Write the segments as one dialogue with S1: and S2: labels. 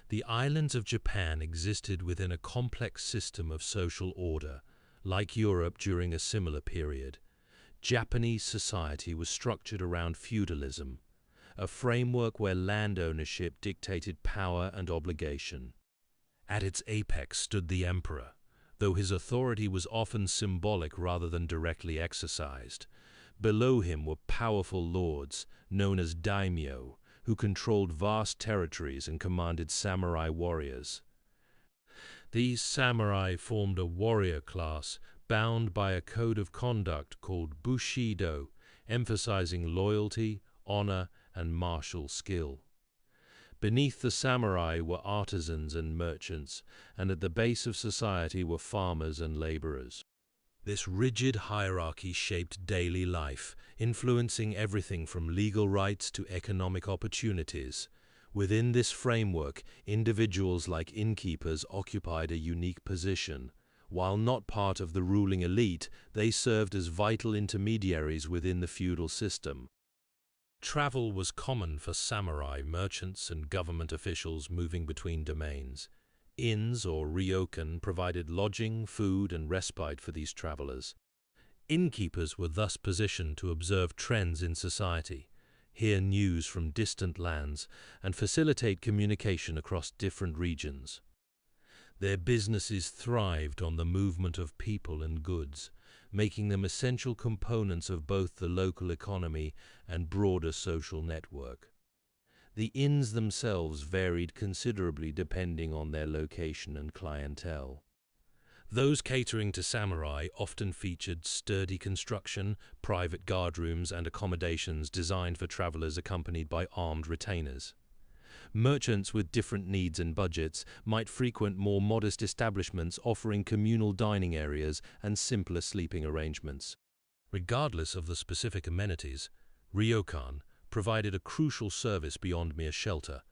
S1: The islands of Japan existed within a complex system of social order, like Europe during a similar period. Japanese society was structured around feudalism, a framework where land ownership dictated power and obligation. At its apex stood the emperor, though his authority was often symbolic rather than directly exercised. Below him were powerful lords, known as daimyo, who controlled vast territories and commanded samurai warriors. These samurai formed a warrior class bound by a code of conduct called bushido, emphasizing loyalty, honor, and martial skill. Beneath the samurai were artisans and merchants, and at the base of society were farmers and laborers. This rigid hierarchy shaped daily life, influencing everything from legal rights to economic opportunities. Within this framework, individuals like innkeepers occupied a unique position. While not part of the ruling elite, they served as vital intermediaries within the feudal system. Travel was common for samurai, merchants, and government officials moving between domains. Inns or ryokan provided lodging, food, and respite for these travelers. Innkeepers were thus positioned to observe trends in society, hear news from distant lands, and facilitate communication across different regions. Their businesses thrived on the movement of people and goods, making them essential components of both the local economy and broader social network. The inns themselves varied considerably depending on their location and clientele. Those catering to samurai often featured sturdy construction, private guardrooms, and accommodations designed for travelers accompanied by armed retainers. Merchants with different needs and budgets might frequent more modest establishments offering communal dining areas and simpler sleeping arrangements. Regardless of the specific amenities, ryokan provided a crucial service beyond mere shelter.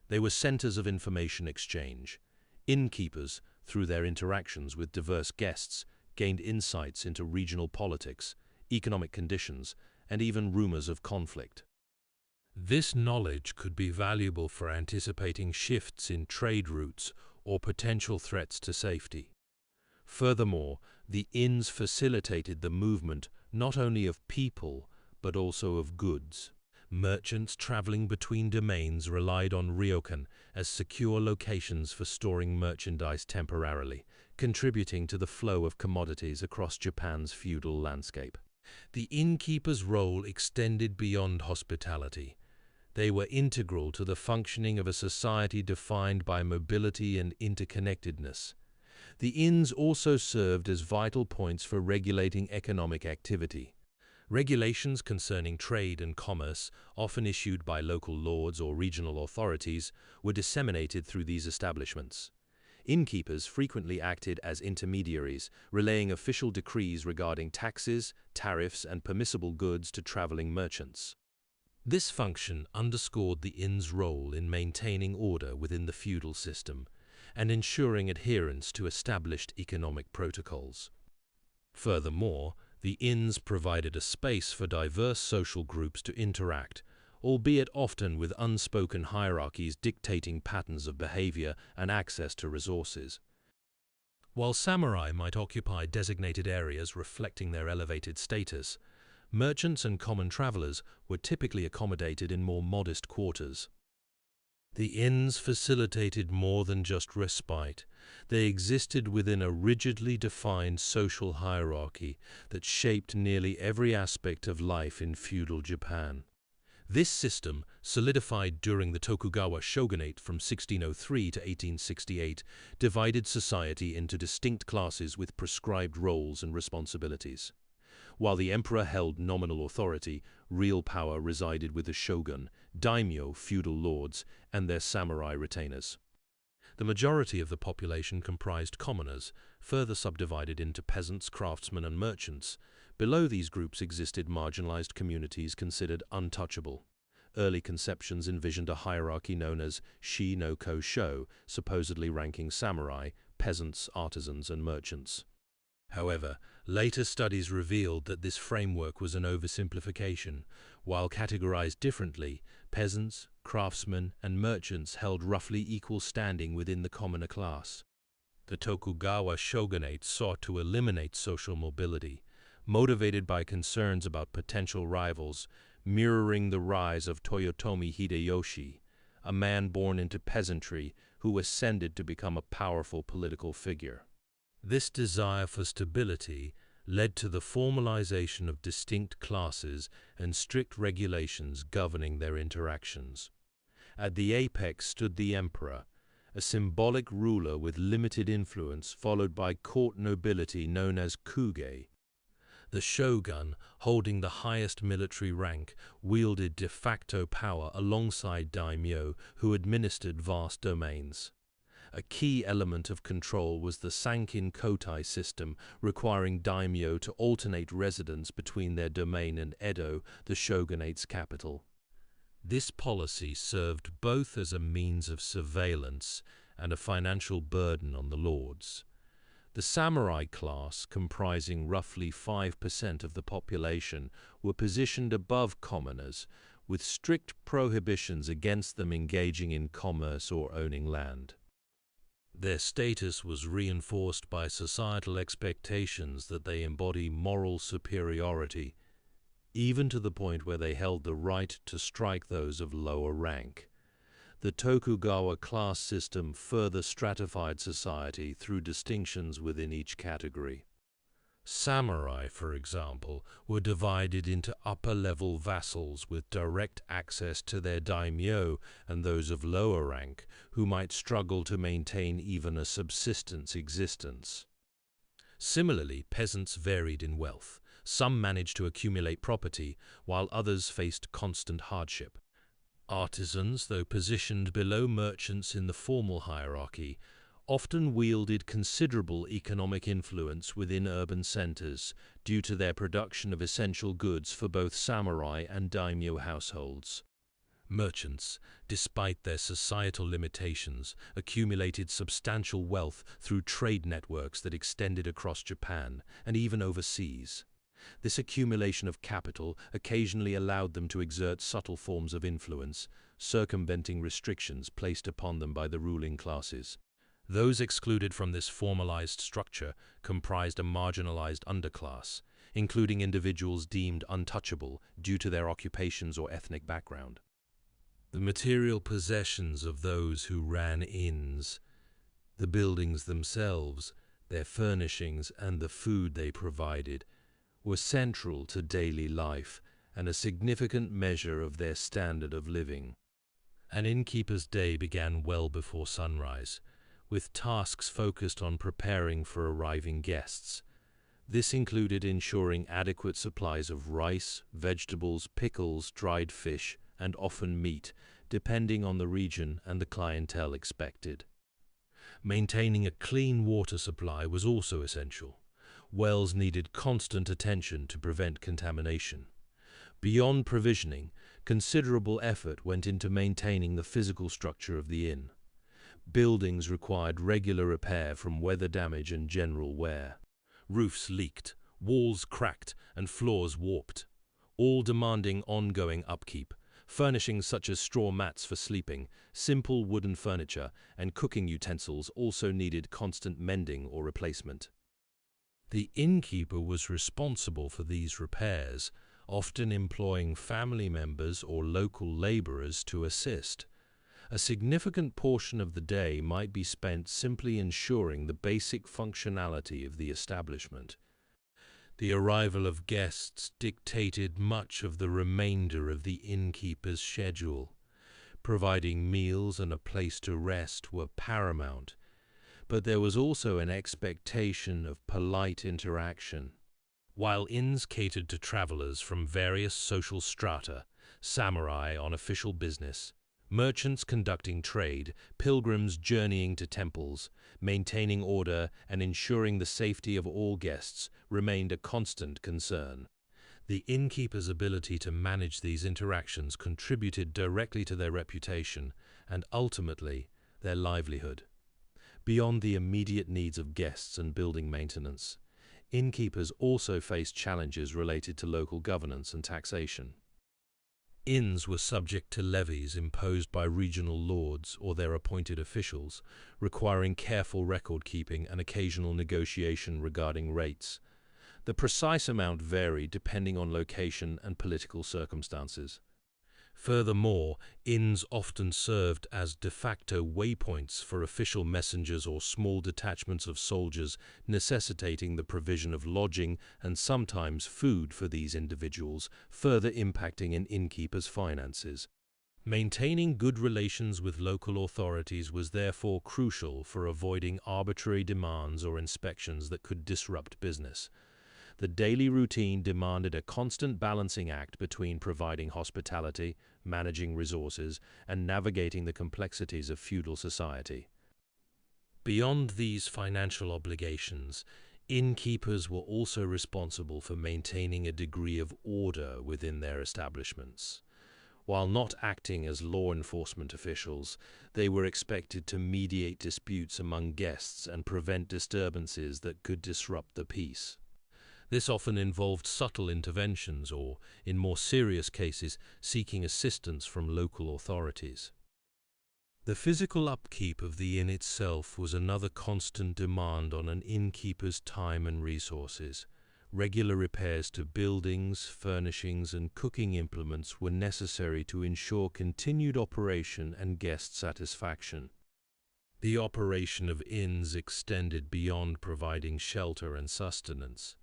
S1: They were centers of information exchange. Innkeepers, through their interactions with diverse guests, gained insights into regional politics, economic conditions, and even rumors of conflict. This knowledge could be valuable for anticipating shifts in trade routes or potential threats to safety. Furthermore, the inns facilitated the movement not only of people, but also of goods. Merchants traveling between domains relied on ryokan as secure locations for storing merchandise temporarily, contributing to the flow of commodities across Japan's feudal landscape. The innkeeper's role extended beyond hospitality. They were integral to the functioning of a society defined by mobility and interconnectedness. The inns also served as vital points for regulating economic activity. Regulations concerning trade and commerce, often issued by local lords or regional authorities, were disseminated through these establishments. Innkeepers frequently acted as intermediaries, relaying official decrees regarding taxes, tariffs, and permissible goods to traveling merchants. This function underscored the inn's role in maintaining order within the feudal system and ensuring adherence to established economic protocols. Furthermore, the inns provided a space for diverse social groups to interact, albeit often with unspoken hierarchies dictating patterns of behavior and access to resources. While samurai might occupy designated areas reflecting their elevated status, merchants and common travelers were typically accommodated in more modest quarters. The inns facilitated more than just respite. They existed within a rigidly defined social hierarchy that shaped nearly every aspect of life in feudal Japan. This system, solidified during the Tokugawa shogunate from 1603 to 1868, divided society into distinct classes with prescribed roles and responsibilities. While the emperor held nominal authority, real power resided with the shogun, daimyo, feudal lords, and their samurai retainers. The majority of the population comprised commoners, further subdivided into peasants, craftsmen, and merchants. Below these groups existed marginalized communities considered untouchable. Early conceptions envisioned a hierarchy known as shi no kosho, supposedly ranking samurai, peasants, artisans, and merchants. However, later studies revealed that this framework was an oversimplification. While categorized differently, peasants, craftsmen, and merchants held roughly equal standing within the commoner class. The Tokugawa shogunate sought to eliminate social mobility, motivated by concerns about potential rivals, mirroring the rise of Toyotomi Hideyoshi, a man born into peasantry who ascended to become a powerful political figure. This desire for stability led to the formalization of distinct classes and strict regulations governing their interactions. At the apex stood the emperor, a symbolic ruler with limited influence, followed by court nobility known as kuge. The shogun, holding the highest military rank, wielded de facto power alongside daimyo, who administered vast domains. A key element of control was the Sankin Kotai system, requiring daimyo to alternate residence between their domain and Edo, the shogunate's capital. This policy served both as a means of surveillance and a financial burden on the lords. The samurai class, comprising roughly 5% of the population, were positioned above commoners, with strict prohibitions against them engaging in commerce or owning land. Their status was reinforced by societal expectations that they embody moral superiority, even to the point where they held the right to strike those of lower rank. The Tokugawa class system further stratified society through distinctions within each category. Samurai, for example, were divided into upper-level vassals with direct access to their daimyo and those of lower rank, who might struggle to maintain even a subsistence existence. Similarly, peasants varied in wealth. Some managed to accumulate property, while others faced constant hardship. Artisans, though positioned below merchants in the formal hierarchy, often wielded considerable economic influence within urban centers due to their production of essential goods for both samurai and daimyo households. Merchants, despite their societal limitations, accumulated substantial wealth through trade networks that extended across Japan and even overseas. This accumulation of capital occasionally allowed them to exert subtle forms of influence, circumventing restrictions placed upon them by the ruling classes. Those excluded from this formalized structure comprised a marginalized underclass, including individuals deemed untouchable due to their occupations or ethnic background. The material possessions of those who ran inns, the buildings themselves, their furnishings, and the food they provided, were central to daily life and a significant measure of their standard of living. An innkeeper's day began well before sunrise, with tasks focused on preparing for arriving guests. This included ensuring adequate supplies of rice, vegetables, pickles, dried fish, and often meat, depending on the region and the clientele expected. Maintaining a clean water supply was also essential. Wells needed constant attention to prevent contamination. Beyond provisioning, considerable effort went into maintaining the physical structure of the inn. Buildings required regular repair from weather damage and general wear. Roofs leaked, walls cracked, and floors warped, all demanding ongoing upkeep. Furnishings such as straw mats for sleeping, simple wooden furniture, and cooking utensils also needed constant mending or replacement. The innkeeper was responsible for these repairs, often employing family members or local laborers to assist. A significant portion of the day might be spent simply ensuring the basic functionality of the establishment. The arrival of guests dictated much of the remainder of the innkeeper's schedule. Providing meals and a place to rest were paramount, but there was also an expectation of polite interaction. While inns catered to travelers from various social strata, samurai on official business, merchants conducting trade, pilgrims journeying to temples, maintaining order and ensuring the safety of all guests remained a constant concern. The innkeeper's ability to manage these interactions contributed directly to their reputation and ultimately their livelihood. Beyond the immediate needs of guests and building maintenance, innkeepers also faced challenges related to local governance and taxation. Inns were subject to levies imposed by regional lords or their appointed officials, requiring careful record-keeping and occasional negotiation regarding rates. The precise amount varied depending on location and political circumstances. Furthermore, inns often served as de facto waypoints for official messengers or small detachments of soldiers, necessitating the provision of lodging and sometimes food for these individuals, further impacting an innkeeper's finances. Maintaining good relations with local authorities was therefore crucial for avoiding arbitrary demands or inspections that could disrupt business. The daily routine demanded a constant balancing act between providing hospitality, managing resources, and navigating the complexities of feudal society. Beyond these financial obligations, innkeepers were also responsible for maintaining a degree of order within their establishments. While not acting as law enforcement officials, they were expected to mediate disputes among guests and prevent disturbances that could disrupt the peace. This often involved subtle interventions or, in more serious cases, seeking assistance from local authorities. The physical upkeep of the inn itself was another constant demand on an innkeeper's time and resources. Regular repairs to buildings, furnishings, and cooking implements were necessary to ensure continued operation and guest satisfaction. The operation of inns extended beyond providing shelter and sustenance.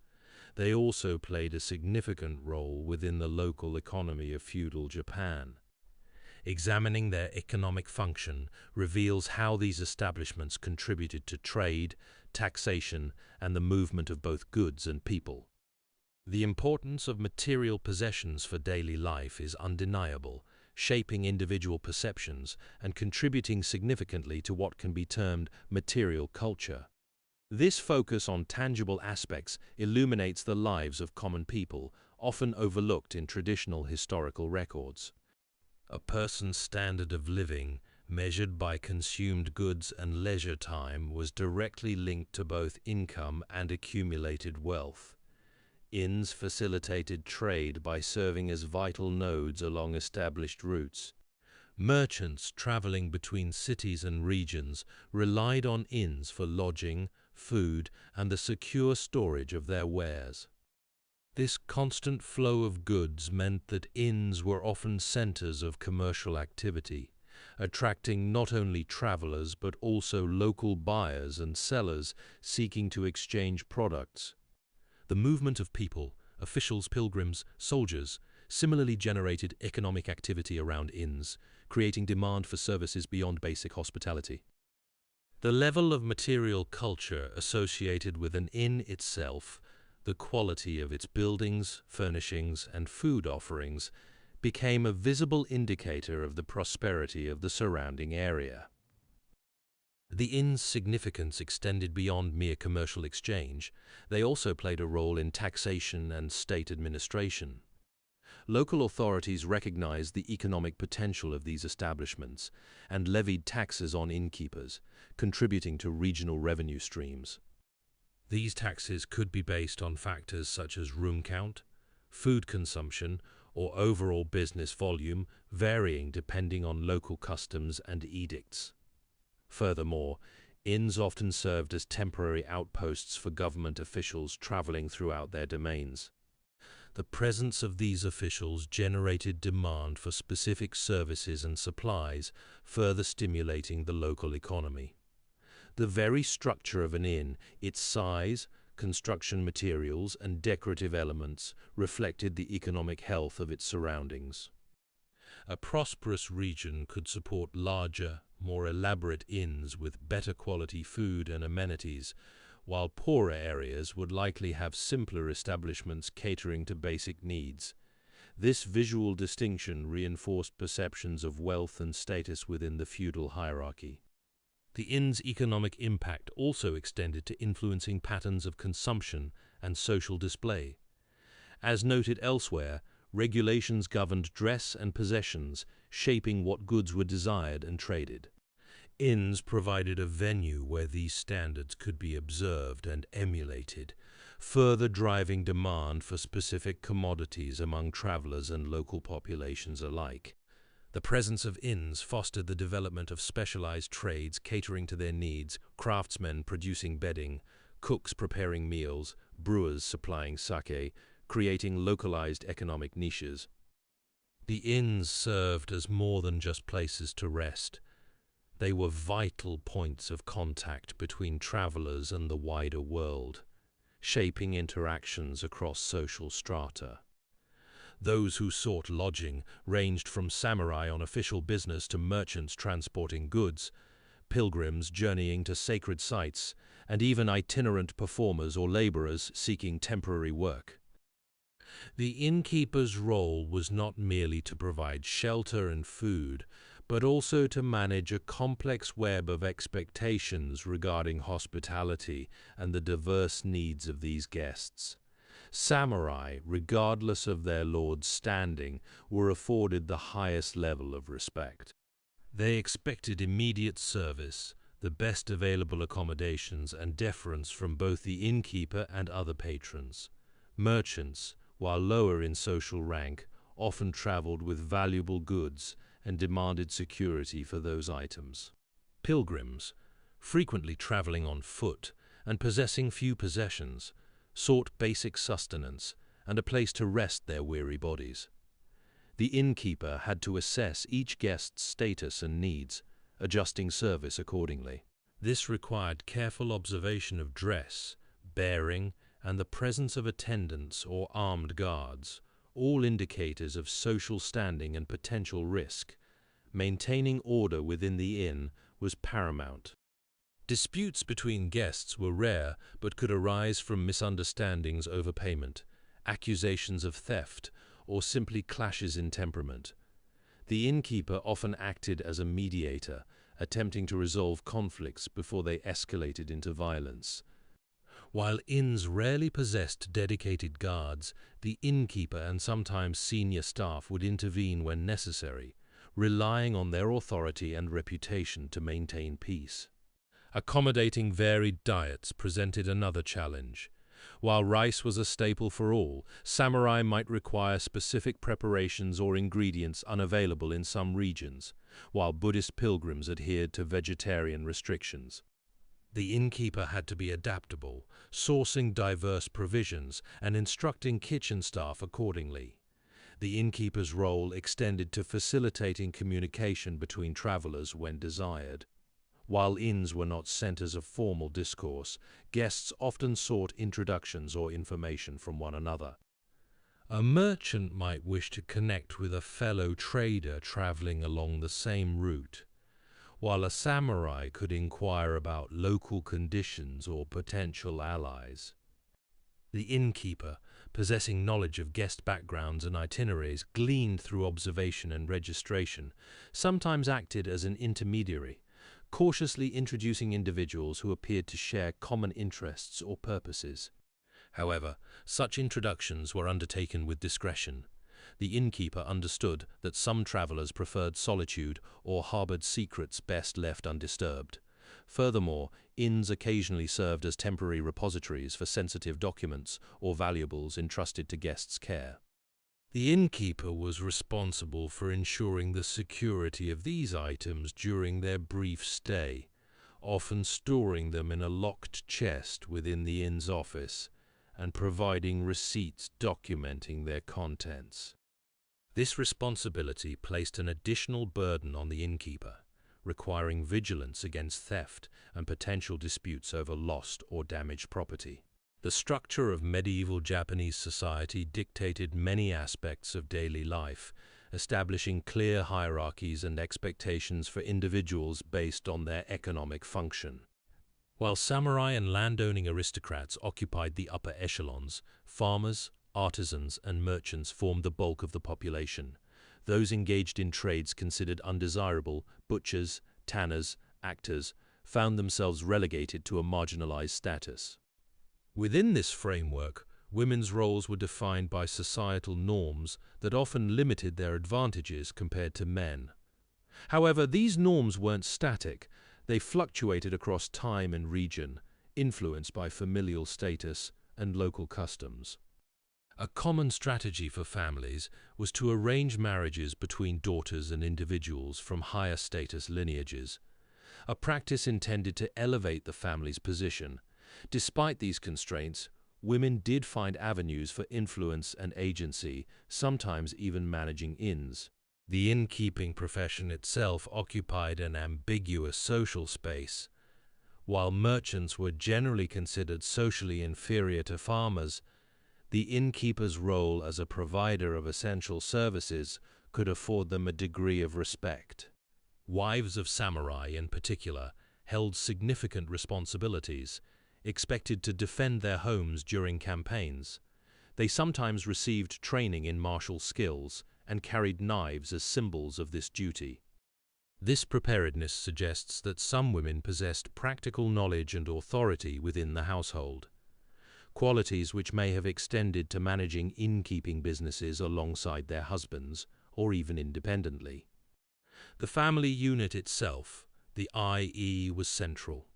S1: They also played a significant role within the local economy of feudal Japan. Examining their economic function reveals how these establishments contributed to trade, taxation, and the movement of both goods and people. The importance of material possessions for daily life is undeniable, shaping individual perceptions and contributing significantly to what can be termed material culture. This focus on tangible aspects illuminates the lives of common people, often overlooked in traditional historical records. A person's standard of living, measured by consumed goods and leisure time, was directly linked to both income and accumulated wealth. Inns facilitated trade by serving as vital nodes along established routes. Merchants traveling between cities and regions relied on inns for lodging, food, and the secure storage of their wares. This constant flow of goods meant that inns were often centers of commercial activity, attracting not only travelers but also local buyers and sellers seeking to exchange products. The movement of people, officials, pilgrims, soldiers, similarly generated economic activity around inns, creating demand for services beyond basic hospitality. The level of material culture associated with an inn itself, the quality of its buildings, furnishings, and food offerings, became a visible indicator of the prosperity of the surrounding area. The inn's significance extended beyond mere commercial exchange. They also played a role in taxation and state administration. Local authorities recognized the economic potential of these establishments and levied taxes on innkeepers, contributing to regional revenue streams. These taxes could be based on factors such as room count, food consumption, or overall business volume, varying depending on local customs and edicts. Furthermore, inns often served as temporary outposts for government officials traveling throughout their domains. The presence of these officials generated demand for specific services and supplies, further stimulating the local economy. The very structure of an inn, its size, construction materials, and decorative elements reflected the economic health of its surroundings. A prosperous region could support larger, more elaborate inns with better quality food and amenities, while poorer areas would likely have simpler establishments catering to basic needs. This visual distinction reinforced perceptions of wealth and status within the feudal hierarchy. The inn's economic impact also extended to influencing patterns of consumption and social display. As noted elsewhere, regulations governed dress and possessions, shaping what goods were desired and traded. Inns provided a venue where these standards could be observed and emulated, further driving demand for specific commodities among travelers and local populations alike. The presence of inns fostered the development of specialized trades catering to their needs, craftsmen producing bedding, cooks preparing meals, brewers supplying sake, creating localized economic niches. The inns served as more than just places to rest. They were vital points of contact between travelers and the wider world, shaping interactions across social strata. Those who sought lodging ranged from samurai on official business to merchants transporting goods, pilgrims journeying to sacred sites, and even itinerant performers or laborers seeking temporary work. The innkeeper's role was not merely to provide shelter and food, but also to manage a complex web of expectations regarding hospitality and the diverse needs of these guests. Samurai, regardless of their lord's standing, were afforded the highest level of respect. They expected immediate service, the best available accommodations, and deference from both the innkeeper and other patrons. Merchants, while lower in social rank, often traveled with valuable goods and demanded security for those items. Pilgrims, frequently traveling on foot and possessing few possessions, sought basic sustenance and a place to rest their weary bodies. The innkeeper had to assess each guest's status and needs, adjusting service accordingly. This required careful observation of dress, bearing, and the presence of attendants or armed guards, all indicators of social standing and potential risk. Maintaining order within the inn was paramount. Disputes between guests were rare but could arise from misunderstandings over payment, accusations of theft, or simply clashes in temperament. The innkeeper often acted as a mediator, attempting to resolve conflicts before they escalated into violence. While inns rarely possessed dedicated guards, the innkeeper and sometimes senior staff would intervene when necessary, relying on their authority and reputation to maintain peace. Accommodating varied diets presented another challenge. While rice was a staple for all, samurai might require specific preparations or ingredients unavailable in some regions, while Buddhist pilgrims adhered to vegetarian restrictions. The innkeeper had to be adaptable, sourcing diverse provisions and instructing kitchen staff accordingly. The innkeeper's role extended to facilitating communication between travelers when desired. While inns were not centers of formal discourse, guests often sought introductions or information from one another. A merchant might wish to connect with a fellow trader traveling along the same route, while a samurai could inquire about local conditions or potential allies. The innkeeper, possessing knowledge of guest backgrounds and itineraries gleaned through observation and registration, sometimes acted as an intermediary, cautiously introducing individuals who appeared to share common interests or purposes. However, such introductions were undertaken with discretion. The innkeeper understood that some travelers preferred solitude or harbored secrets best left undisturbed. Furthermore, inns occasionally served as temporary repositories for sensitive documents or valuables entrusted to guests' care. The innkeeper was responsible for ensuring the security of these items during their brief stay, often storing them in a locked chest within the inn's office and providing receipts documenting their contents. This responsibility placed an additional burden on the innkeeper, requiring vigilance against theft and potential disputes over lost or damaged property. The structure of medieval Japanese society dictated many aspects of daily life, establishing clear hierarchies and expectations for individuals based on their economic function. While samurai and landowning aristocrats occupied the upper echelons, farmers, artisans, and merchants formed the bulk of the population. Those engaged in trades considered undesirable, butchers, tanners, actors, found themselves relegated to a marginalized status. Within this framework, women's roles were defined by societal norms that often limited their advantages compared to men. However, these norms weren't static. They fluctuated across time and region, influenced by familial status, and local customs. A common strategy for families was to arrange marriages between daughters and individuals from higher status lineages, a practice intended to elevate the family's position. Despite these constraints, women did find avenues for influence and agency, sometimes even managing inns. The innkeeping profession itself occupied an ambiguous social space. While merchants were generally considered socially inferior to farmers, the innkeeper's role as a provider of essential services could afford them a degree of respect. Wives of samurai, in particular, held significant responsibilities, expected to defend their homes during campaigns. They sometimes received training in martial skills and carried knives as symbols of this duty. This preparedness suggests that some women possessed practical knowledge and authority within the household, qualities which may have extended to managing innkeeping businesses alongside their husbands, or even independently. The family unit itself, the i.e., was central.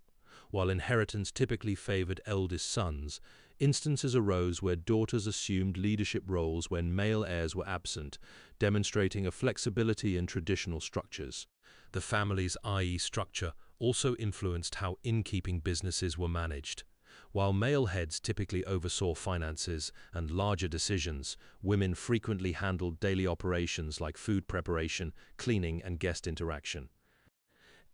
S1: While inheritance typically favored eldest sons, instances arose where daughters assumed leadership roles when male heirs were absent, demonstrating a flexibility in traditional structures. The family's i.e. structure also influenced how innkeeping businesses were managed. While male heads typically oversaw finances and larger decisions, women frequently handled daily operations like food preparation, cleaning, and guest interaction.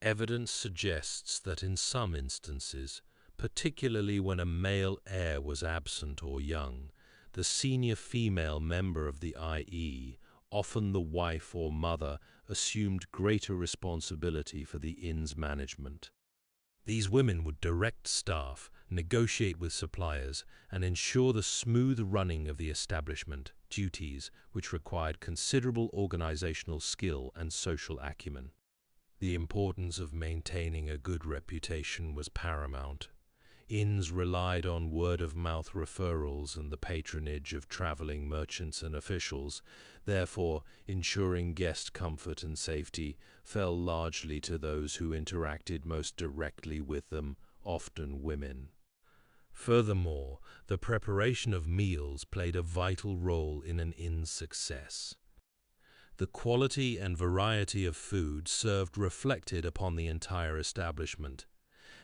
S1: Evidence suggests that in some instances, particularly when a male heir was absent or young, the senior female member of the i.e., often the wife or mother, assumed greater responsibility for the inn's management. These women would direct staff, negotiate with suppliers, and ensure the smooth running of the establishment, duties which required considerable organizational skill and social acumen. The importance of maintaining a good reputation was paramount. Inns relied on word-of-mouth referrals and the patronage of traveling merchants and officials. Therefore, ensuring guest comfort and safety fell largely to those who interacted most directly with them, often women. Furthermore, the preparation of meals played a vital role in an inn's success. The quality and variety of food served reflected upon the entire establishment,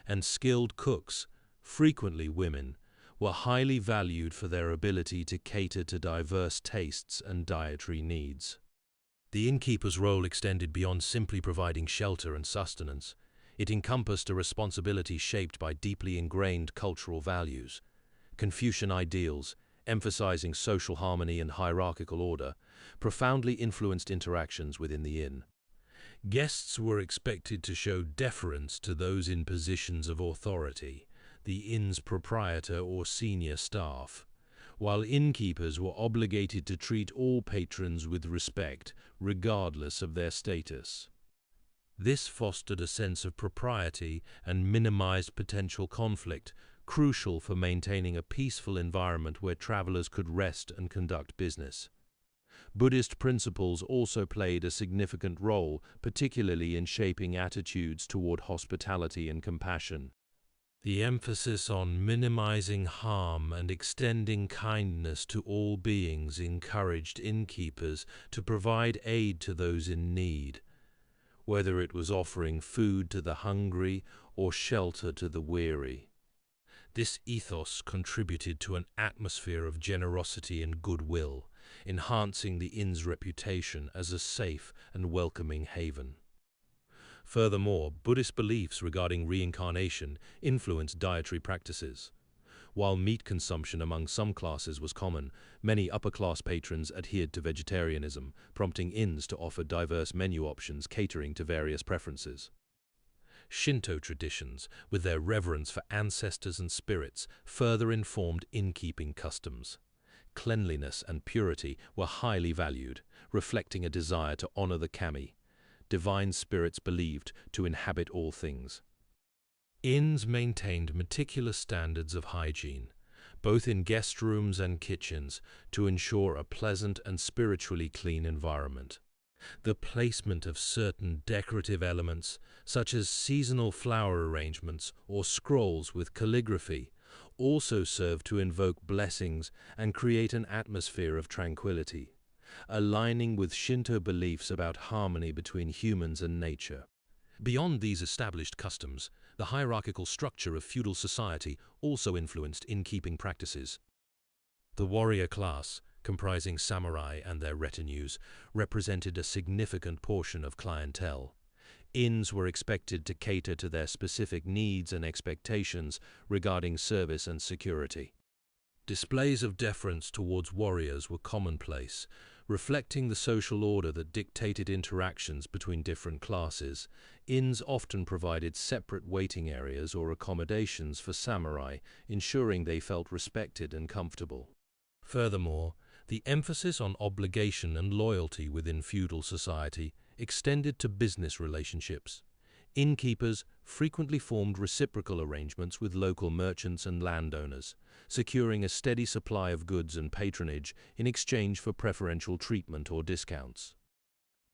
S1: and skilled cooks, frequently women, were highly valued for their ability to cater to diverse tastes and dietary needs. The innkeeper's role extended beyond simply providing shelter and sustenance. It encompassed a responsibility shaped by deeply ingrained cultural values. Confucian ideals, emphasizing social harmony and hierarchical order, profoundly influenced interactions within the inn. Guests were expected to show deference to those in positions of authority, the inn's proprietor or senior staff, while innkeepers were obligated to treat all patrons with respect, regardless of their status. This fostered a sense of propriety and minimized potential conflict, crucial for maintaining a peaceful environment where travelers could rest and conduct business. Buddhist principles also played a significant role, particularly in shaping attitudes toward hospitality and compassion. The emphasis on minimizing harm and extending kindness to all beings encouraged innkeepers to provide aid to those in need, whether it was offering food to the hungry or shelter to the weary. This ethos contributed to an atmosphere of generosity and goodwill, enhancing the inn's reputation as a safe and welcoming haven. Furthermore, Buddhist beliefs regarding reincarnation influenced dietary practices. While meat consumption among some classes was common, many upper-class patrons adhered to vegetarianism, prompting inns to offer diverse menu options catering to various preferences. Shinto traditions, with their reverence for ancestors and spirits, further informed innkeeping customs. Cleanliness and purity were highly valued, reflecting a desire to honor the kami, divine spirits believed to inhabit all things. Inns maintained meticulous standards of hygiene, both in guest rooms and kitchens, to ensure a pleasant and spiritually clean environment. The placement of certain decorative elements, such as seasonal flower arrangements or scrolls with calligraphy, also served to invoke blessings and create an atmosphere of tranquility, aligning with Shinto beliefs about harmony between humans and nature. Beyond these established customs, the hierarchical structure of feudal society also influenced innkeeping practices. The warrior class, comprising samurai and their retinues, represented a significant portion of clientele. Inns were expected to cater to their specific needs and expectations regarding service and security. Displays of deference towards warriors were commonplace, reflecting the social order that dictated interactions between different classes. Inns often provided separate waiting areas or accommodations for samurai, ensuring they felt respected and comfortable. Furthermore, the emphasis on obligation and loyalty within feudal society extended to business relationships. Innkeepers frequently formed reciprocal arrangements with local merchants and landowners, securing a steady supply of goods and patronage in exchange for preferential treatment or discounts.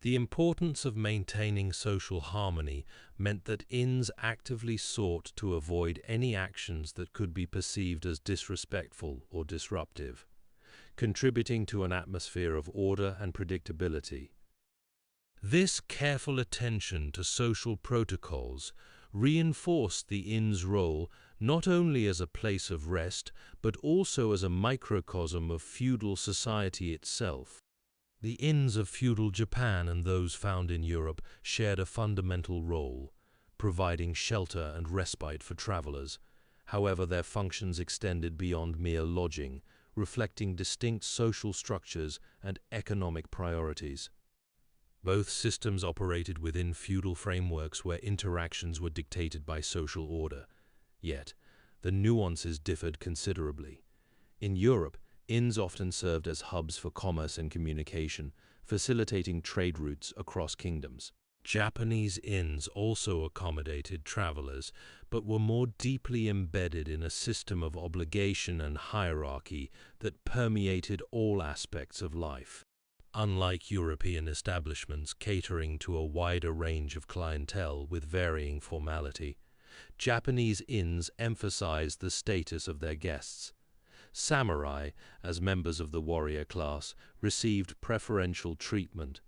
S1: The importance of maintaining social harmony meant that inns actively sought to avoid any actions that could be perceived as disrespectful or disruptive, contributing to an atmosphere of order and predictability. This careful attention to social protocols reinforced the inn's role not only as a place of rest, but also as a microcosm of feudal society itself. The inns of feudal Japan and those found in Europe shared a fundamental role, providing shelter and respite for travelers. However, their functions extended beyond mere lodging, reflecting distinct social structures and economic priorities. Both systems operated within feudal frameworks where interactions were dictated by social order. Yet, the nuances differed considerably. In Europe, inns often served as hubs for commerce and communication, facilitating trade routes across kingdoms. Japanese inns also accommodated travelers, but were more deeply embedded in a system of obligation and hierarchy that permeated all aspects of life. Unlike European establishments catering to a wider range of clientele with varying formality, Japanese inns emphasized the status of their guests. Samurai, as members of the warrior class, received preferential treatment,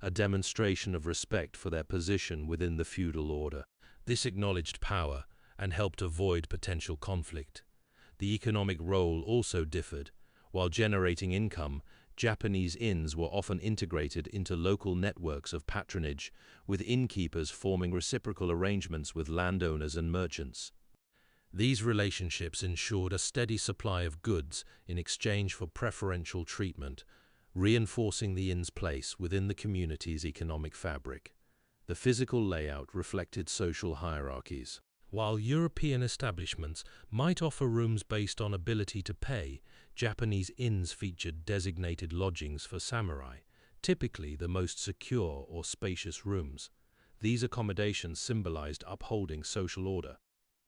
S1: a demonstration of respect for their position within the feudal order. This acknowledged power and helped avoid potential conflict. The economic role also differed. While generating income, Japanese inns were often integrated into local networks of patronage, with innkeepers forming reciprocal arrangements with landowners and merchants. These relationships ensured a steady supply of goods in exchange for preferential treatment, reinforcing the inn's place within the community's economic fabric. The physical layout reflected social hierarchies. While European establishments might offer rooms based on ability to pay, Japanese inns featured designated lodgings for samurai, typically the most secure or spacious rooms. These accommodations symbolized upholding social order.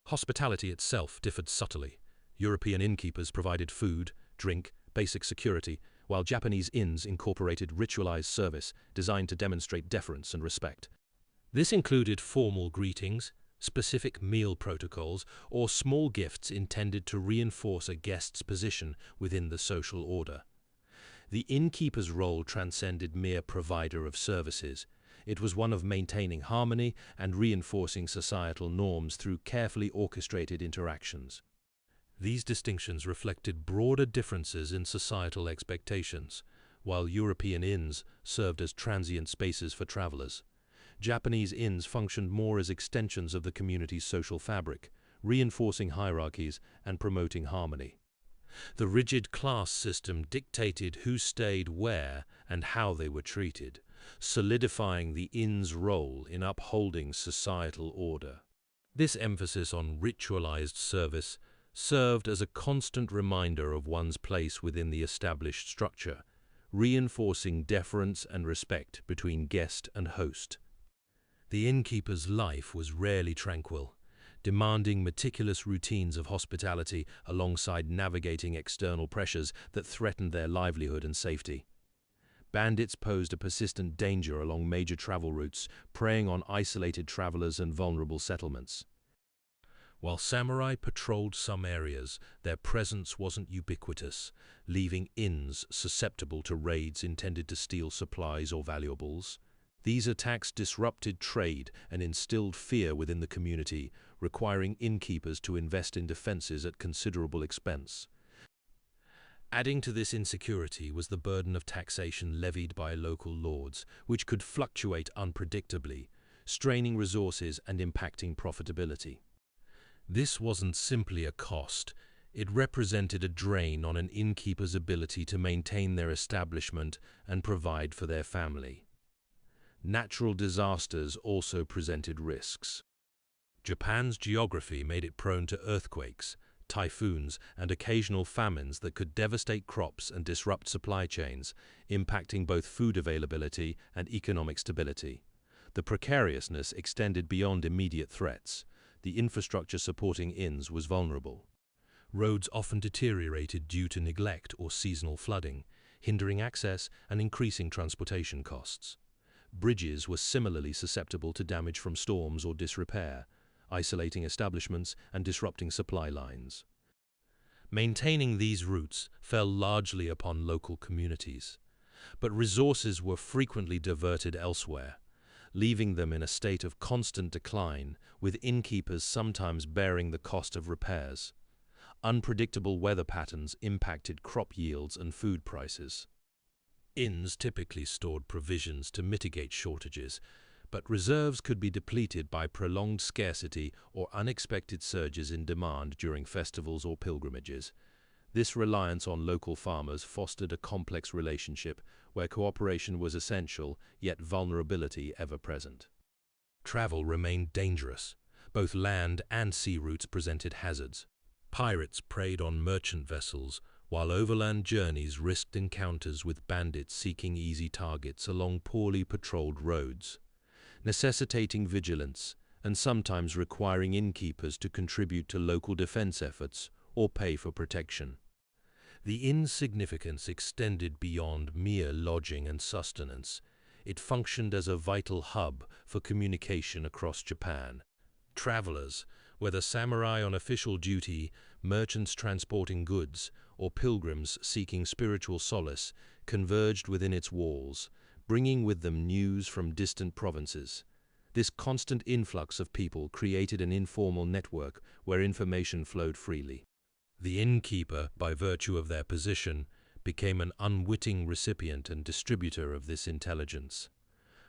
S1: Hospitality itself differed subtly. European innkeepers provided food, drink, basic security, while Japanese inns incorporated ritualized service designed to demonstrate deference and respect. This included formal greetings, specific meal protocols, or small gifts intended to reinforce a guest's position within the social order. The innkeeper's role transcended mere provider of services. It was one of maintaining harmony and reinforcing societal norms through carefully orchestrated interactions. These distinctions reflected broader differences in societal expectations. While European inns served as transient spaces for travelers, Japanese inns functioned more as extensions of the community's social fabric, reinforcing hierarchies and promoting harmony. The rigid class system dictated who stayed where and how they were treated, solidifying the inn's role in upholding societal order. This emphasis on ritualized service served as a constant reminder of one's place within the established structure, reinforcing deference and respect between guest and host. The innkeeper's life was rarely tranquil, demanding meticulous routines of hospitality alongside navigating external pressures that threatened their livelihood and safety. Bandits posed a persistent danger along major travel routes, preying on isolated travelers and vulnerable settlements. While samurai patrolled some areas, their presence wasn't ubiquitous, leaving inns susceptible to raids intended to steal supplies or valuables. These attacks disrupted trade and instilled fear within the community, requiring innkeepers to invest in defenses at considerable expense. Adding to this insecurity was the burden of taxation levied by local lords, which could fluctuate unpredictably, straining resources and impacting profitability. This wasn't simply a cost, it represented a drain on an innkeeper's ability to maintain their establishment and provide for their family. Natural disasters also presented risks. Japan's geography made it prone to earthquakes, typhoons, and occasional famines that could devastate crops and disrupt supply chains, impacting both food availability and economic stability. The precariousness extended beyond immediate threats. The infrastructure supporting inns was vulnerable. Roads often deteriorated due to neglect or seasonal flooding, hindering access and increasing transportation costs. Bridges were similarly susceptible to damage from storms or disrepair, isolating establishments and disrupting supply lines. Maintaining these routes fell largely upon local communities, but resources were frequently diverted elsewhere, leaving them in a state of constant decline, with innkeepers sometimes bearing the cost of repairs. Unpredictable weather patterns impacted crop yields and food prices. Inns typically stored provisions to mitigate shortages, but reserves could be depleted by prolonged scarcity or unexpected surges in demand during festivals or pilgrimages. This reliance on local farmers fostered a complex relationship where cooperation was essential, yet vulnerability ever present. Travel remained dangerous. Both land and sea routes presented hazards. Pirates preyed on merchant vessels, while overland journeys risked encounters with bandits seeking easy targets along poorly patrolled roads, necessitating vigilance and sometimes requiring innkeepers to contribute to local defense efforts or pay for protection. The inn's significance extended beyond mere lodging and sustenance. It functioned as a vital hub for communication across Japan. Travelers, whether samurai on official duty, merchants transporting goods, or pilgrims seeking spiritual solace, converged within its walls, bringing with them news from distant provinces. This constant influx of people created an informal network where information flowed freely. The innkeeper, by virtue of their position, became an unwitting recipient and distributor of this intelligence.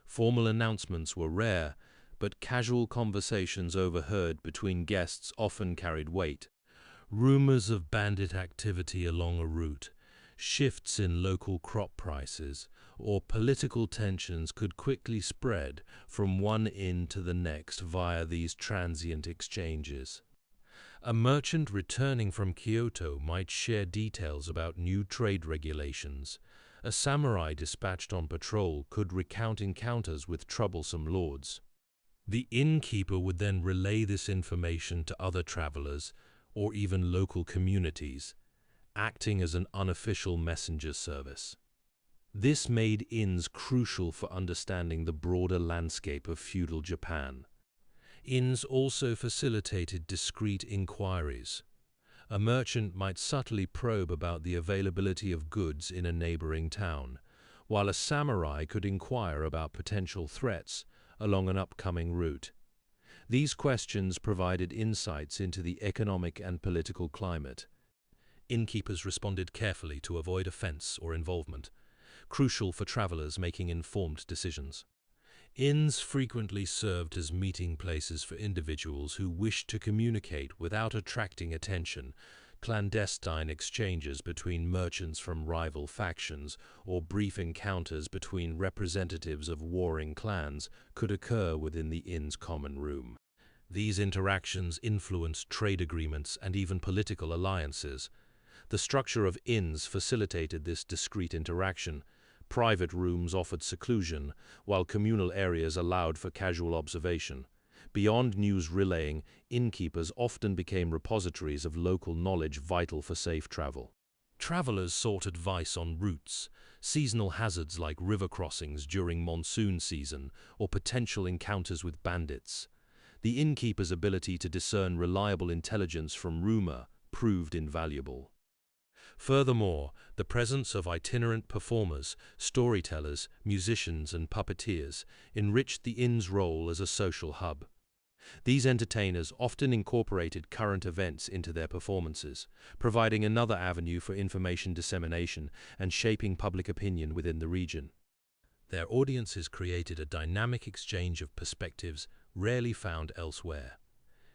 S1: Formal announcements were rare, but casual conversations overheard between guests often carried weight. Rumors of bandit activity along a route, shifts in local crop prices, or political tensions could quickly spread from one inn to the next via these transient exchanges. A merchant returning from Kyoto might share details about new trade regulations. A samurai dispatched on patrol could recount encounters with troublesome lords. The innkeeper would then relay this information to other travelers or even local communities, acting as an unofficial messenger service. This made inns crucial for understanding the broader landscape of feudal Japan. Inns also facilitated discreet inquiries. A merchant might subtly probe about the availability of goods in a neighboring town, while a samurai could inquire about potential threats along an upcoming route. These questions provided insights into the economic and political climate. Innkeepers responded carefully to avoid offense or involvement, crucial for travelers making informed decisions. Inns frequently served as meeting places for individuals who wished to communicate without attracting attention. Clandestine exchanges between merchants from rival factions or brief encounters between representatives of warring clans could occur within the inn's common room. These interactions influenced trade agreements and even political alliances. The structure of inns facilitated this discreet interaction. Private rooms offered seclusion, while communal areas allowed for casual observation. Beyond news relaying, innkeepers often became repositories of local knowledge vital for safe travel. Travelers sought advice on routes, seasonal hazards like river crossings during monsoon season, or potential encounters with bandits. the innkeeper's ability to discern reliable intelligence from rumor proved invaluable. Furthermore, the presence of itinerant performers, storytellers, musicians, and puppeteers enriched the inn's role as a social hub. These entertainers often incorporated current events into their performances, providing another avenue for information dissemination and shaping public opinion within the region. Their audiences created a dynamic exchange of perspectives rarely found elsewhere.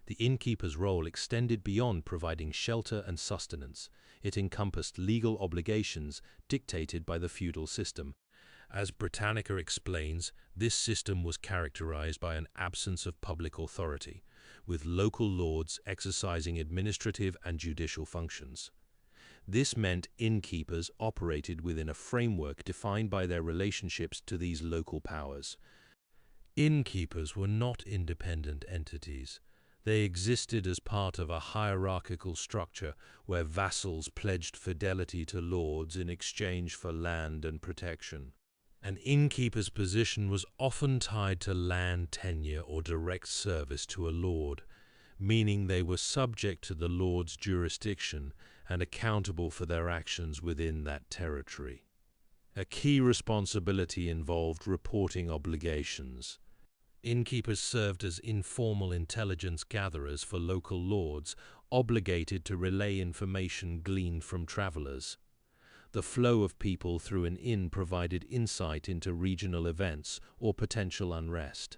S1: The innkeeper's role extended beyond providing shelter and sustenance. It encompassed legal obligations dictated by the feudal system. As Britannica explains, this system was characterized by an absence of public authority, with local lords exercising administrative and judicial functions. This meant innkeepers operated within a framework defined by their relationships to these local powers. Innkeepers were not independent entities. They existed as part of a hierarchical structure where vassals pledged fidelity to lords in exchange for land and protection. An innkeeper's position was often tied to land tenure or direct service to a lord, meaning they were subject to the lord's jurisdiction and accountable for their actions within that territory. A key responsibility involved reporting obligations. Innkeepers served as informal intelligence gatherers for local lords, obligated to relay information gleaned from travelers. The flow of people through an inn provided insight into regional events or potential unrest.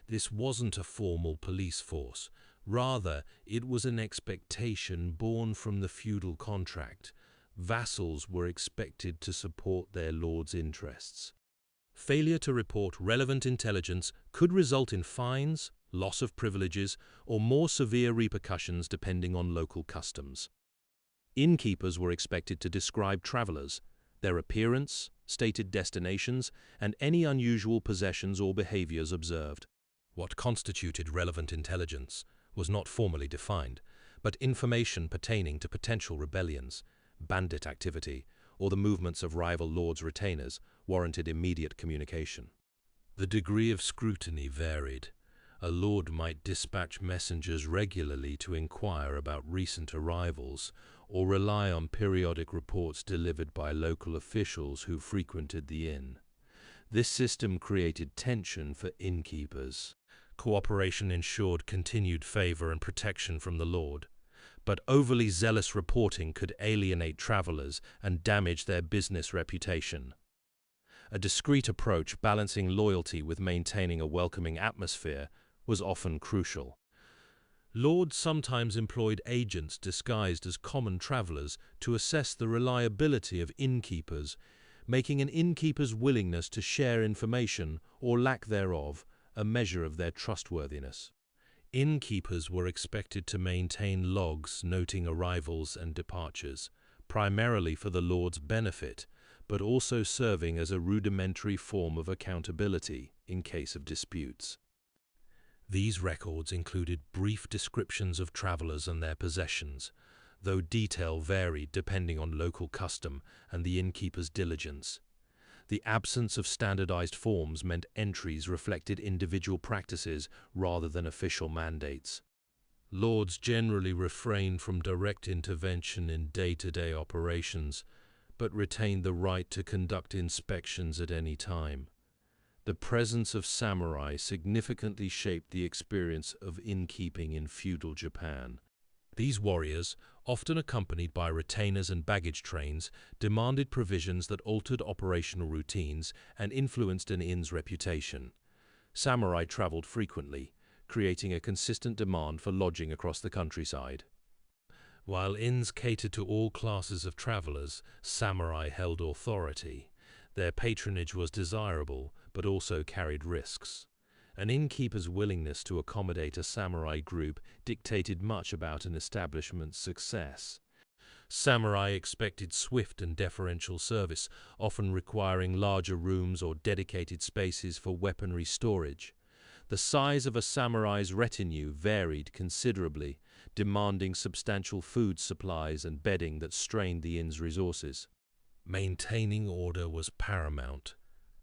S1: This wasn't a formal police force. Rather, it was an expectation born from the feudal contract. Vassals were expected to support their lord's interests. Failure to report relevant intelligence could result in fines, loss of privileges, or more severe repercussions depending on local customs. Innkeepers were expected to describe travelers, their appearance, stated destinations, and any unusual possessions or behaviors observed. What constituted relevant intelligence was not formally defined, but information pertaining to potential rebellions, bandit activity, or the movements of rival lords' retainers warranted immediate communication. The degree of scrutiny varied. A lord might dispatch messengers regularly to inquire about recent arrivals, or rely on periodic reports delivered by local officials who frequented the inn. This system created tension for innkeepers. Cooperation ensured continued favor and protection from the lord, but overly zealous reporting could alienate travelers and damage their business reputation. A discreet approach balancing loyalty with maintaining a welcoming atmosphere was often crucial. Lords sometimes employed agents disguised as common travelers to assess the reliability of innkeepers, making an innkeeper's willingness to share information, or lack thereof, a measure of their trustworthiness. Innkeepers were expected to maintain logs noting arrivals and departures, primarily for the lord's benefit, but also serving as a rudimentary form of accountability in case of disputes. These records included brief descriptions of travelers and their possessions, though detail varied depending on local custom and the innkeeper's diligence. The absence of standardized forms meant entries reflected individual practices rather than official mandates. Lords generally refrained from direct intervention in day-to-day operations, but retained the right to conduct inspections at any time. The presence of samurai significantly shaped the experience of innkeeping in feudal Japan. These warriors, often accompanied by retainers and baggage trains, demanded provisions that altered operational routines and influenced an inn's reputation. Samurai traveled frequently, creating a consistent demand for lodging across the countryside. While inns catered to all classes of travelers, samurai held authority. Their patronage was desirable, but also carried risks. An innkeeper's willingness to accommodate a samurai group dictated much about an establishment's success. Samurai expected swift and deferential service, often requiring larger rooms or dedicated spaces for weaponry storage. The size of a samurai's retinue varied considerably, demanding substantial food supplies and bedding that strained the inn's resources. Maintaining order was paramount.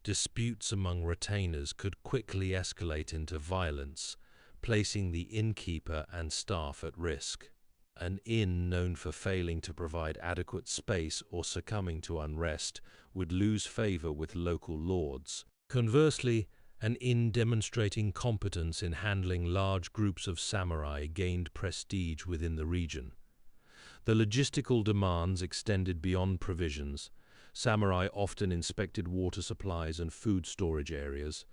S1: Disputes among retainers could quickly escalate into violence, placing the innkeeper and staff at risk. An inn known for failing to provide adequate space or succumbing to unrest would lose favor with local lords. Conversely, an inn demonstrating competence in handling large groups of samurai gained prestige within the region. The logistical demands extended beyond provisions. Samurai often inspected water supplies and food storage areas,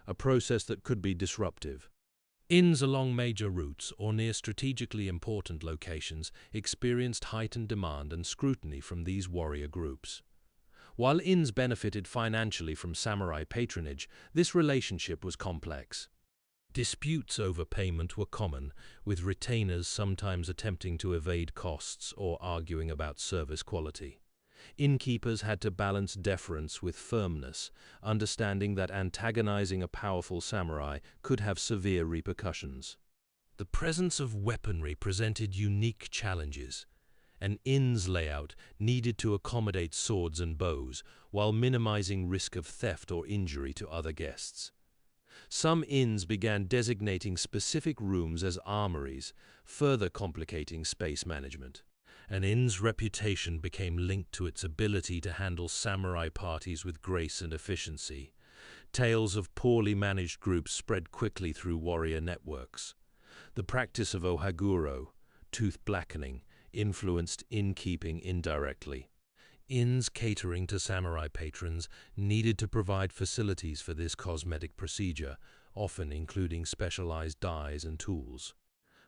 S1: a process that could be disruptive. Inns along major routes or near strategically important locations experienced heightened demand and scrutiny from these warrior groups. While inns benefited financially from samurai patronage, this relationship was complex. Disputes over payment were common, with retainers sometimes attempting to evade costs or arguing about service quality. Innkeepers had to balance deference with firmness, understanding that antagonizing a powerful samurai could have severe repercussions. The presence of weaponry presented unique challenges. An inn's layout needed to accommodate swords and bows, while minimizing risk of theft or injury to other guests. Some inns began designating specific rooms as armories, further complicating space management. An inn's reputation became linked to its ability to handle samurai parties with grace and efficiency. Tales of poorly managed groups spread quickly through warrior networks. The practice of ohaguro, tooth blackening, influenced innkeeping indirectly. Inns catering to samurai patrons needed to provide facilities for this cosmetic procedure, often including specialized dyes and tools.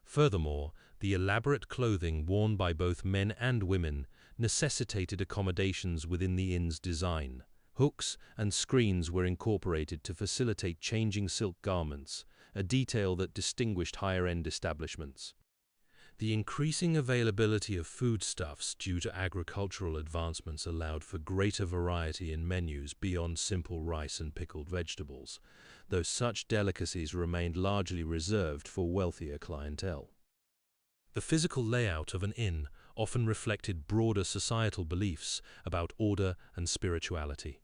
S1: Furthermore, the elaborate clothing worn by both men and women necessitated accommodations within the inn's design. Hooks and screens were incorporated to facilitate changing silk garments, a detail that distinguished higher-end establishments. The increasing availability of foodstuffs due to agricultural advancements allowed for greater variety in menus beyond simple rice and pickled vegetables, though such delicacies remained largely reserved for wealthier clientele. The physical layout of an inn often reflected broader societal beliefs about order and spirituality.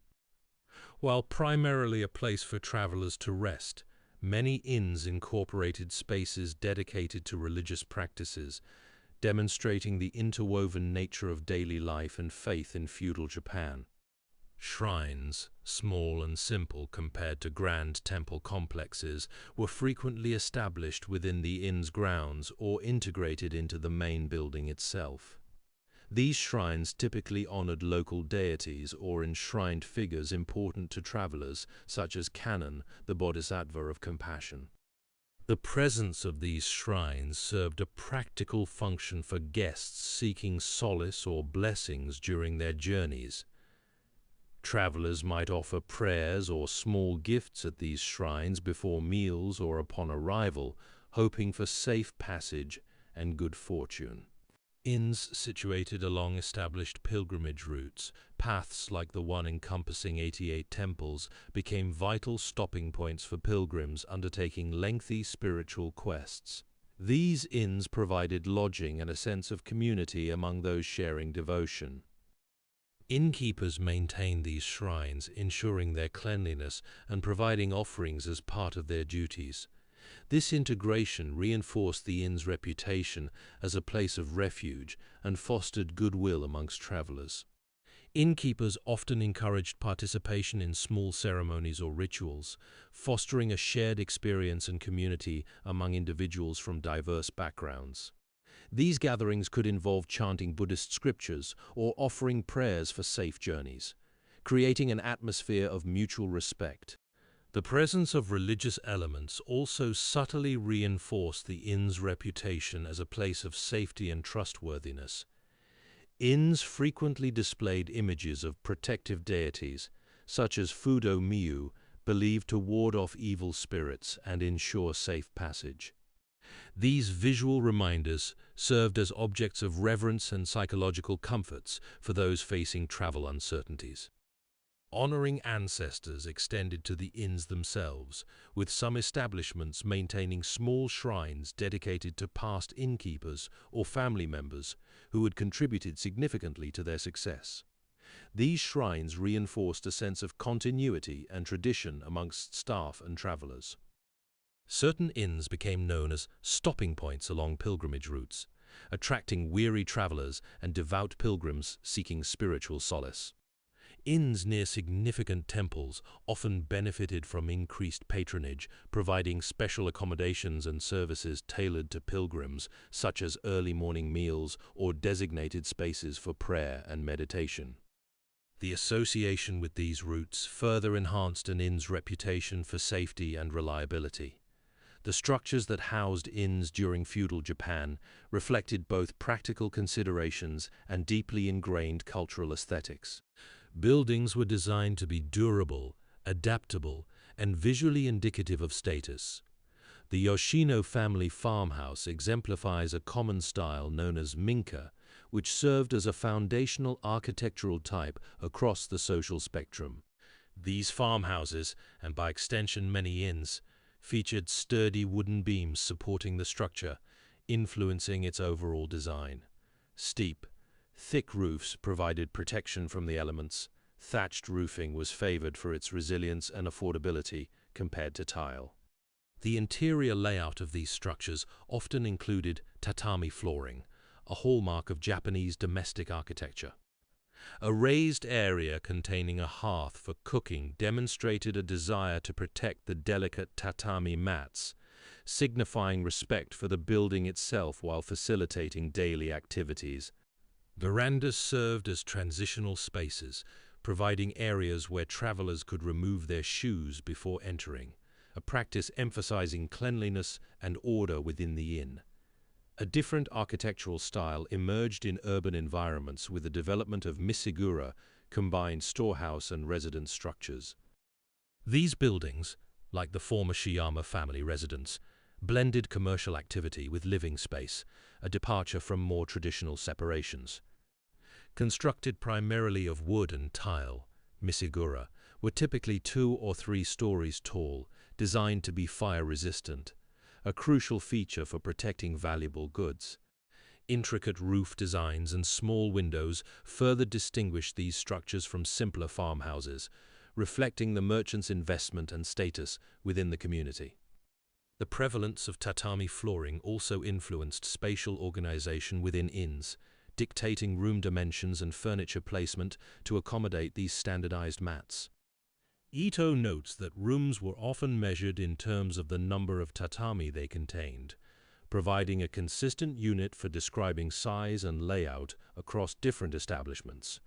S1: While primarily a place for travelers to rest, many inns incorporated spaces dedicated to religious practices, demonstrating the interwoven nature of daily life and faith in feudal Japan. Shrines, small and simple compared to grand temple complexes, were frequently established within the inn's grounds or integrated into the main building itself. These shrines typically honored local deities or enshrined figures important to travelers, such as Kannon, the bodhisattva of compassion. The presence of these shrines served a practical function for guests seeking solace or blessings during their journeys. Travelers might offer prayers or small gifts at these shrines before meals or upon arrival, hoping for safe passage and good fortune. Inns situated along established pilgrimage routes, paths like the one encompassing 88 temples, became vital stopping points for pilgrims undertaking lengthy spiritual quests. These inns provided lodging and a sense of community among those sharing devotion. Innkeepers maintained these shrines, ensuring their cleanliness and providing offerings as part of their duties. This integration reinforced the inn's reputation as a place of refuge and fostered goodwill amongst travelers. Innkeepers often encouraged participation in small ceremonies or rituals, fostering a shared experience and community among individuals from diverse backgrounds. These gatherings could involve chanting Buddhist scriptures or offering prayers for safe journeys, creating an atmosphere of mutual respect. The presence of religious elements also subtly reinforced the inn's reputation as a place of safety and trustworthiness. Inns frequently displayed images of protective deities, such as Fudo Miyu, believed to ward off evil spirits and ensure safe passage. These visual reminders served as objects of reverence and psychological comforts for those facing travel uncertainties. Honoring ancestors extended to the inns themselves, with some establishments maintaining small shrines dedicated to past innkeepers or family members who had contributed significantly to their success. These shrines reinforced a sense of continuity and tradition amongst staff and travelers. Certain inns became known as stopping points along pilgrimage routes, attracting weary travelers and devout pilgrims seeking spiritual solace. Inns near significant temples often benefited from increased patronage, providing special accommodations and services tailored to pilgrims, such as early morning meals or designated spaces for prayer and meditation. The association with these routes further enhanced an inn's reputation for safety and reliability. The structures that housed inns during feudal Japan reflected both practical considerations and deeply ingrained cultural aesthetics. Buildings were designed to be durable, adaptable, and visually indicative of status. The Yoshino family farmhouse exemplifies a common style known as minka, which served as a foundational architectural type across the social spectrum. These farmhouses, and by extension many inns, featured sturdy wooden beams supporting the structure, influencing its overall design. Steep, thick roofs provided protection from the elements. Thatched roofing was favored for its resilience and affordability compared to tile. The interior layout of these structures often included tatami flooring, a hallmark of Japanese domestic architecture. A raised area containing a hearth for cooking demonstrated a desire to protect the delicate tatami mats, signifying respect for the building itself while facilitating daily activities. Verandas served as transitional spaces, providing areas where travelers could remove their shoes before entering, a practice emphasizing cleanliness and order within the inn. A different architectural style emerged in urban environments with the development of misigura, combined storehouse and residence structures. These buildings, like the former Shiyama family residence, blended commercial activity with living space, a departure from more traditional separations. Constructed primarily of wood and tile, misigura were typically 2 or 3 stories tall, designed to be fire-resistant, a crucial feature for protecting valuable goods. Intricate roof designs and small windows further distinguished these structures from simpler farmhouses, reflecting the merchant's investment and status within the community. The prevalence of tatami flooring also influenced spatial organization within inns, dictating room dimensions and furniture placement to accommodate these standardized mats. Ito notes that rooms were often measured in terms of the number of tatami they contained, providing a consistent unit for describing size and layout across different establishments.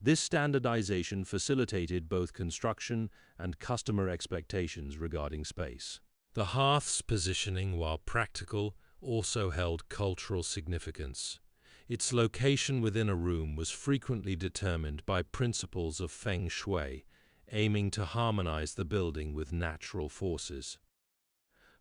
S1: This standardization facilitated both construction and customer expectations regarding space. The hearth's positioning, while practical, also held cultural significance. Its location within a room was frequently determined by principles of feng shui, aiming to harmonize the building with natural forces.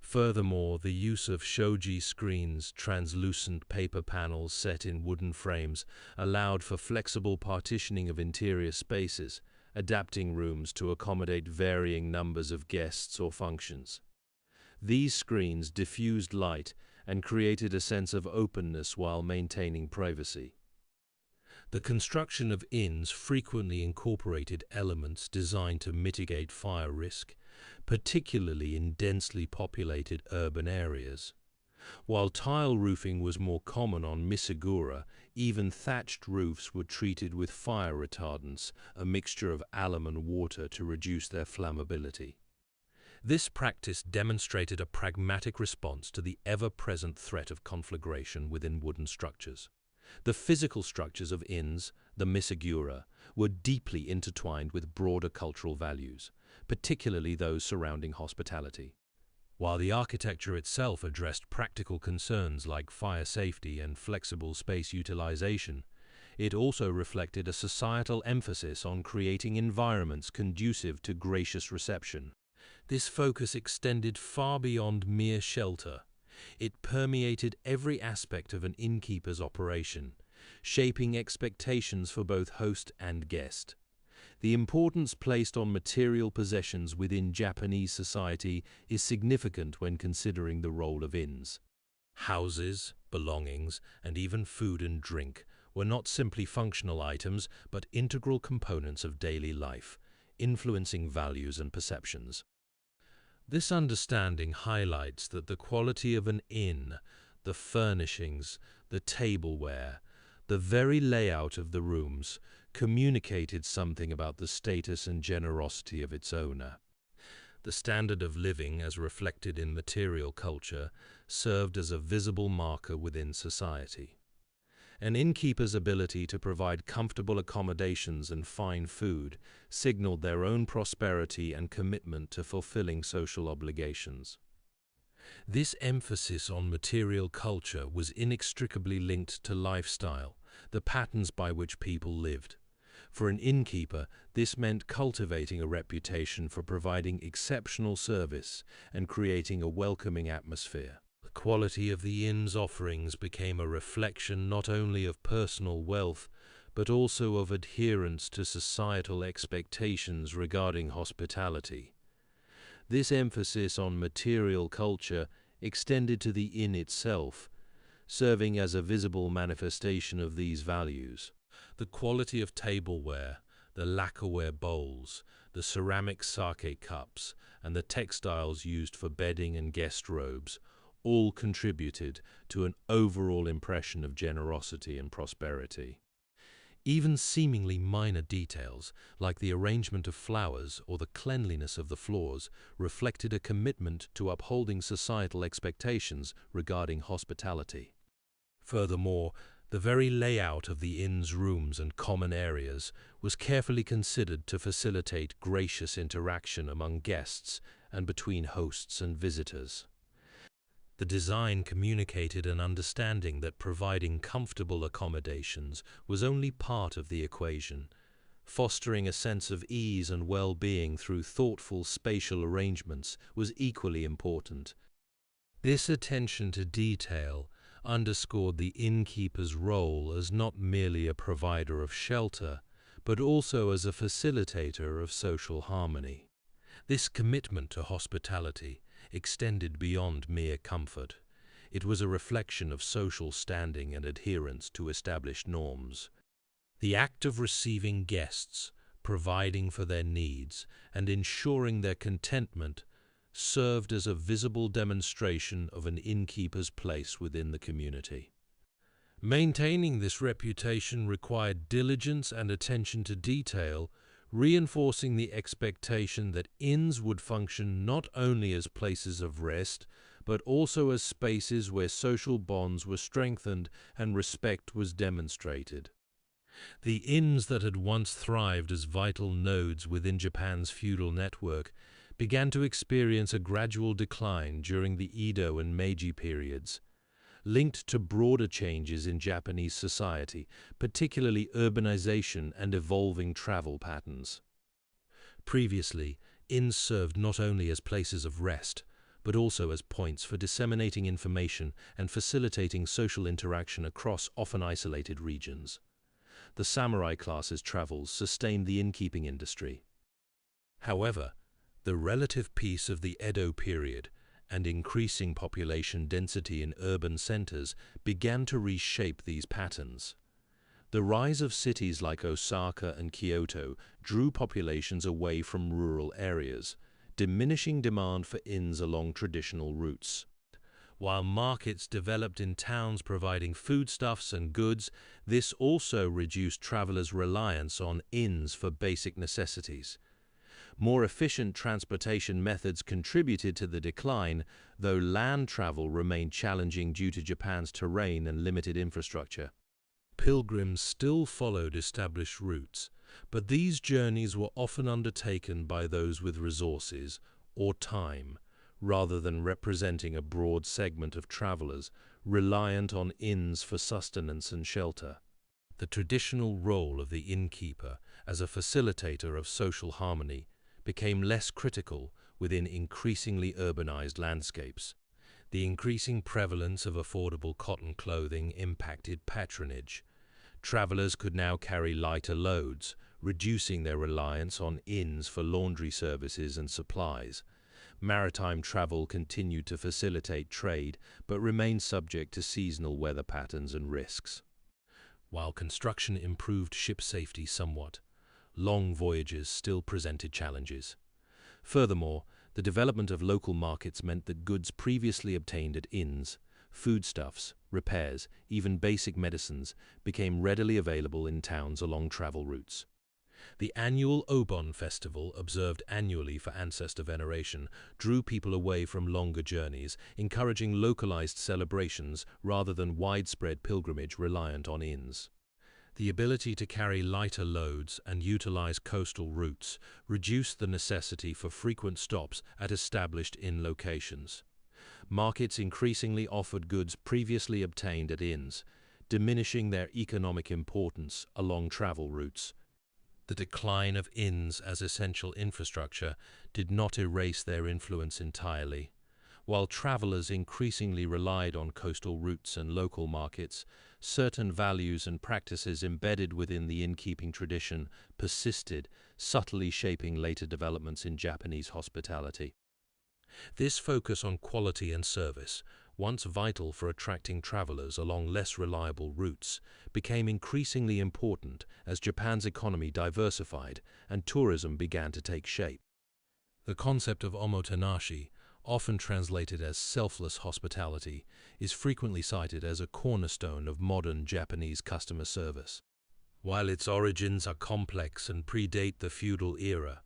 S1: Furthermore, the use of shoji screens, translucent paper panels set in wooden frames, allowed for flexible partitioning of interior spaces, adapting rooms to accommodate varying numbers of guests or functions. These screens diffused light and created a sense of openness while maintaining privacy. The construction of inns frequently incorporated elements designed to mitigate fire risk, particularly in densely populated urban areas. While tile roofing was more common on misigura, even thatched roofs were treated with fire retardants, a mixture of alum and water to reduce their flammability. This practice demonstrated a pragmatic response to the ever-present threat of conflagration within wooden structures. The physical structures of inns, the misigura, were deeply intertwined with broader cultural values, particularly those surrounding hospitality. While the architecture itself addressed practical concerns like fire safety and flexible space utilization, it also reflected a societal emphasis on creating environments conducive to gracious reception. This focus extended far beyond mere shelter. It permeated every aspect of an innkeeper's operation, shaping expectations for both host and guest. The importance placed on material possessions within Japanese society is significant when considering the role of inns. Houses, belongings, and even food and drink were not simply functional items but integral components of daily life, influencing values and perceptions. This understanding highlights that the quality of an inn, the furnishings, the tableware, the very layout of the rooms, communicated something about the status and generosity of its owner. The standard of living, as reflected in material culture, served as a visible marker within society. An innkeeper's ability to provide comfortable accommodations and fine food signaled their own prosperity and commitment to fulfilling social obligations. This emphasis on material culture was inextricably linked to lifestyle, the patterns by which people lived. For an innkeeper, this meant cultivating a reputation for providing exceptional service and creating a welcoming atmosphere. The quality of the inn's offerings became a reflection not only of personal wealth, but also of adherence to societal expectations regarding hospitality. This emphasis on material culture extended to the inn itself, serving as a visible manifestation of these values. The quality of tableware, the lacquerware bowls, the ceramic sake cups, and the textiles used for bedding and guest robes all contributed to an overall impression of generosity and prosperity. Even seemingly minor details, like the arrangement of flowers or the cleanliness of the floors, reflected a commitment to upholding societal expectations regarding hospitality. Furthermore, the very layout of the inn's rooms and common areas was carefully considered to facilitate gracious interaction among guests and between hosts and visitors. The design communicated an understanding that providing comfortable accommodations was only part of the equation. Fostering a sense of ease and well-being through thoughtful spatial arrangements was equally important. This attention to detail underscored the innkeeper's role as not merely a provider of shelter, but also as a facilitator of social harmony. This commitment to hospitality extended beyond mere comfort. It was a reflection of social standing and adherence to established norms. The act of receiving guests, providing for their needs, and ensuring their contentment served as a visible demonstration of an innkeeper's place within the community. Maintaining this reputation required diligence and attention to detail, reinforcing the expectation that inns would function not only as places of rest, but also as spaces where social bonds were strengthened and respect was demonstrated. The inns that had once thrived as vital nodes within Japan's feudal network began to experience a gradual decline during the Edo and Meiji periods, linked to broader changes in Japanese society, particularly urbanization and evolving travel patterns. Previously, inns served not only as places of rest, but also as points for disseminating information and facilitating social interaction across often isolated regions. The samurai class's travels sustained the innkeeping industry. However, the relative peace of the Edo period and increasing population density in urban centers began to reshape these patterns. The rise of cities like Osaka and Kyoto drew populations away from rural areas, diminishing demand for inns along traditional routes. While markets developed in towns providing foodstuffs and goods, this also reduced travelers' reliance on inns for basic necessities. More efficient transportation methods contributed to the decline, though land travel remained challenging due to Japan's terrain and limited infrastructure. Pilgrims still followed established routes, but these journeys were often undertaken by those with resources or time, rather than representing a broad segment of travelers reliant on inns for sustenance and shelter. The traditional role of the innkeeper as a facilitator of social harmony became less critical within increasingly urbanized landscapes. The increasing prevalence of affordable cotton clothing impacted patronage. Travelers could now carry lighter loads, reducing their reliance on inns for laundry services and supplies. Maritime travel continued to facilitate trade, but remained subject to seasonal weather patterns and risks. While construction improved ship safety somewhat, long voyages still presented challenges. Furthermore, The development of local markets meant that goods previously obtained at inns, foodstuffs, repairs, even basic medicines, became readily available in towns along travel routes. The annual Obon festival, observed annually for ancestor veneration, drew people away from longer journeys, encouraging localized celebrations rather than widespread pilgrimage reliant on inns. The ability to carry lighter loads and utilize coastal routes reduced the necessity for frequent stops at established inn locations. Markets increasingly offered goods previously obtained at inns, diminishing their economic importance along travel routes. The decline of inns as essential infrastructure did not erase their influence entirely. While travelers increasingly relied on coastal routes and local markets, certain values and practices embedded within the innkeeping tradition persisted, subtly shaping later developments in Japanese hospitality. This focus on quality and service, once vital for attracting travelers along less reliable routes, became increasingly important as Japan's economy diversified and tourism began to take shape. The concept of omotenashi, often translated as selfless hospitality, is frequently cited as a cornerstone of modern Japanese customer service. While its origins are complex and predate the feudal era,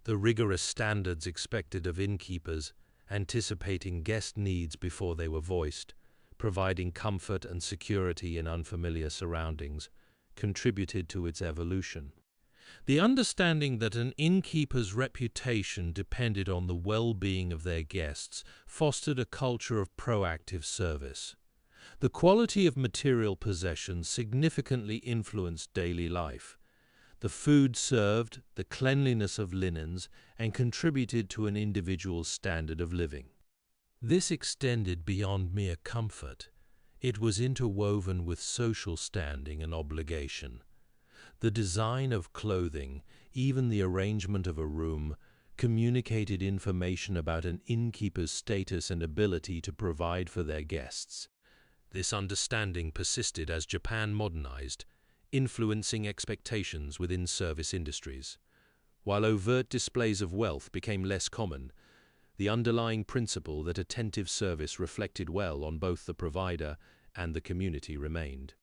S1: the rigorous standards expected of innkeepers, anticipating guest needs before they were voiced, providing comfort and security in unfamiliar surroundings, contributed to its evolution. The understanding that an innkeeper's reputation depended on the well-being of their guests fostered a culture of proactive service. The quality of material possessions significantly influenced daily life. The food served, the cleanliness of linens, and contributed to an individual's standard of living. This extended beyond mere comfort. It was interwoven with social standing and obligation. The design of clothing, even the arrangement of a room, communicated information about an innkeeper's status and ability to provide for their guests. This understanding persisted as Japan modernized, influencing expectations within service industries. While overt displays of wealth became less common, the underlying principle that attentive service reflected well on both the provider and the community remained.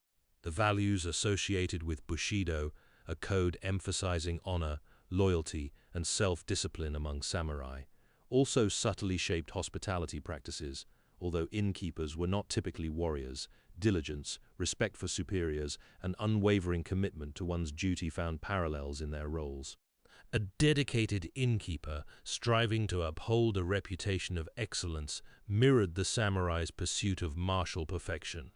S1: The values associated with Bushido, a code emphasizing honor, loyalty, and self-discipline among samurai, also subtly shaped hospitality practices. Although innkeepers were not typically warriors, diligence, respect for superiors, and unwavering commitment to one's duty found parallels in their roles. A dedicated innkeeper, striving to uphold a reputation of excellence, mirrored the samurai's pursuit of martial perfection.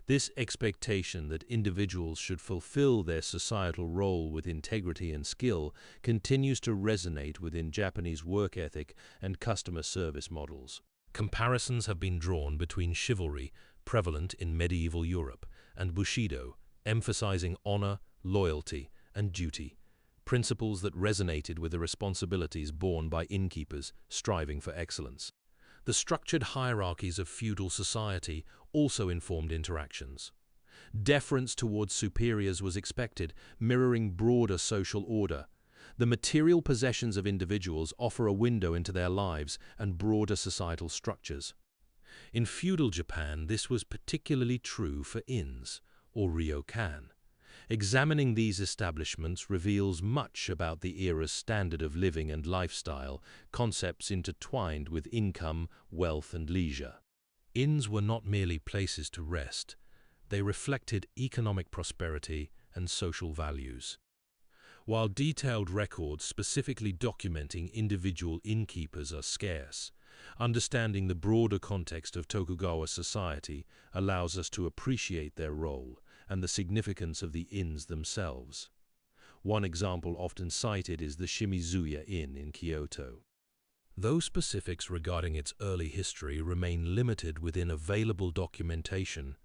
S1: This expectation that individuals should fulfill their societal role with integrity and skill continues to resonate within Japanese work ethic and customer service models. Comparisons have been drawn between chivalry, prevalent in medieval Europe, and Bushido, emphasizing honor, loyalty, and duty, principles that resonated with the responsibilities borne by innkeepers striving for excellence. The structured hierarchies of feudal society also informed interactions. Deference towards superiors was expected, mirroring broader social order. The material possessions of individuals offer a window into their lives and broader societal structures. In feudal Japan, this was particularly true for inns, or ryokan. Examining these establishments reveals much about the era's standard of living and lifestyle, concepts intertwined with income, wealth, and leisure. Inns were not merely places to rest. They reflected economic prosperity and social values. While detailed records specifically documenting individual innkeepers are scarce, understanding the broader context of Tokugawa society allows us to appreciate their role and the significance of the inns themselves. One example often cited is the Shimizuya Inn in Kyoto. Though specifics regarding its early history remain limited within available documentation,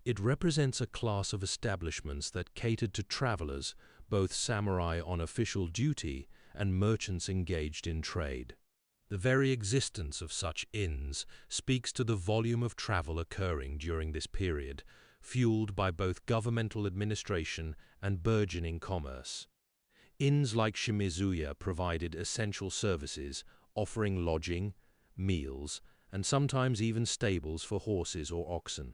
S1: it represents a class of establishments that catered to travelers, both samurai on official duty and merchants engaged in trade. The very existence of such inns speaks to the volume of travel occurring during this period, fueled by both governmental administration and burgeoning commerce. Inns like Shimizuya provided essential services, offering lodging, meals, and sometimes even stables for horses or oxen.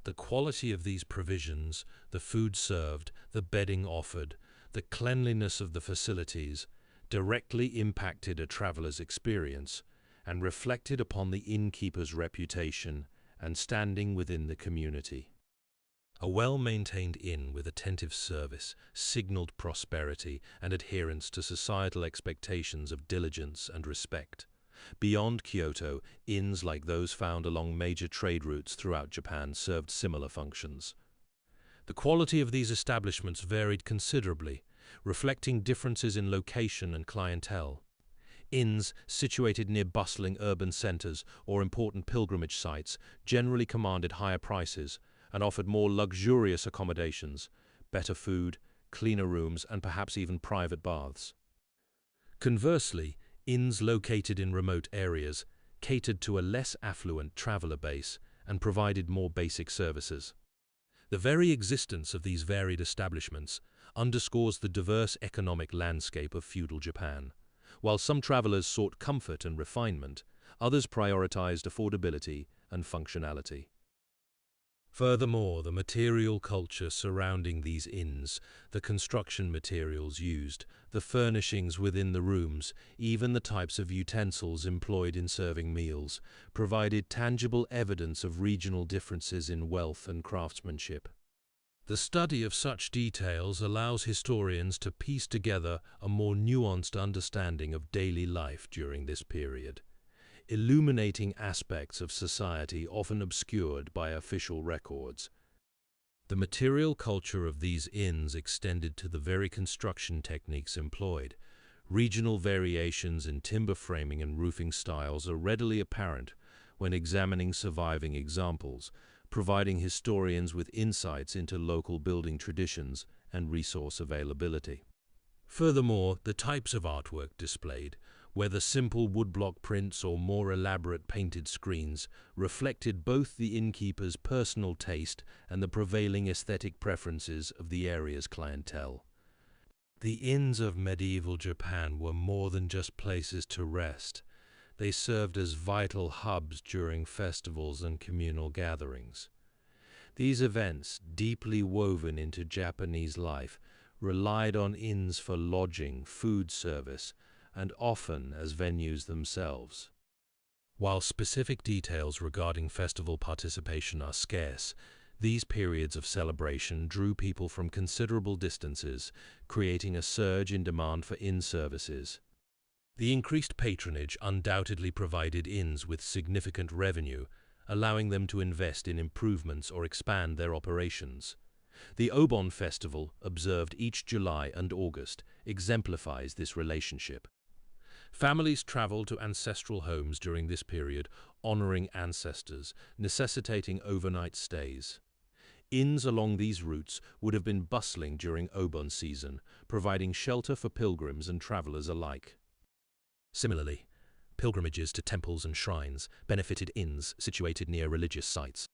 S1: The quality of these provisions, the food served, the bedding offered, the cleanliness of the facilities, directly impacted a traveler's experience and reflected upon the innkeeper's reputation and standing within the community. A well-maintained inn with attentive service signaled prosperity and adherence to societal expectations of diligence and respect. Beyond Kyoto, inns like those found along major trade routes throughout Japan served similar functions. The quality of these establishments varied considerably, reflecting differences in location and clientele. Inns situated near bustling urban centers or important pilgrimage sites generally commanded higher prices and offered more luxurious accommodations, better food, cleaner rooms, and perhaps even private baths. Conversely, inns located in remote areas catered to a less affluent traveler base and provided more basic services. The very existence of these varied establishments underscores the diverse economic landscape of feudal Japan. While some travelers sought comfort and refinement, others prioritized affordability and functionality. Furthermore, the material culture surrounding these inns, the construction materials used, the furnishings within the rooms, even the types of utensils employed in serving meals, provided tangible evidence of regional differences in wealth and craftsmanship. The study of such details allows historians to piece together a more nuanced understanding of daily life during this period, illuminating aspects of society often obscured by official records. The material culture of these inns extended to the very construction techniques employed. Regional variations in timber framing and roofing styles are readily apparent when examining surviving examples, providing historians with insights into local building traditions and resource availability. Furthermore, the types of artwork displayed, whether simple woodblock prints or more elaborate painted screens, reflected both the innkeeper's personal taste and the prevailing aesthetic preferences of the area's clientele. The inns of medieval Japan were more than just places to rest. They served as vital hubs during festivals and communal gatherings. These events, deeply woven into Japanese life, relied on inns for lodging, food service, and often as venues themselves. While specific details regarding festival participation are scarce, these periods of celebration drew people from considerable distances, creating a surge in demand for inn services. The increased patronage undoubtedly provided inns with significant revenue, allowing them to invest in improvements or expand their operations. The Obon Festival, observed each July and August, exemplifies this relationship. Families traveled to ancestral homes during this period, honoring ancestors, necessitating overnight stays. Inns along these routes would have been bustling during Obon season, providing shelter for pilgrims and travelers alike. Similarly, pilgrimages to temples and shrines benefited inns situated near religious sites.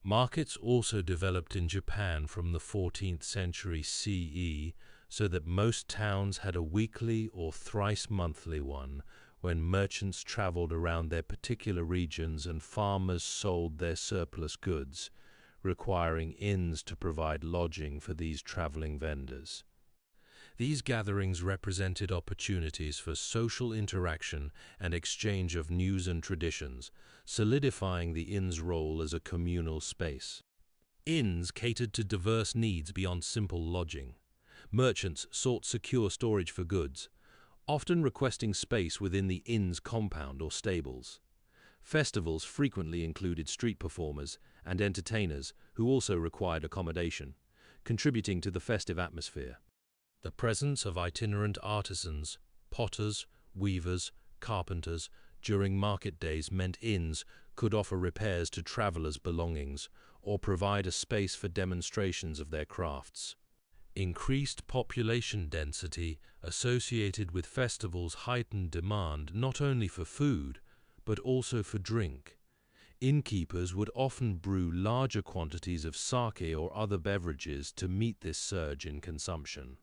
S1: Markets also developed in Japan from the 14th century CE, so that most towns had a weekly or thrice-monthly one, when merchants traveled around their particular regions and farmers sold their surplus goods, requiring inns to provide lodging for these traveling vendors. These gatherings represented opportunities for social interaction and exchange of news and traditions, solidifying the inn's role as a communal space. Inns catered to diverse needs beyond simple lodging. Merchants sought secure storage for goods, often requesting space within the inn's compound or stables. Festivals frequently included street performers and entertainers who also required accommodation, contributing to the festive atmosphere. The presence of itinerant artisans, potters, weavers, carpenters during market days meant inns could offer repairs to travelers' belongings or provide a space for demonstrations of their crafts. Increased population density associated with festivals heightened demand not only for food, but also for drink. Innkeepers would often brew larger quantities of sake or other beverages to meet this surge in consumption.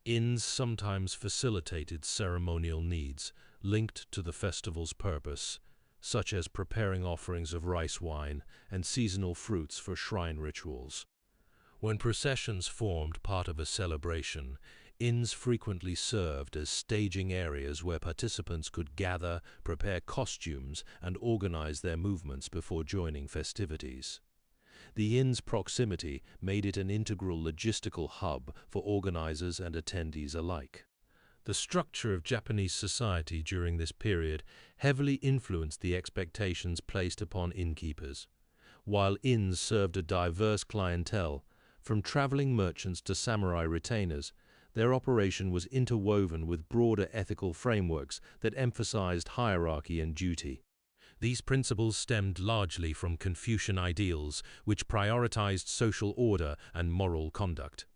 S1: Inns sometimes facilitated ceremonial needs, linked to the festival's purpose, such as preparing offerings of rice wine and seasonal fruits for shrine rituals. When processions formed part of a celebration, inns frequently served as staging areas where participants could gather, prepare costumes, and organize their movements before joining festivities. The inn's proximity made it an integral logistical hub for organizers and attendees alike. The structure of Japanese society during this period heavily influenced the expectations placed upon innkeepers. While inns served a diverse clientele, from traveling merchants to samurai retainers, their operation was interwoven with broader ethical frameworks that emphasized hierarchy and duty. These principles stemmed largely from Confucian ideals, which prioritized social order and moral conduct.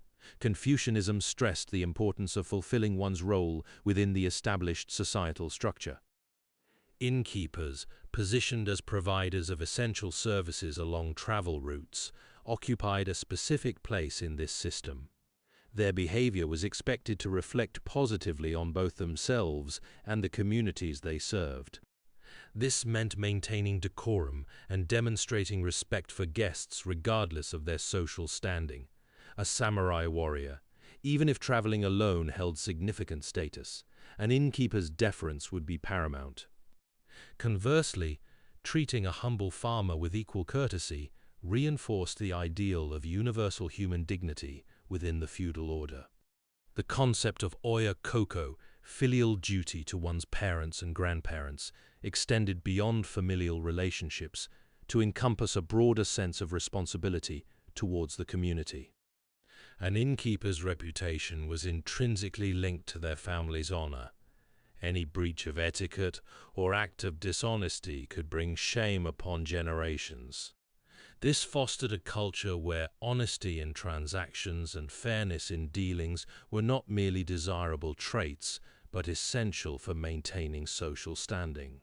S1: Confucianism stressed the importance of fulfilling one's role within the established societal structure. Innkeepers, positioned as providers of essential services along travel routes, occupied a specific place in this system. Their behavior was expected to reflect positively on both themselves and the communities they served. This meant maintaining decorum and demonstrating respect for guests regardless of their social standing. A samurai warrior, even if traveling alone, held significant status. An innkeeper's deference would be paramount. Conversely, treating a humble farmer with equal courtesy reinforced the ideal of universal human dignity within the feudal order. The concept of oya koko, filial duty to one's parents and grandparents, extended beyond familial relationships to encompass a broader sense of responsibility towards the community. An innkeeper's reputation was intrinsically linked to their family's honor. Any breach of etiquette or act of dishonesty could bring shame upon generations. This fostered a culture where honesty in transactions and fairness in dealings were not merely desirable traits, but essential for maintaining social standing.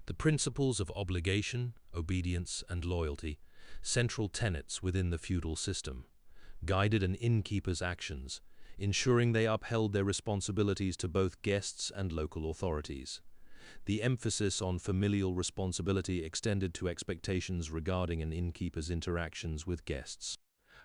S1: The principles of obligation, obedience, and loyalty, central tenets within the feudal system, guided an innkeeper's actions, ensuring they upheld their responsibilities to both guests and local authorities. The emphasis on familial responsibility extended to expectations regarding an innkeeper's interactions with guests.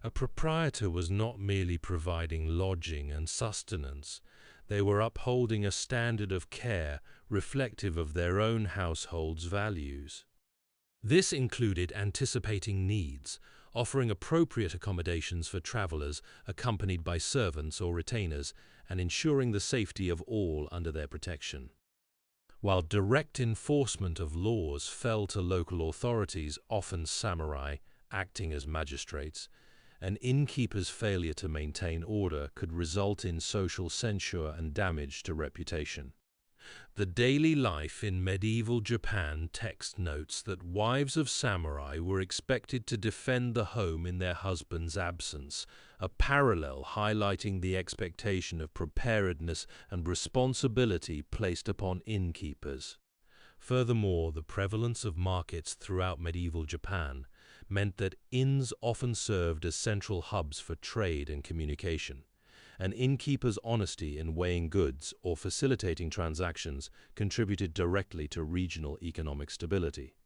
S1: A proprietor was not merely providing lodging and sustenance, they were upholding a standard of care reflective of their own household's values. This included anticipating needs, offering appropriate accommodations for travelers accompanied by servants or retainers, and ensuring the safety of all under their protection. While direct enforcement of laws fell to local authorities, often samurai, acting as magistrates, an innkeeper's failure to maintain order could result in social censure and damage to reputation. The daily life in medieval Japan text notes that wives of samurai were expected to defend the home in their husband's absence, a parallel highlighting the expectation of preparedness and responsibility placed upon innkeepers. Furthermore, the prevalence of markets throughout medieval Japan meant that inns often served as central hubs for trade and communication. An innkeeper's honesty in weighing goods or facilitating transactions contributed directly to regional economic stability.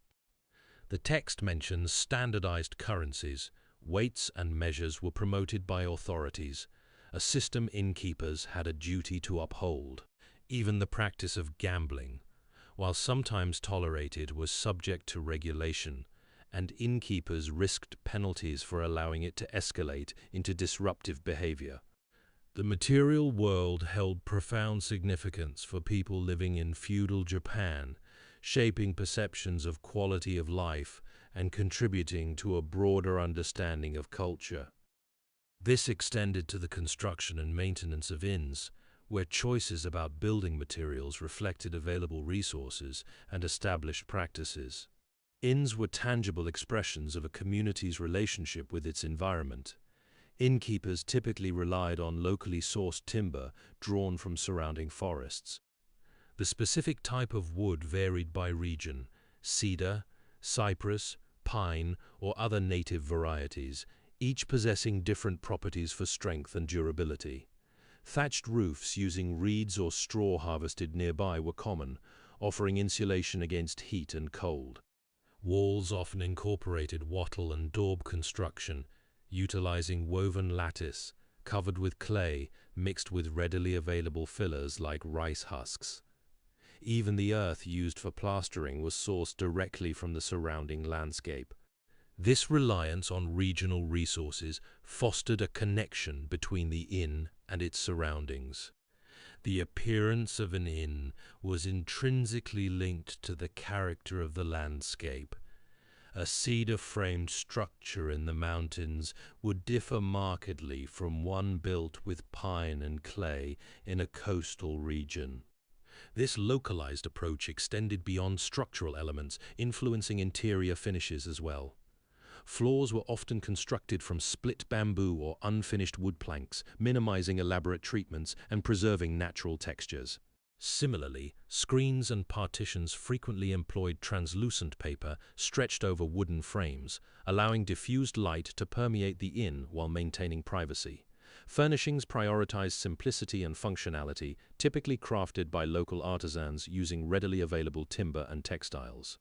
S1: The text mentions standardized currencies. Weights and measures were promoted by authorities, a system innkeepers had a duty to uphold. Even the practice of gambling, while sometimes tolerated, was subject to regulation, and innkeepers risked penalties for allowing it to escalate into disruptive behavior. The material world held profound significance for people living in feudal Japan, shaping perceptions of quality of life and contributing to a broader understanding of culture. This extended to the construction and maintenance of inns, where choices about building materials reflected available resources and established practices. Inns were tangible expressions of a community's relationship with its environment. Innkeepers typically relied on locally sourced timber drawn from surrounding forests. The specific type of wood varied by region: cedar, cypress, pine, or other native varieties, each possessing different properties for strength and durability. Thatched roofs using reeds or straw harvested nearby were common, offering insulation against heat and cold. Walls often incorporated wattle and daub construction, utilizing woven lattice, covered with clay, mixed with readily available fillers like rice husks. Even the earth used for plastering was sourced directly from the surrounding landscape. This reliance on regional resources fostered a connection between the inn and its surroundings. The appearance of an inn was intrinsically linked to the character of the landscape. A cedar-framed structure in the mountains would differ markedly from one built with pine and clay in a coastal region. This localized approach extended beyond structural elements, influencing interior finishes as well. Floors were often constructed from split bamboo or unfinished wood planks, minimizing elaborate treatments and preserving natural textures. Similarly, screens and partitions frequently employed translucent paper stretched over wooden frames, allowing diffused light to permeate the inn while maintaining privacy. Furnishings prioritized simplicity and functionality, typically crafted by local artisans using readily available timber and textiles.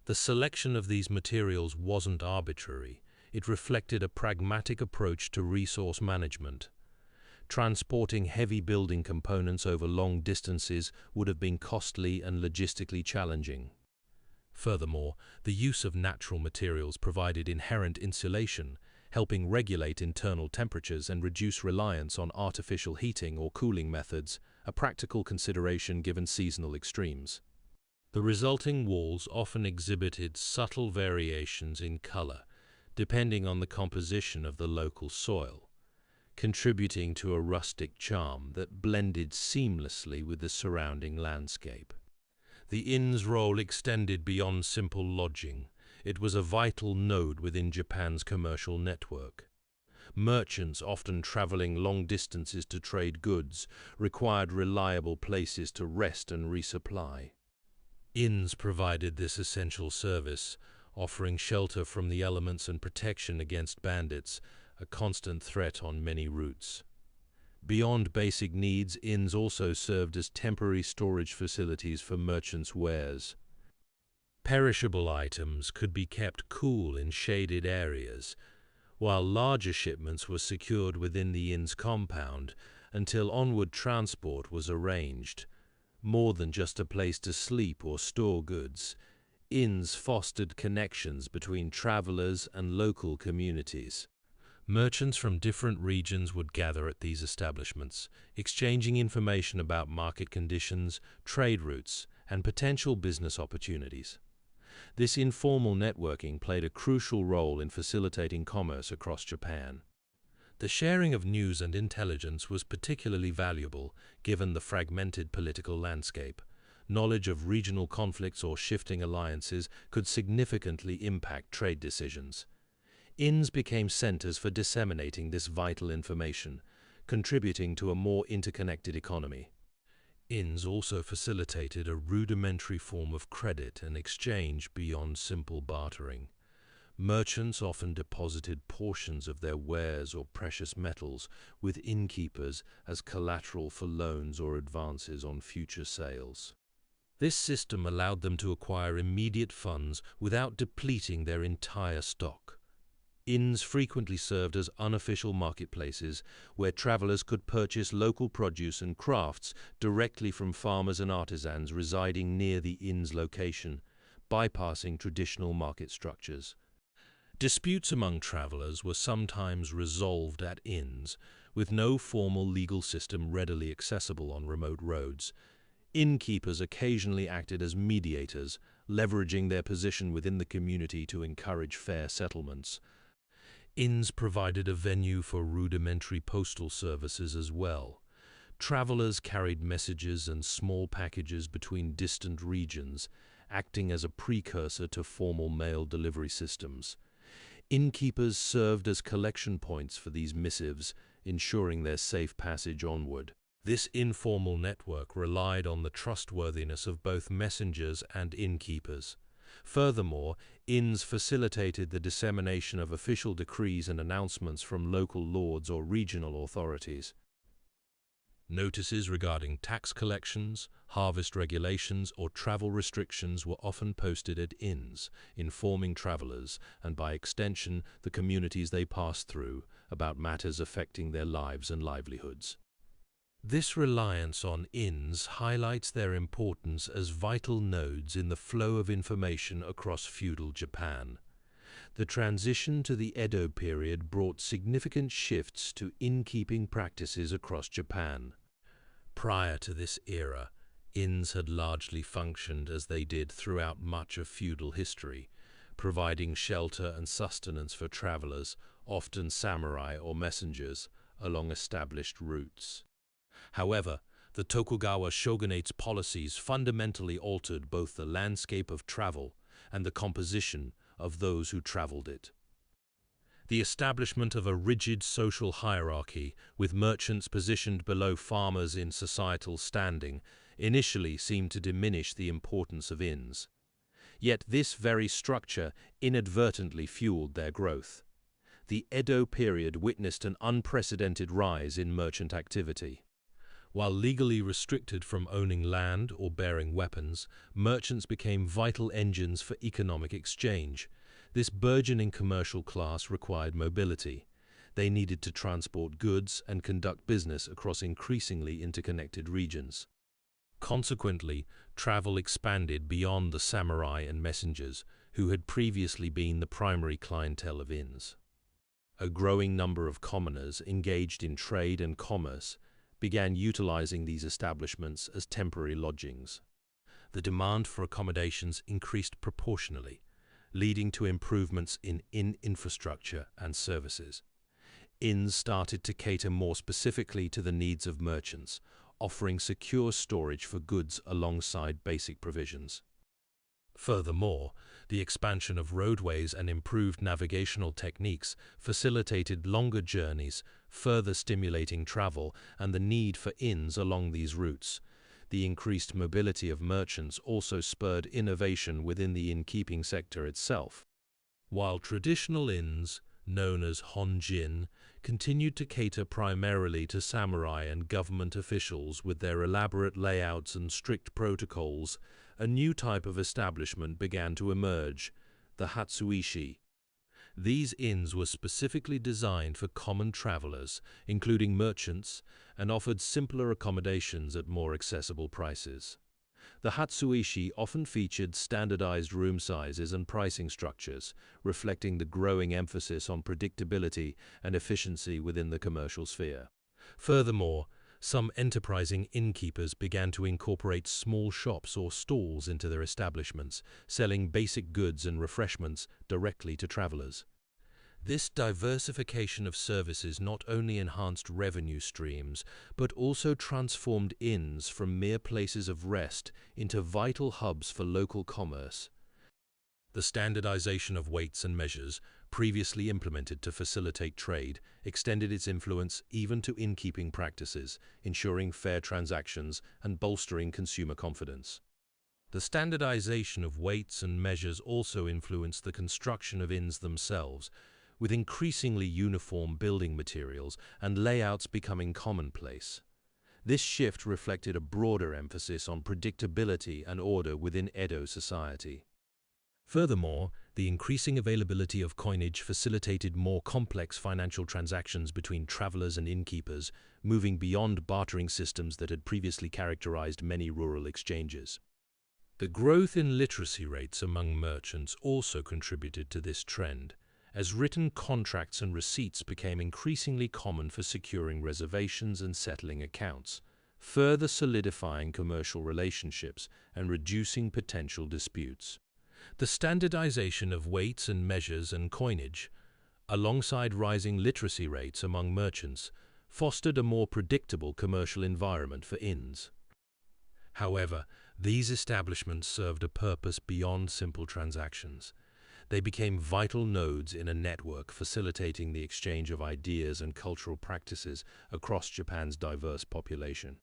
S1: The selection of these materials wasn't arbitrary. It reflected a pragmatic approach to resource management. Transporting heavy building components over long distances would have been costly and logistically challenging. Furthermore, the use of natural materials provided inherent insulation, helping regulate internal temperatures and reduce reliance on artificial heating or cooling methods, a practical consideration given seasonal extremes. The resulting walls often exhibited subtle variations in color, depending on the composition of the local soil, contributing to a rustic charm that blended seamlessly with the surrounding landscape. The inn's role extended beyond simple lodging. It was a vital node within Japan's commercial network. Merchants, often traveling long distances to trade goods, required reliable places to rest and resupply. Inns provided this essential service, offering shelter from the elements and protection against bandits, a constant threat on many routes. Beyond basic needs, inns also served as temporary storage facilities for merchants' wares. Perishable items could be kept cool in shaded areas, while larger shipments were secured within the inn's compound until onward transport was arranged. More than just a place to sleep or store goods, inns fostered connections between travelers and local communities. Merchants from different regions would gather at these establishments, exchanging information about market conditions, trade routes, and potential business opportunities. This informal networking played a crucial role in facilitating commerce across Japan. The sharing of news and intelligence was particularly valuable given the fragmented political landscape. Knowledge of regional conflicts or shifting alliances could significantly impact trade decisions. Inns became centers for disseminating this vital information, contributing to a more interconnected economy. Inns also facilitated a rudimentary form of credit and exchange beyond simple bartering. Merchants often deposited portions of their wares or precious metals with innkeepers as collateral for loans or advances on future sales. This system allowed them to acquire immediate funds without depleting their entire stock. Inns frequently served as unofficial marketplaces where travelers could purchase local produce and crafts directly from farmers and artisans residing near the inn's location, bypassing traditional market structures. Disputes among travelers were sometimes resolved at inns, with no formal legal system readily accessible on remote roads. Innkeepers occasionally acted as mediators, leveraging their position within the community to encourage fair settlements. Inns provided a venue for rudimentary postal services as well. Travelers carried messages and small packages between distant regions, acting as a precursor to formal mail delivery systems. Innkeepers served as collection points for these missives, ensuring their safe passage onward. This informal network relied on the trustworthiness of both messengers and innkeepers. Furthermore, inns facilitated the dissemination of official decrees and announcements from local lords or regional authorities. Notices regarding tax collections, harvest regulations, or travel restrictions were often posted at inns, informing travelers, and by extension, the communities they passed through, about matters affecting their lives and livelihoods. This reliance on inns highlights their importance as vital nodes in the flow of information across feudal Japan. The transition to the Edo period brought significant shifts to innkeeping practices across Japan. Prior to this era, inns had largely functioned as they did throughout much of feudal history, providing shelter and sustenance for travelers, often samurai or messengers, along established routes. However, the Tokugawa shogunate's policies fundamentally altered both the landscape of travel and the composition of those who traveled it. The establishment of a rigid social hierarchy, with merchants positioned below farmers in societal standing, initially seemed to diminish the importance of inns. Yet this very structure inadvertently fueled their growth. The Edo period witnessed an unprecedented rise in merchant activity. While legally restricted from owning land or bearing weapons, merchants became vital engines for economic exchange. This burgeoning commercial class required mobility. They needed to transport goods and conduct business across increasingly interconnected regions. Consequently, travel expanded beyond the samurai and messengers, who had previously been the primary clientele of inns. A growing number of commoners engaged in trade and commerce began utilizing these establishments as temporary lodgings. The demand for accommodations increased proportionally, leading to improvements in inn infrastructure and services. Inns started to cater more specifically to the needs of merchants, offering secure storage for goods alongside basic provisions. Furthermore, the expansion of roadways and improved navigational techniques facilitated longer journeys, further stimulating travel and the need for inns along these routes. The increased mobility of merchants also spurred innovation within the innkeeping sector itself. While traditional inns, known as honjin, continued to cater primarily to samurai and government officials with their elaborate layouts and strict protocols, a new type of establishment began to emerge, the hatsuishi. These inns were specifically designed for common travelers, including merchants, and offered simpler accommodations at more accessible prices. The hatsuishi often featured standardized room sizes and pricing structures, reflecting the growing emphasis on predictability and efficiency within the commercial sphere. Furthermore, some enterprising innkeepers began to incorporate small shops or stalls into their establishments, selling basic goods and refreshments directly to travelers. This diversification of services not only enhanced revenue streams, but also transformed inns from mere places of rest into vital hubs for local commerce. The standardization of weights and measures, previously implemented to facilitate trade, extended its influence even to innkeeping practices, ensuring fair transactions and bolstering consumer confidence. The standardization of weights and measures also influenced the construction of inns themselves, with increasingly uniform building materials and layouts becoming commonplace. This shift reflected a broader emphasis on predictability and order within Edo society. Furthermore, the increasing availability of coinage facilitated more complex financial transactions between travelers and innkeepers, moving beyond bartering systems that had previously characterized many rural exchanges. The growth in literacy rates among merchants also contributed to this trend, as written contracts and receipts became increasingly common for securing reservations and settling accounts, further solidifying commercial relationships and reducing potential disputes. The standardization of weights and measures and coinage, alongside rising literacy rates among merchants, fostered a more predictable commercial environment for inns. However, these establishments served a purpose beyond simple transactions. They became vital nodes in a network facilitating the exchange of ideas and cultural practices across Japan's diverse population.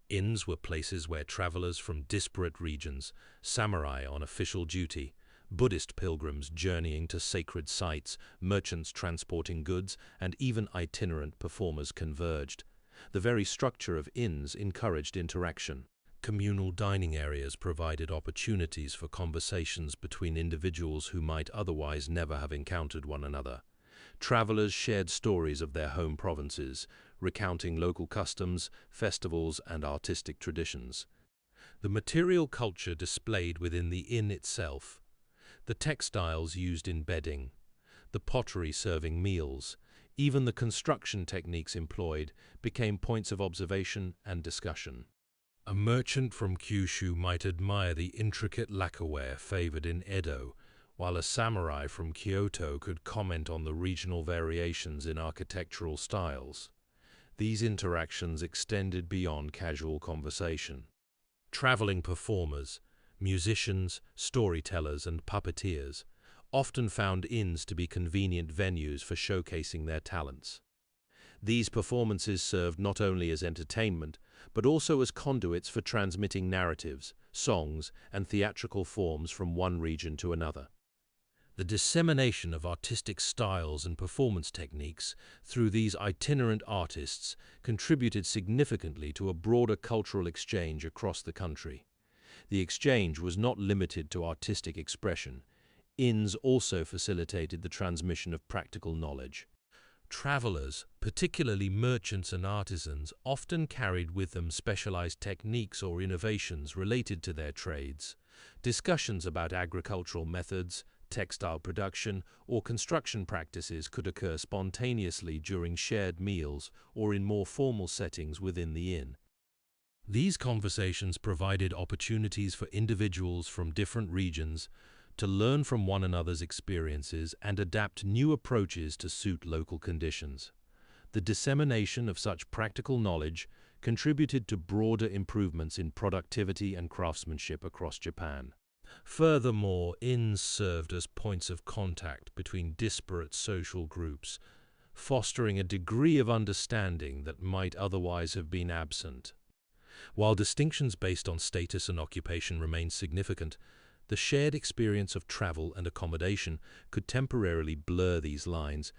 S1: Inns were places where travelers from disparate regions, samurai on official duty, Buddhist pilgrims journeying to sacred sites, merchants transporting goods, and even itinerant performers converged. The very structure of inns encouraged interaction. Communal dining areas provided opportunities for conversations between individuals who might otherwise never have encountered one another. Travelers shared stories of their home provinces, recounting local customs, festivals, and artistic traditions. The material culture displayed within the inn itself, the textiles used in bedding, the pottery serving meals, even the construction techniques employed became points of observation and discussion. A merchant from Kyushu might admire the intricate lacquerware favored in Edo, while a samurai from Kyoto could comment on the regional variations in architectural styles. These interactions extended beyond casual conversation. Traveling performers, musicians, storytellers, and puppeteers often found inns to be convenient venues for showcasing their talents. These performances served not only as entertainment, but also as conduits for transmitting narratives, songs, and theatrical forms from one region to another. The dissemination of artistic styles and performance techniques through these itinerant artists contributed significantly to a broader cultural exchange across the country. The exchange was not limited to artistic expression. Inns also facilitated the transmission of practical knowledge. Travelers, particularly merchants and artisans, often carried with them specialized techniques or innovations related to their trades. Discussions about agricultural methods, textile production, or construction practices could occur spontaneously during shared meals or in more formal settings within the inn. These conversations provided opportunities for individuals from different regions to learn from one another's experiences and adapt new approaches to suit local conditions. The dissemination of such practical knowledge contributed to broader improvements in productivity and craftsmanship across Japan. Furthermore, inns served as points of contact between disparate social groups, fostering a degree of understanding that might otherwise have been absent. While distinctions based on status and occupation remained significant, the shared experience of travel and accommodation could temporarily blur these lines,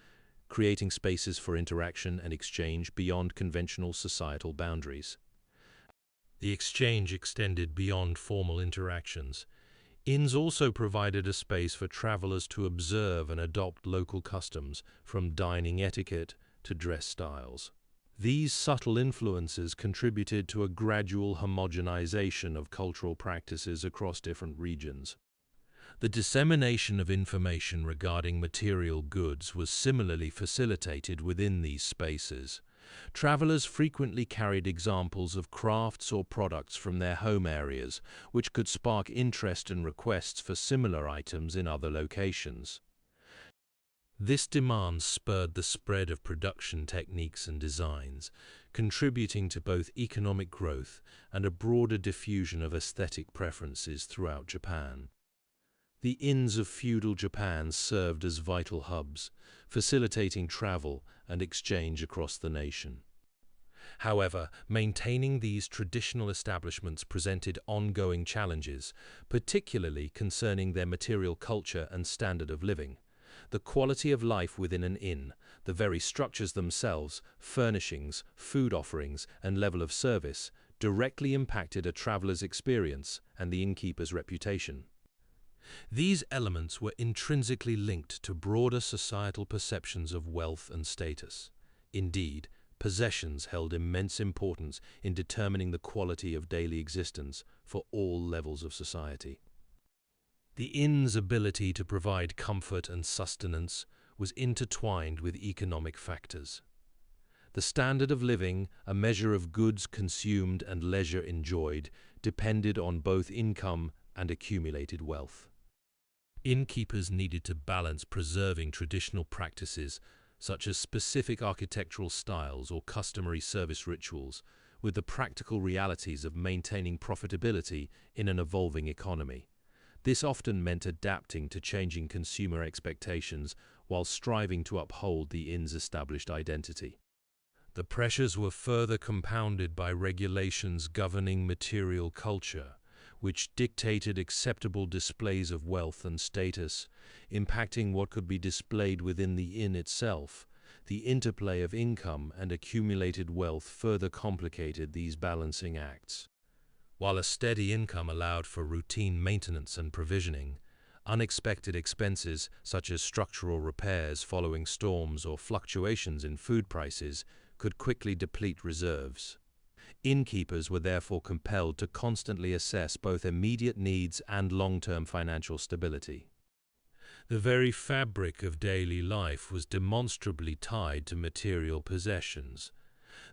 S1: creating spaces for interaction and exchange beyond conventional societal boundaries. The exchange extended beyond formal interactions. Inns also provided a space for travelers to observe and adopt local customs, from dining etiquette to dress styles. These subtle influences contributed to a gradual homogenization of cultural practices across different regions. The dissemination of information regarding material goods was similarly facilitated within these spaces. Travelers frequently carried examples of crafts or products from their home areas, which could spark interest and requests for similar items in other locations. This demand spurred the spread of production techniques and designs, contributing to both economic growth and a broader diffusion of aesthetic preferences throughout Japan. The inns of feudal Japan served as vital hubs, facilitating travel and exchange across the nation. However, maintaining these traditional establishments presented ongoing challenges, particularly concerning their material culture and standard of living. The quality of life within an inn, the very structures themselves, furnishings, food offerings, and level of service, directly impacted a traveler's experience and the innkeeper's reputation. These elements were intrinsically linked to broader societal perceptions of wealth and status. Indeed, possessions held immense importance in determining the quality of daily existence for all levels of society. The inn's ability to provide comfort and sustenance was intertwined with economic factors. The standard of living, a measure of goods consumed and leisure enjoyed, depended on both income and accumulated wealth. Innkeepers needed to balance preserving traditional practices, such as specific architectural styles or customary service rituals, with the practical realities of maintaining profitability in an evolving economy. This often meant adapting to changing consumer expectations while striving to uphold the inn's established identity. The pressures were further compounded by regulations governing material culture, which dictated acceptable displays of wealth and status, impacting what could be displayed within the inn itself. The interplay of income and accumulated wealth further complicated these balancing acts. While a steady income allowed for routine maintenance and provisioning, unexpected expenses such as structural repairs following storms or fluctuations in food prices could quickly deplete reserves. Innkeepers were therefore compelled to constantly assess both immediate needs and long-term financial stability. The very fabric of daily life was demonstrably tied to material possessions.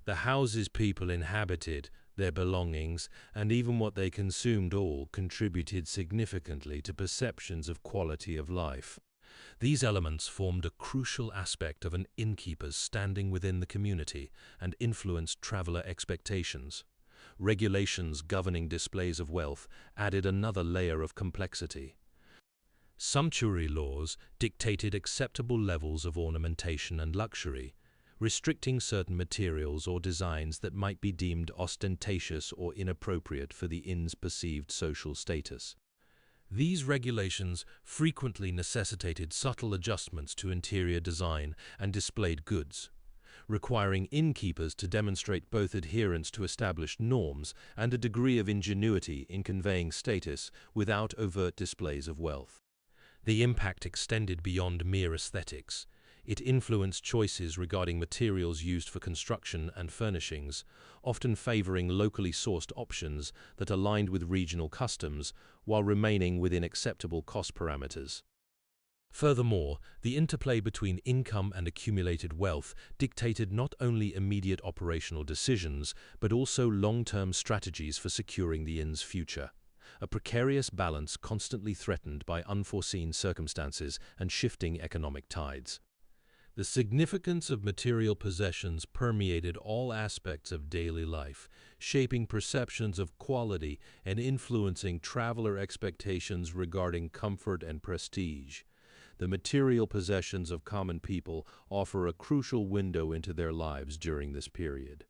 S1: The houses people inhabited, their belongings, and even what they consumed all contributed significantly to perceptions of quality of life. These elements formed a crucial aspect of an innkeeper's standing within the community and influenced traveler expectations. Regulations governing displays of wealth added another layer of complexity. Sumptuary laws dictated acceptable levels of ornamentation and luxury, restricting certain materials or designs that might be deemed ostentatious or inappropriate for the inn's perceived social status. These regulations frequently necessitated subtle adjustments to interior design and displayed goods, requiring innkeepers to demonstrate both adherence to established norms and a degree of ingenuity in conveying status without overt displays of wealth. The impact extended beyond mere aesthetics. It influenced choices regarding materials used for construction and furnishings, often favoring locally sourced options that aligned with regional customs while remaining within acceptable cost parameters. Furthermore, the interplay between income and accumulated wealth dictated not only immediate operational decisions, but also long-term strategies for securing the inn's future. A precarious balance constantly threatened by unforeseen circumstances and shifting economic tides. The significance of material possessions permeated all aspects of daily life, shaping perceptions of quality and influencing traveler expectations regarding comfort and prestige. The material possessions of common people offer a crucial window into their lives during this period.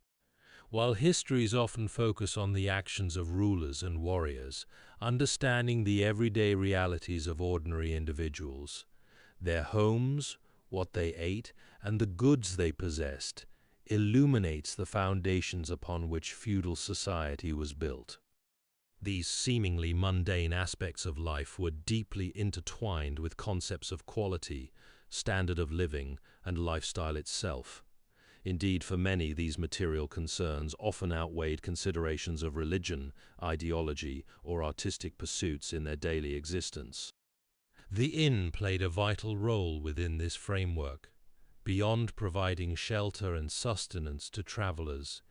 S1: While histories often focus on the actions of rulers and warriors, understanding the everyday realities of ordinary individuals, their homes, what they ate, and the goods they possessed, illuminates the foundations upon which feudal society was built. These seemingly mundane aspects of life were deeply intertwined with concepts of quality, standard of living, and lifestyle itself. Indeed, for many, these material concerns often outweighed considerations of religion, ideology, or artistic pursuits in their daily existence. The inn played a vital role within this framework. Beyond providing shelter and sustenance to travelers,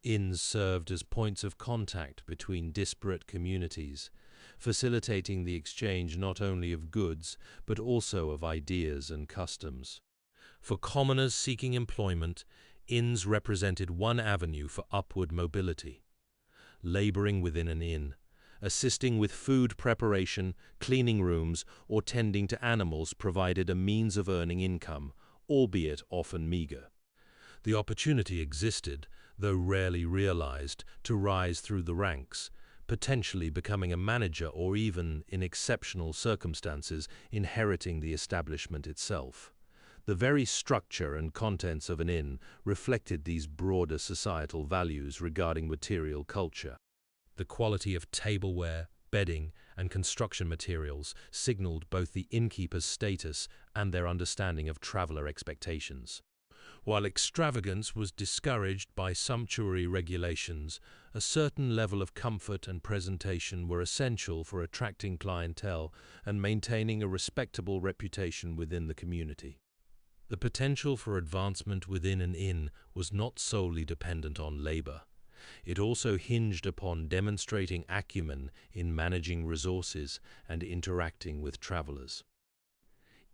S1: inns served as points of contact between disparate communities, facilitating the exchange not only of goods, but also of ideas and customs. For commoners seeking employment, inns represented one avenue for upward mobility. Laboring within an inn, assisting with food preparation, cleaning rooms, or tending to animals provided a means of earning income, albeit often meager. The opportunity existed, though rarely realized, to rise through the ranks, potentially becoming a manager or even, in exceptional circumstances, inheriting the establishment itself. The very structure and contents of an inn reflected these broader societal values regarding material culture. The quality of tableware, bedding, and construction materials signaled both the innkeeper's status and their understanding of traveler expectations. While extravagance was discouraged by sumptuary regulations, a certain level of comfort and presentation were essential for attracting clientele and maintaining a respectable reputation within the community. The potential for advancement within an inn was not solely dependent on labor. It also hinged upon demonstrating acumen in managing resources and interacting with travelers.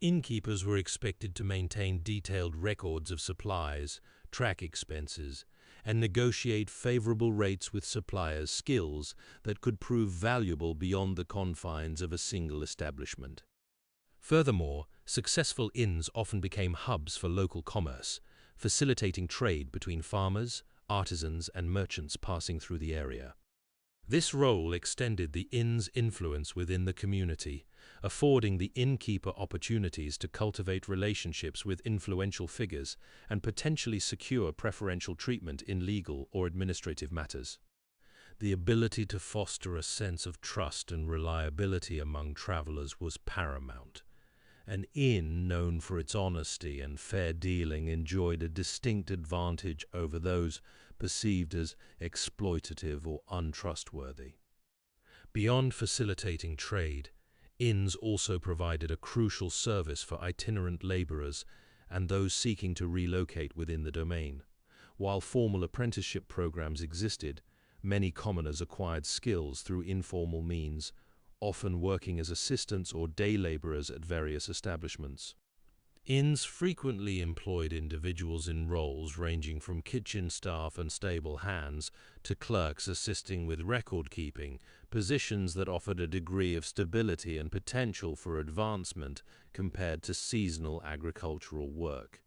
S1: Innkeepers were expected to maintain detailed records of supplies, track expenses, and negotiate favorable rates with suppliers, skills that could prove valuable beyond the confines of a single establishment. Furthermore, successful inns often became hubs for local commerce, facilitating trade between farmers, artisans, and merchants passing through the area. This role extended the inn's influence within the community, affording the innkeeper opportunities to cultivate relationships with influential figures and potentially secure preferential treatment in legal or administrative matters. The ability to foster a sense of trust and reliability among travelers was paramount. An inn known for its honesty and fair dealing enjoyed a distinct advantage over those perceived as exploitative or untrustworthy. Beyond facilitating trade, inns also provided a crucial service for itinerant laborers and those seeking to relocate within the domain. While formal apprenticeship programs existed, many commoners acquired skills through informal means, often working as assistants or day laborers at various establishments. Inns frequently employed individuals in roles ranging from kitchen staff and stable hands to clerks assisting with record-keeping, positions that offered a degree of stability and potential for advancement compared to seasonal agricultural work.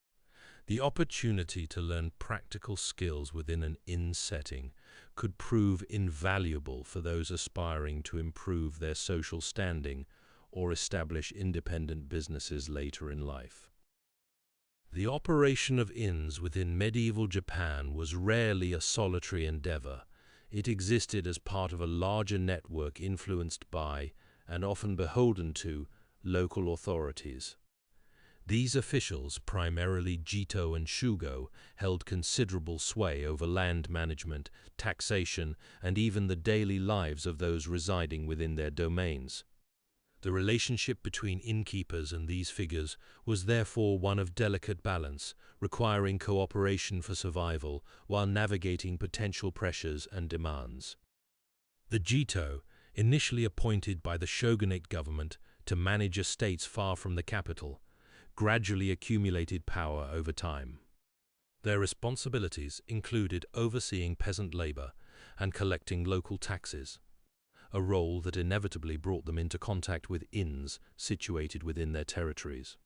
S1: The opportunity to learn practical skills within an inn setting could prove invaluable for those aspiring to improve their social standing or establish independent businesses later in life. The operation of inns within medieval Japan was rarely a solitary endeavor. It existed as part of a larger network influenced by, and often beholden to, local authorities. These officials, primarily Jito and Shugo, held considerable sway over land management, taxation, and even the daily lives of those residing within their domains. The relationship between innkeepers and these figures was therefore one of delicate balance, requiring cooperation for survival while navigating potential pressures and demands. The Jito, initially appointed by the shogunate government to manage estates far from the capital, gradually accumulated power over time. Their responsibilities included overseeing peasant labor and collecting local taxes, a role that inevitably brought them into contact with inns situated within their territories.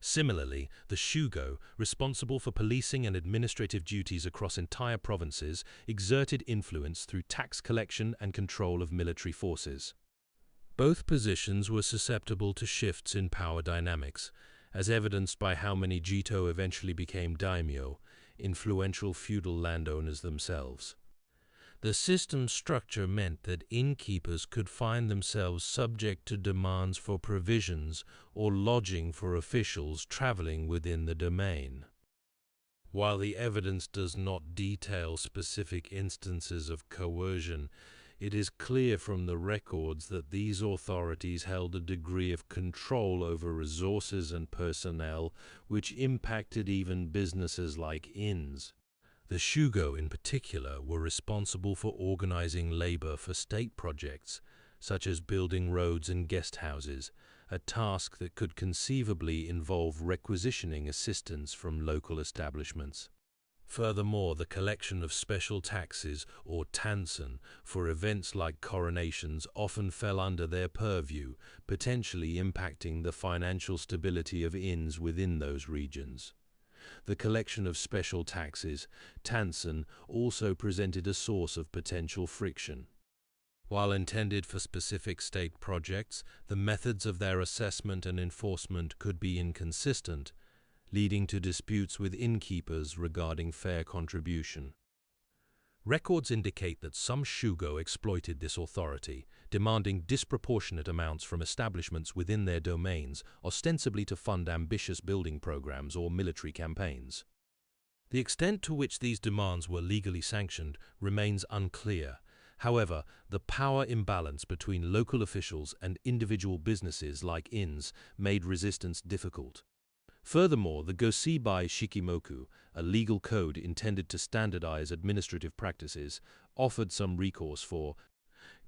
S1: Similarly, the Shugo, responsible for policing and administrative duties across entire provinces, exerted influence through tax collection and control of military forces. Both positions were susceptible to shifts in power dynamics, as evidenced by how many Jito eventually became daimyo, influential feudal landowners themselves. The system's structure meant that innkeepers could find themselves subject to demands for provisions or lodging for officials traveling within the domain. While the evidence does not detail specific instances of coercion, it is clear from the records that these authorities held a degree of control over resources and personnel which impacted even businesses like inns. The Shugo in particular were responsible for organizing labor for state projects, such as building roads and guest houses, a task that could conceivably involve requisitioning assistance from local establishments. Furthermore, the collection of special taxes, or tansen, for events like coronations often fell under their purview, potentially impacting the financial stability of inns within those regions. The collection of special taxes, tansen, also presented a source of potential friction. While intended for specific state projects, the methods of their assessment and enforcement could be inconsistent, leading to disputes with innkeepers regarding fair contribution. Records indicate that some Shugo exploited this authority, demanding disproportionate amounts from establishments within their domains, ostensibly to fund ambitious building programs or military campaigns. The extent to which these demands were legally sanctioned remains unclear. However, the power imbalance between local officials and individual businesses like inns made resistance difficult. Furthermore, the Goseibai Shikimoku, a legal code intended to standardize administrative practices, offered some recourse for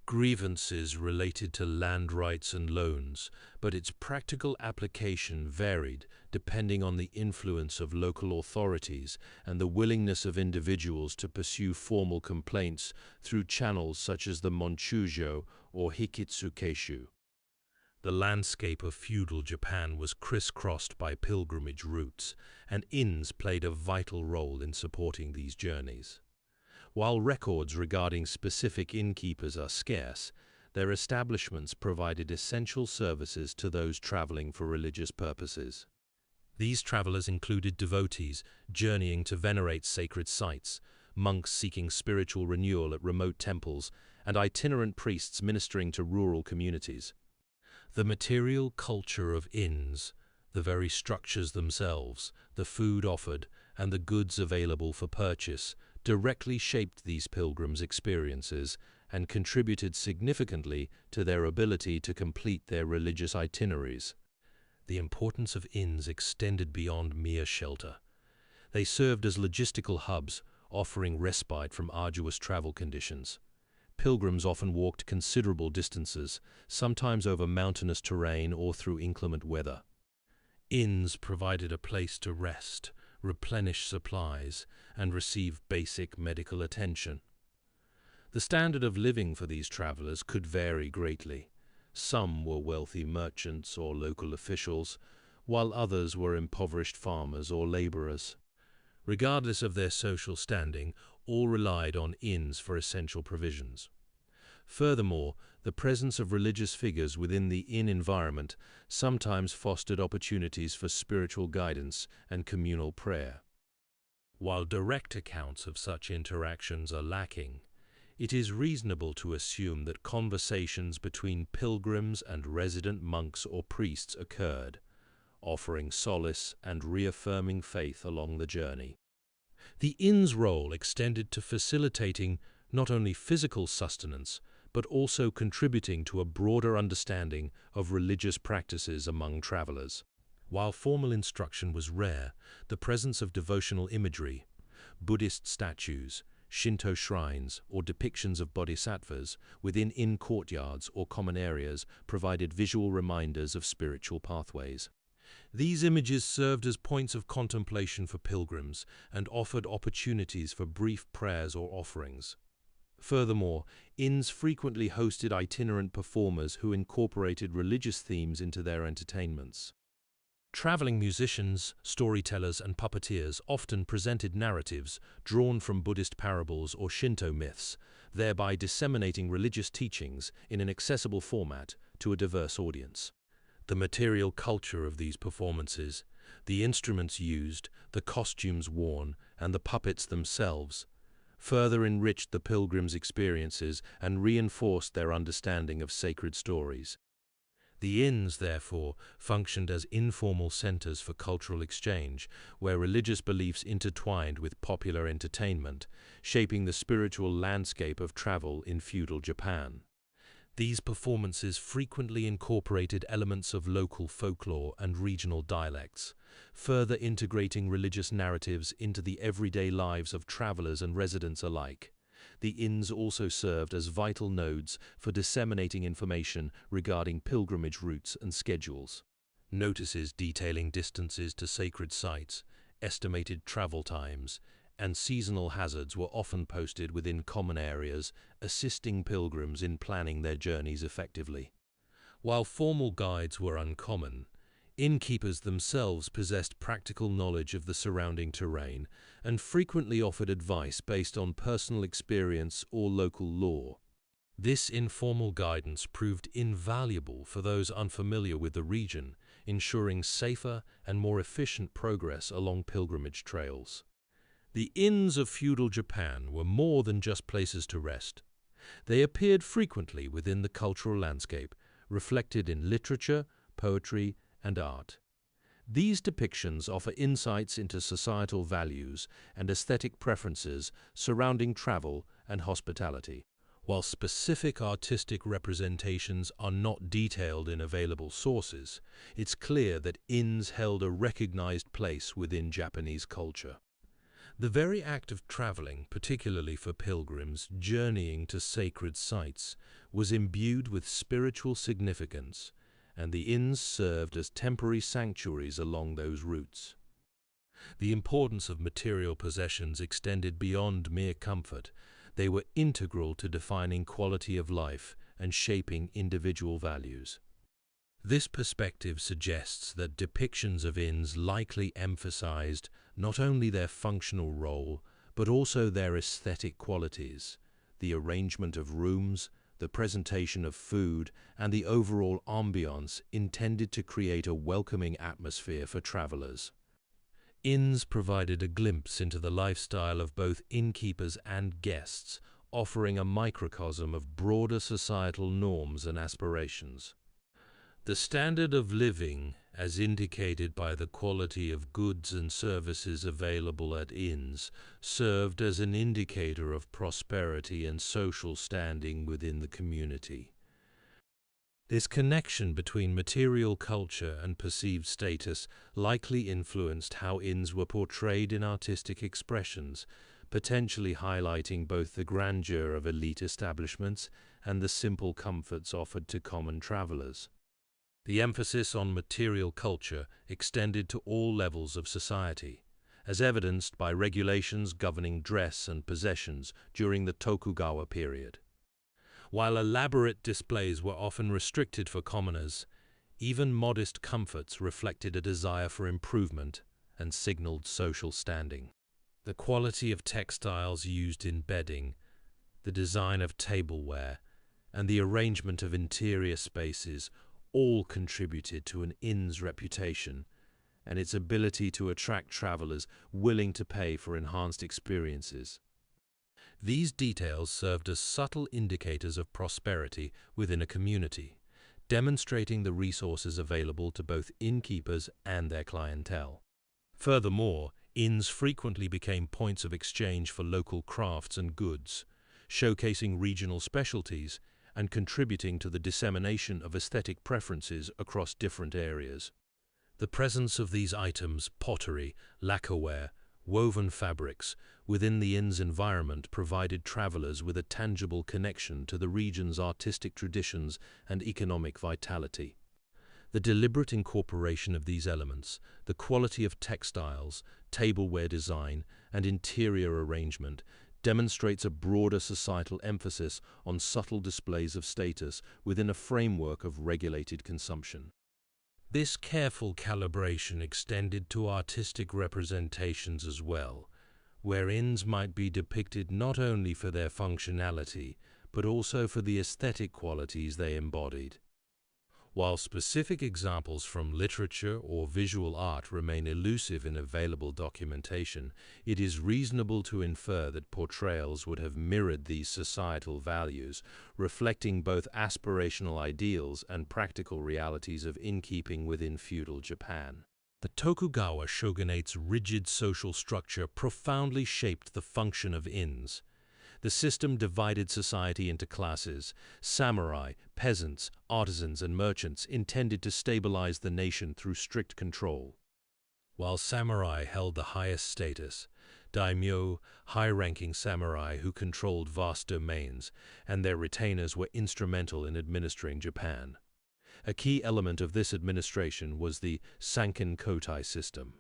S1: grievances related to land rights and loans, but its practical application varied depending on the influence of local authorities and the willingness of individuals to pursue formal complaints through channels such as the Monchujo or Hikitsukeishu. The landscape of feudal Japan was crisscrossed by pilgrimage routes, and inns played a vital role in supporting these journeys. While records regarding specific innkeepers are scarce, their establishments provided essential services to those traveling for religious purposes. These travelers included devotees journeying to venerate sacred sites, monks seeking spiritual renewal at remote temples, and itinerant priests ministering to rural communities. The material culture of inns, the very structures themselves, the food offered, and the goods available for purchase, directly shaped these pilgrims' experiences and contributed significantly to their ability to complete their religious itineraries. The importance of inns extended beyond mere shelter. They served as logistical hubs, offering respite from arduous travel conditions. Pilgrims often walked considerable distances, sometimes over mountainous terrain or through inclement weather. Inns provided a place to rest, replenish supplies, and receive basic medical attention. The standard of living for these travelers could vary greatly. Some were wealthy merchants or local officials, while others were impoverished farmers or laborers. Regardless of their social standing, all relied on inns for essential provisions. Furthermore, the presence of religious figures within the inn environment sometimes fostered opportunities for spiritual guidance and communal prayer. While direct accounts of such interactions are lacking, it is reasonable to assume that conversations between pilgrims and resident monks or priests occurred, offering solace and reaffirming faith along the journey. The inn's role extended to facilitating not only physical sustenance, but also contributing to a broader understanding of religious practices among travelers. While formal instruction was rare, the presence of devotional imagery, Buddhist statues, Shinto shrines, or depictions of bodhisattvas within inn courtyards or common areas provided visual reminders of spiritual pathways. These images served as points of contemplation for pilgrims and offered opportunities for brief prayers or offerings. Furthermore, inns frequently hosted itinerant performers who incorporated religious themes into their entertainments. Traveling musicians, storytellers, and puppeteers often presented narratives drawn from Buddhist parables or Shinto myths, thereby disseminating religious teachings in an accessible format to a diverse audience. The material culture of these performances, the instruments used, the costumes worn, and the puppets themselves, further enriched the pilgrims' experiences and reinforced their understanding of sacred stories. The inns, therefore, functioned as informal centers for cultural exchange, where religious beliefs intertwined with popular entertainment, shaping the spiritual landscape of travel in feudal Japan. These performances frequently incorporated elements of local folklore and regional dialects, further integrating religious narratives into the everyday lives of travelers and residents alike. The inns also served as vital nodes for disseminating information regarding pilgrimage routes and schedules. Notices detailing distances to sacred sites, estimated travel times, and seasonal hazards were often posted within common areas, assisting pilgrims in planning their journeys effectively. While formal guides were uncommon, innkeepers themselves possessed practical knowledge of the surrounding terrain and frequently offered advice based on personal experience or local lore. This informal guidance proved invaluable for those unfamiliar with the region, ensuring safer and more efficient progress along pilgrimage trails. The inns of feudal Japan were more than just places to rest. They appeared frequently within the cultural landscape, reflected in literature, poetry, and art. These depictions offer insights into societal values and aesthetic preferences surrounding travel and hospitality. While specific artistic representations are not detailed in available sources, it's clear that inns held a recognized place within Japanese culture. The very act of traveling, particularly for pilgrims journeying to sacred sites, was imbued with spiritual significance, and the inns served as temporary sanctuaries along those routes. The importance of material possessions extended beyond mere comfort. They were integral to defining quality of life and shaping individual values. This perspective suggests that depictions of inns likely emphasized not only their functional role, but also their aesthetic qualities, the arrangement of rooms, the presentation of food, and the overall ambiance intended to create a welcoming atmosphere for travelers. Inns provided a glimpse into the lifestyle of both innkeepers and guests, offering a microcosm of broader societal norms and aspirations. The standard of living, as indicated by the quality of goods and services available at inns, served as an indicator of prosperity and social standing within the community. This connection between material culture and perceived status likely influenced how inns were portrayed in artistic expressions, potentially highlighting both the grandeur of elite establishments and the simple comforts offered to common travelers. The emphasis on material culture extended to all levels of society, as evidenced by regulations governing dress and possessions during the Tokugawa period. While elaborate displays were often restricted for commoners, even modest comforts reflected a desire for improvement and signaled social standing. The quality of textiles used in bedding, the design of tableware, and the arrangement of interior spaces all contributed to an inn's reputation and its ability to attract travelers willing to pay for enhanced experiences. These details served as subtle indicators of prosperity within a community, demonstrating the resources available to both innkeepers and their clientele. Furthermore, inns frequently became points of exchange for local crafts and goods, showcasing regional specialties and contributing to the dissemination of aesthetic preferences across different areas. The presence of these items, pottery, lacquerware, woven fabrics, within the inn's environment provided travelers with a tangible connection to the region's artistic traditions and economic vitality. The deliberate incorporation of these elements, the quality of textiles, tableware design, and interior arrangement demonstrates a broader societal emphasis on subtle displays of status within a framework of regulated consumption. This careful calibration extended to artistic representations as well, where inns might be depicted not only for their functionality, but also for the aesthetic qualities they embodied. While specific examples from literature or visual art remain elusive in available documentation, it is reasonable to infer that portrayals would have mirrored these societal values, reflecting both aspirational ideals and practical realities of innkeeping within feudal Japan. The Tokugawa shogunate's rigid social structure profoundly shaped the function of inns. The system divided society into classes: samurai, peasants, artisans, and merchants, intended to stabilize the nation through strict control. While samurai held the highest status, daimyo, high-ranking samurai who controlled vast domains, and their retainers were instrumental in administering Japan. A key element of this administration was the Sankin Kotai system.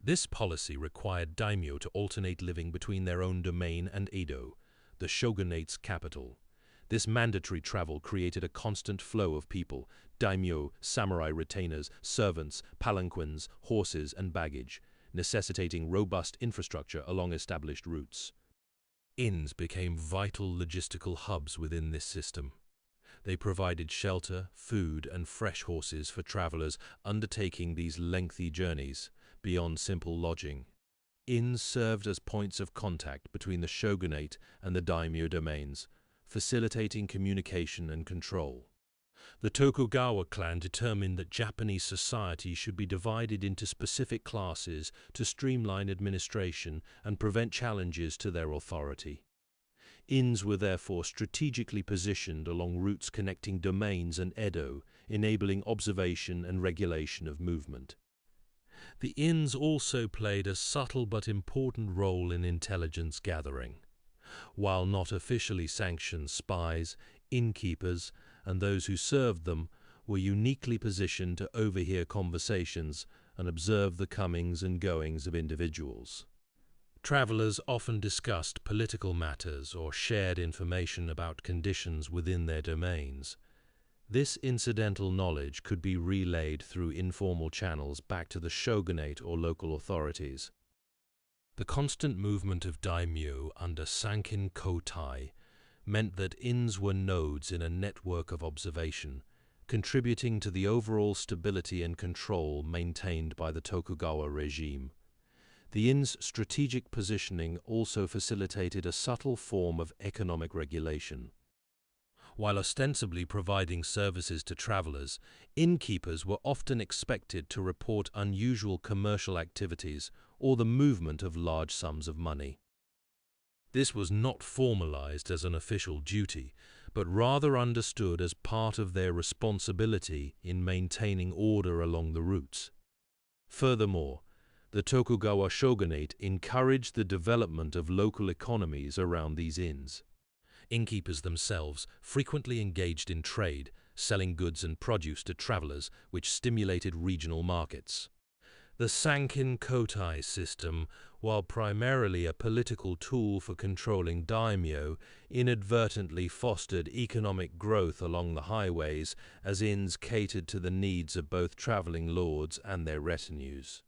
S1: This policy required daimyo to alternate living between their own domain and Edo, the shogunate's capital. This mandatory travel created a constant flow of people: daimyo, samurai retainers, servants, palanquins, horses, and baggage, necessitating robust infrastructure along established routes. Inns became vital logistical hubs within this system. They provided shelter, food, and fresh horses for travelers undertaking these lengthy journeys. Beyond simple lodging, inns served as points of contact between the shogunate and the daimyo domains, facilitating communication and control. The Tokugawa clan determined that Japanese society should be divided into specific classes to streamline administration and prevent challenges to their authority. Inns were therefore strategically positioned along routes connecting domains and Edo, enabling observation and regulation of movement. The inns also played a subtle but important role in intelligence gathering. While not officially sanctioned, spies, innkeepers, and those who served them were uniquely positioned to overhear conversations and observe the comings and goings of individuals. Travelers often discussed political matters or shared information about conditions within their domains. This incidental knowledge could be relayed through informal channels back to the shogunate or local authorities. The constant movement of daimyo under Sankin Kotai meant that inns were nodes in a network of observation, contributing to the overall stability and control maintained by the Tokugawa regime. The inn's strategic positioning also facilitated a subtle form of economic regulation. While ostensibly providing services to travelers, innkeepers were often expected to report unusual commercial activities or the movement of large sums of money. This was not formalized as an official duty, but rather understood as part of their responsibility in maintaining order along the routes. Furthermore, the Tokugawa shogunate encouraged the development of local economies around these inns. Innkeepers themselves frequently engaged in trade, selling goods and produce to travelers, which stimulated regional markets. The Sankin Kotai system, while primarily a political tool for controlling daimyo, inadvertently fostered economic growth along the highways as inns catered to the needs of both traveling lords and their retinues.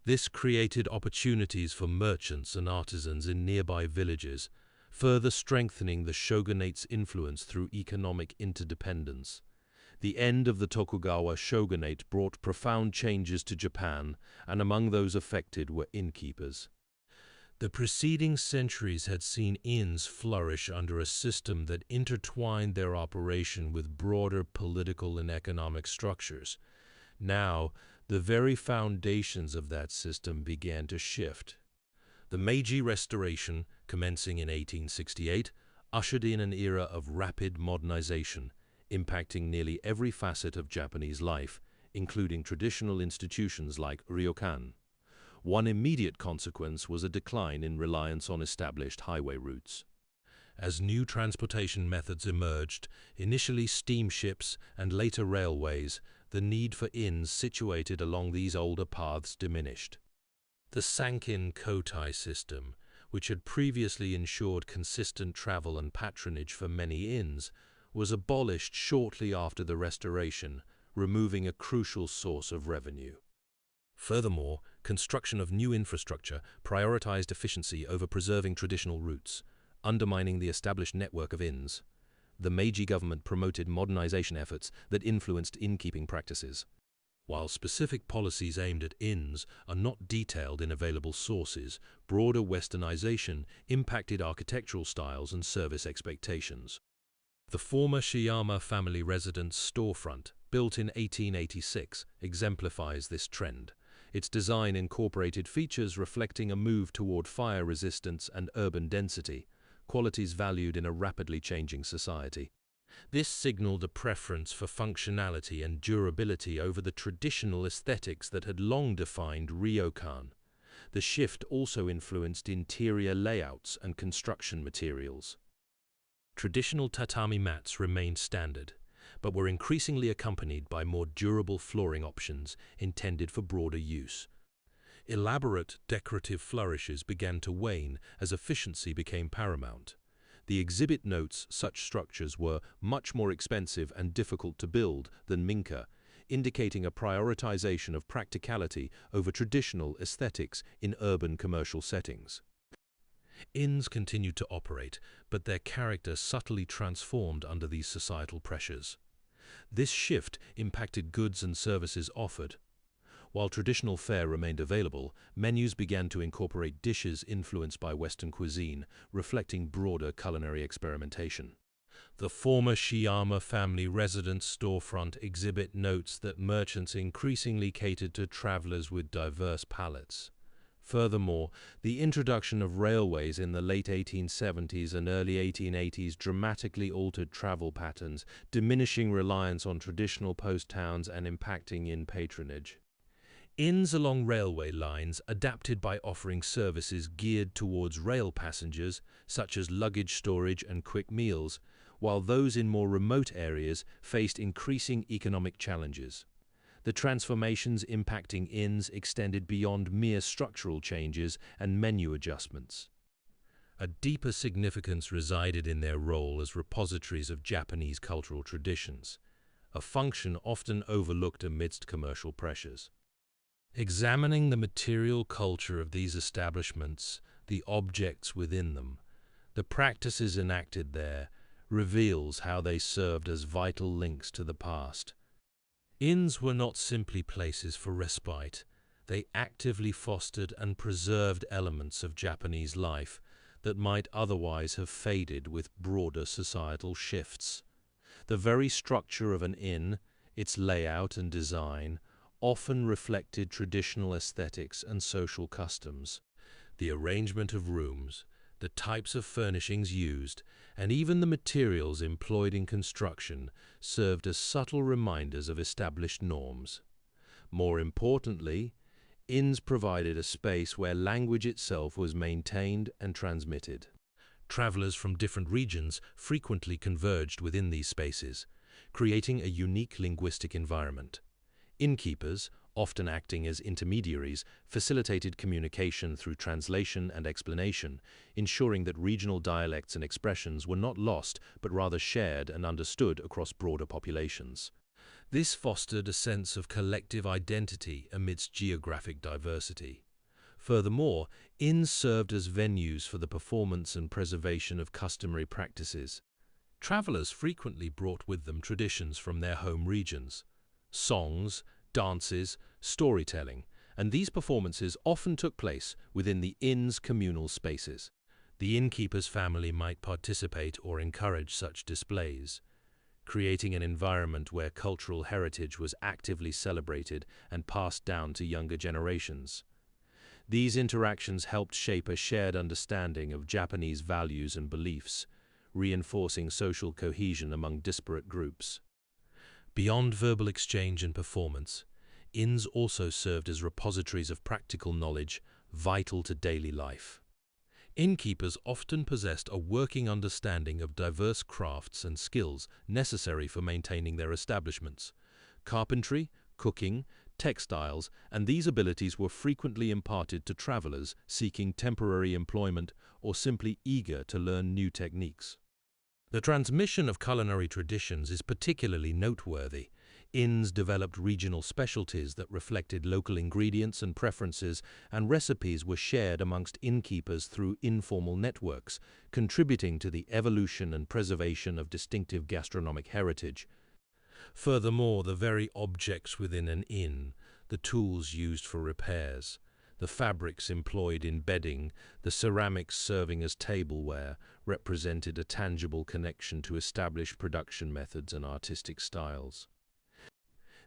S1: This created opportunities for merchants and artisans in nearby villages, further strengthening the shogunate's influence through economic interdependence. The end of the Tokugawa shogunate brought profound changes to Japan, and among those affected were innkeepers. The preceding centuries had seen inns flourish under a system that intertwined their operation with broader political and economic structures. Now, the very foundations of that system began to shift. The Meiji Restoration, commencing in 1868, ushered in an era of rapid modernization, impacting nearly every facet of Japanese life, including traditional institutions like ryokan. One immediate consequence was a decline in reliance on established highway routes. As new transportation methods emerged, initially steamships and later railways, the need for inns situated along these older paths diminished. The Sankin Kotai system, which had previously ensured consistent travel and patronage for many inns, was abolished shortly after the Restoration, removing a crucial source of revenue. Furthermore, construction of new infrastructure prioritized efficiency over preserving traditional routes, undermining the established network of inns. The Meiji government promoted modernization efforts that influenced innkeeping practices. While specific policies aimed at inns are not detailed in available sources, broader westernization impacted architectural styles and service expectations. The former Shiyama family residence storefront, built in 1886, exemplifies this trend. Its design incorporated features reflecting a move toward fire resistance and urban density, qualities valued in a rapidly changing society. This signaled a preference for functionality and durability over the traditional aesthetics that had long defined ryokan. The shift also influenced interior layouts and construction materials. Traditional tatami mats remained standard, but were increasingly accompanied by more durable flooring options intended for broader use. Elaborate decorative flourishes began to wane as efficiency became paramount. The exhibit notes such structures were much more expensive and difficult to build than minka, indicating a prioritization of practicality over traditional aesthetics in urban commercial settings. Inns continued to operate, but their character subtly transformed under these societal pressures. This shift impacted goods and services offered. While traditional fare remained available, menus began to incorporate dishes influenced by Western cuisine, reflecting broader culinary experimentation. The former Shiyama family residence storefront exhibit notes that merchants increasingly catered to travelers with diverse palates. Furthermore, the introduction of railways in the late 1870s and early 1880s dramatically altered travel patterns, diminishing reliance on traditional post towns and impacting inn patronage. Inns along railway lines adapted by offering services geared towards rail passengers, such as luggage storage and quick meals, while those in more remote areas faced increasing economic challenges. The transformations impacting inns extended beyond mere structural changes and menu adjustments. A deeper significance resided in their role as repositories of Japanese cultural traditions, a function often overlooked amidst commercial pressures. Examining the material culture of these establishments, the objects within them, The practices enacted there reveals how they served as vital links to the past. Inns were not simply places for respite. They actively fostered and preserved elements of Japanese life that might otherwise have faded with broader societal shifts. The very structure of an inn, its layout and design, often reflected traditional aesthetics and social customs. The arrangement of rooms, the types of furnishings used, and even the materials employed in construction served as subtle reminders of established norms. More importantly, inns provided a space where language itself was maintained and transmitted. Travelers from different regions frequently converged within these spaces, creating a unique linguistic environment. Innkeepers, often acting as intermediaries, facilitated communication through translation and explanation, ensuring that regional dialects and expressions were not lost but rather shared and understood across broader populations. This fostered a sense of collective identity amidst geographic diversity. Furthermore, inns served as venues for the performance and preservation of customary practices. Travelers frequently brought with them traditions from their home regions. Songs, dances, storytelling, and these performances often took place within the inn's communal spaces. The innkeeper's family might participate or encourage such displays, creating an environment where cultural heritage was actively celebrated and passed down to younger generations. These interactions helped shape a shared understanding of Japanese values and beliefs, reinforcing social cohesion among disparate groups. Beyond verbal exchange and performance, inns also served as repositories of practical knowledge vital to daily life. Innkeepers often possessed a working understanding of diverse crafts and skills necessary for maintaining their establishments. Carpentry, cooking, textiles, and these abilities were frequently imparted to travelers seeking temporary employment or simply eager to learn new techniques. The transmission of culinary traditions is particularly noteworthy. Inns developed regional specialties that reflected local ingredients and preferences, and recipes were shared amongst innkeepers through informal networks, contributing to the evolution and preservation of distinctive gastronomic heritage. Furthermore, the very objects within an inn, the tools used for repairs, the fabrics employed in bedding, the ceramics serving as tableware, represented a tangible connection to established production methods and artistic styles.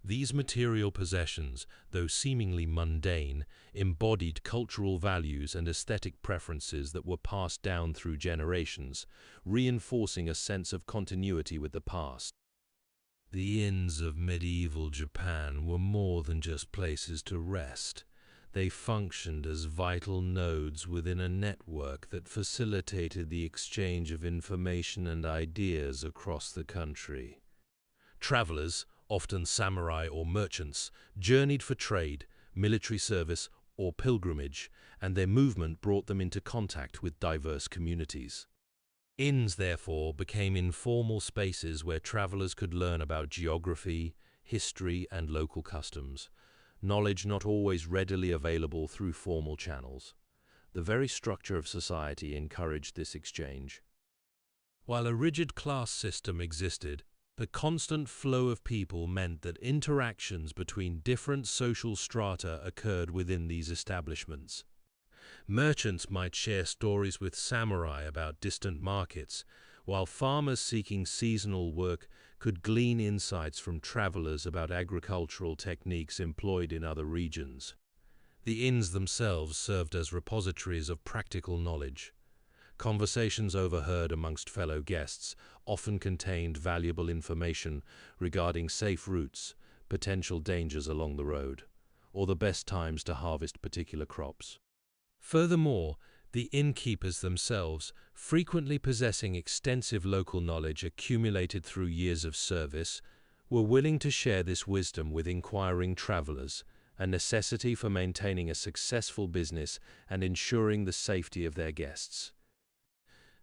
S1: These material possessions, though seemingly mundane, embodied cultural values and aesthetic preferences that were passed down through generations, reinforcing a sense of continuity with the past. The inns of medieval Japan were more than just places to rest. They functioned as vital nodes within a network that facilitated the exchange of information and ideas across the country. Travelers, often samurai or merchants, journeyed for trade, military service, or pilgrimage, and their movement brought them into contact with diverse communities. Inns, therefore, became informal spaces where travelers could learn about geography, history, and local customs, knowledge not always readily available through formal channels. The very structure of society encouraged this exchange. While a rigid class system existed, the constant flow of people meant that interactions between different social strata occurred within these establishments. Merchants might share stories with samurai about distant markets, while farmers seeking seasonal work could glean insights from travelers about agricultural techniques employed in other regions. The inns themselves served as repositories of practical knowledge. Conversations overheard amongst fellow guests often contained valuable information regarding safe routes, potential dangers along the road, or the best times to harvest particular crops. Furthermore, the innkeepers themselves, frequently possessing extensive local knowledge accumulated through years of service, were willing to share this wisdom with inquiring travelers, a necessity for maintaining a successful business and ensuring the safety of their guests.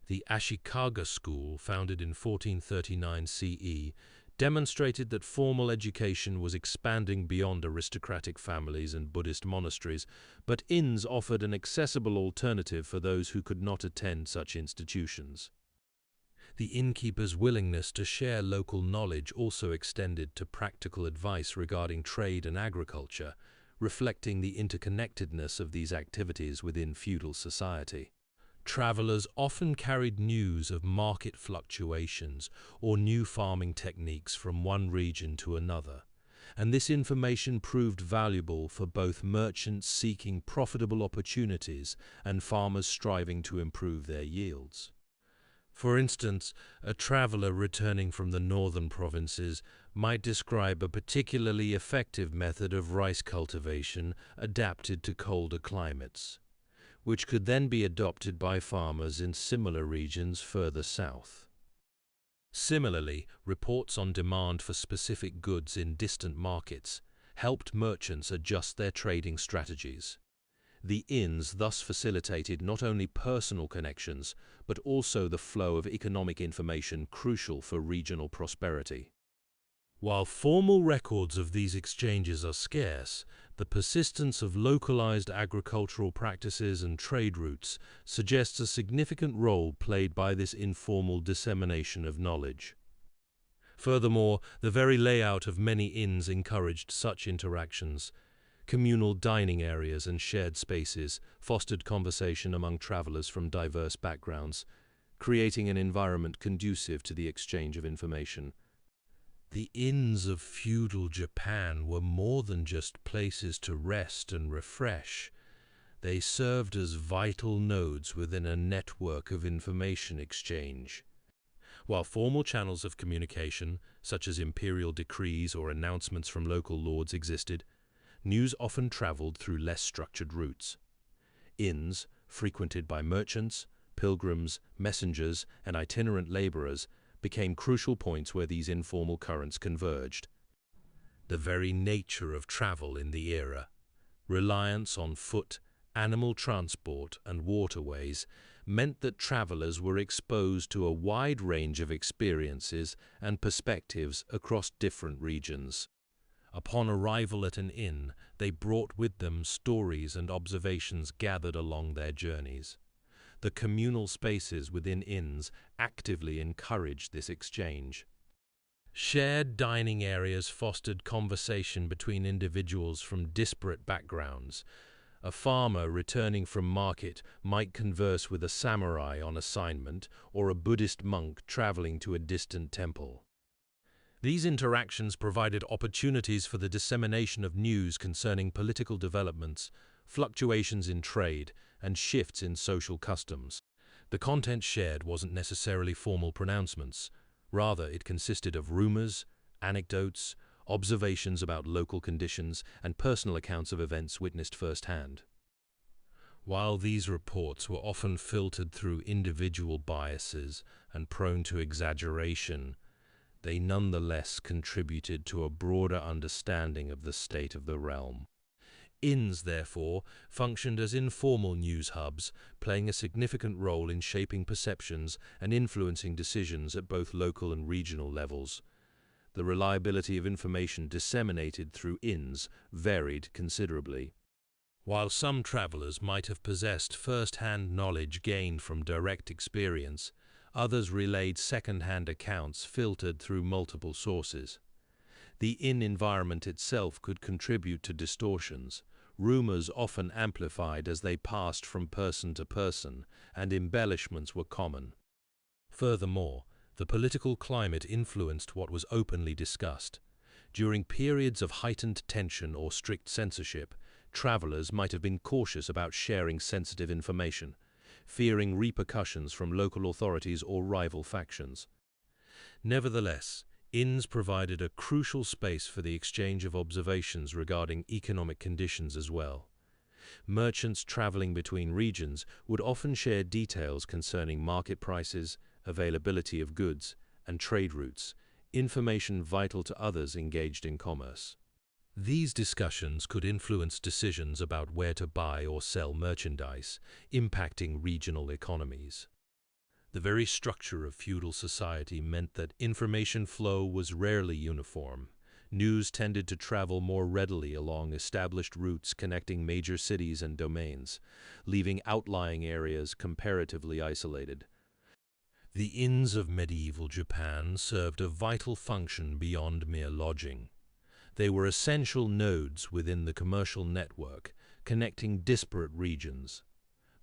S1: The Ashikaga school, founded in 1439 CE, demonstrated that formal education was expanding beyond aristocratic families and Buddhist monasteries, but inns offered an accessible alternative for those who could not attend such institutions. The innkeeper's willingness to share local knowledge also extended to practical advice regarding trade and agriculture, reflecting the interconnectedness of these activities within feudal society. Travelers often carried news of market fluctuations or new farming techniques from one region to another, and this information proved valuable for both merchants seeking profitable opportunities and farmers striving to improve their yields. For instance, a traveler returning from the northern provinces might describe a particularly effective method of rice cultivation adapted to colder climates, which could then be adopted by farmers in similar regions further south. Similarly, reports on demand for specific goods in distant markets helped merchants adjust their trading strategies. The inns thus facilitated not only personal connections, but also the flow of economic information crucial for regional prosperity. While formal records of these exchanges are scarce, the persistence of localized agricultural practices and trade routes suggests a significant role played by this informal dissemination of knowledge. Furthermore, the very layout of many inns encouraged such interactions. Communal dining areas and shared spaces fostered conversation among travelers from diverse backgrounds, creating an environment conducive to the exchange of information. The inns of feudal Japan were more than just places to rest and refresh. They served as vital nodes within a network of information exchange. While formal channels of communication, such as imperial decrees or announcements from local lords, existed, news often traveled through less structured routes. Inns, frequented by merchants, pilgrims, messengers, and itinerant laborers, became crucial points where these informal currents converged. The very nature of travel in the era, reliance on foot, animal transport, and waterways, meant that travelers were exposed to a wide range of experiences and perspectives across different regions. Upon arrival at an inn, they brought with them stories and observations gathered along their journeys. The communal spaces within inns actively encouraged this exchange. Shared dining areas fostered conversation between individuals from disparate backgrounds. A farmer returning from market might converse with a samurai on assignment or a Buddhist monk traveling to a distant temple. These interactions provided opportunities for the dissemination of news concerning political developments, fluctuations in trade, and shifts in social customs. The content shared wasn't necessarily formal pronouncements. Rather, it consisted of rumors, anecdotes, observations about local conditions, and personal accounts of events witnessed firsthand. While these reports were often filtered through individual biases and prone to exaggeration, they nonetheless contributed to a broader understanding of the state of the realm. Inns, therefore, functioned as informal news hubs, playing a significant role in shaping perceptions and influencing decisions at both local and regional levels. The reliability of information disseminated through inns varied considerably. While some travelers might have possessed first-hand knowledge gained from direct experience, others relayed second-hand accounts filtered through multiple sources. The inn environment itself could contribute to distortions. Rumors often amplified as they passed from person to person, and embellishments were common. Furthermore, the political climate influenced what was openly discussed. During periods of heightened tension or strict censorship, travelers might have been cautious about sharing sensitive information, fearing repercussions from local authorities or rival factions. Nevertheless, inns provided a crucial space for the exchange of observations regarding economic conditions as well. Merchants traveling between regions would often share details concerning market prices, availability of goods, and trade routes, information vital to others engaged in commerce. These discussions could influence decisions about where to buy or sell merchandise, impacting regional economies. The very structure of feudal society meant that information flow was rarely uniform. News tended to travel more readily along established routes connecting major cities and domains, leaving outlying areas comparatively isolated. The inns of medieval Japan served a vital function beyond mere lodging. They were essential nodes within the commercial network, connecting disparate regions.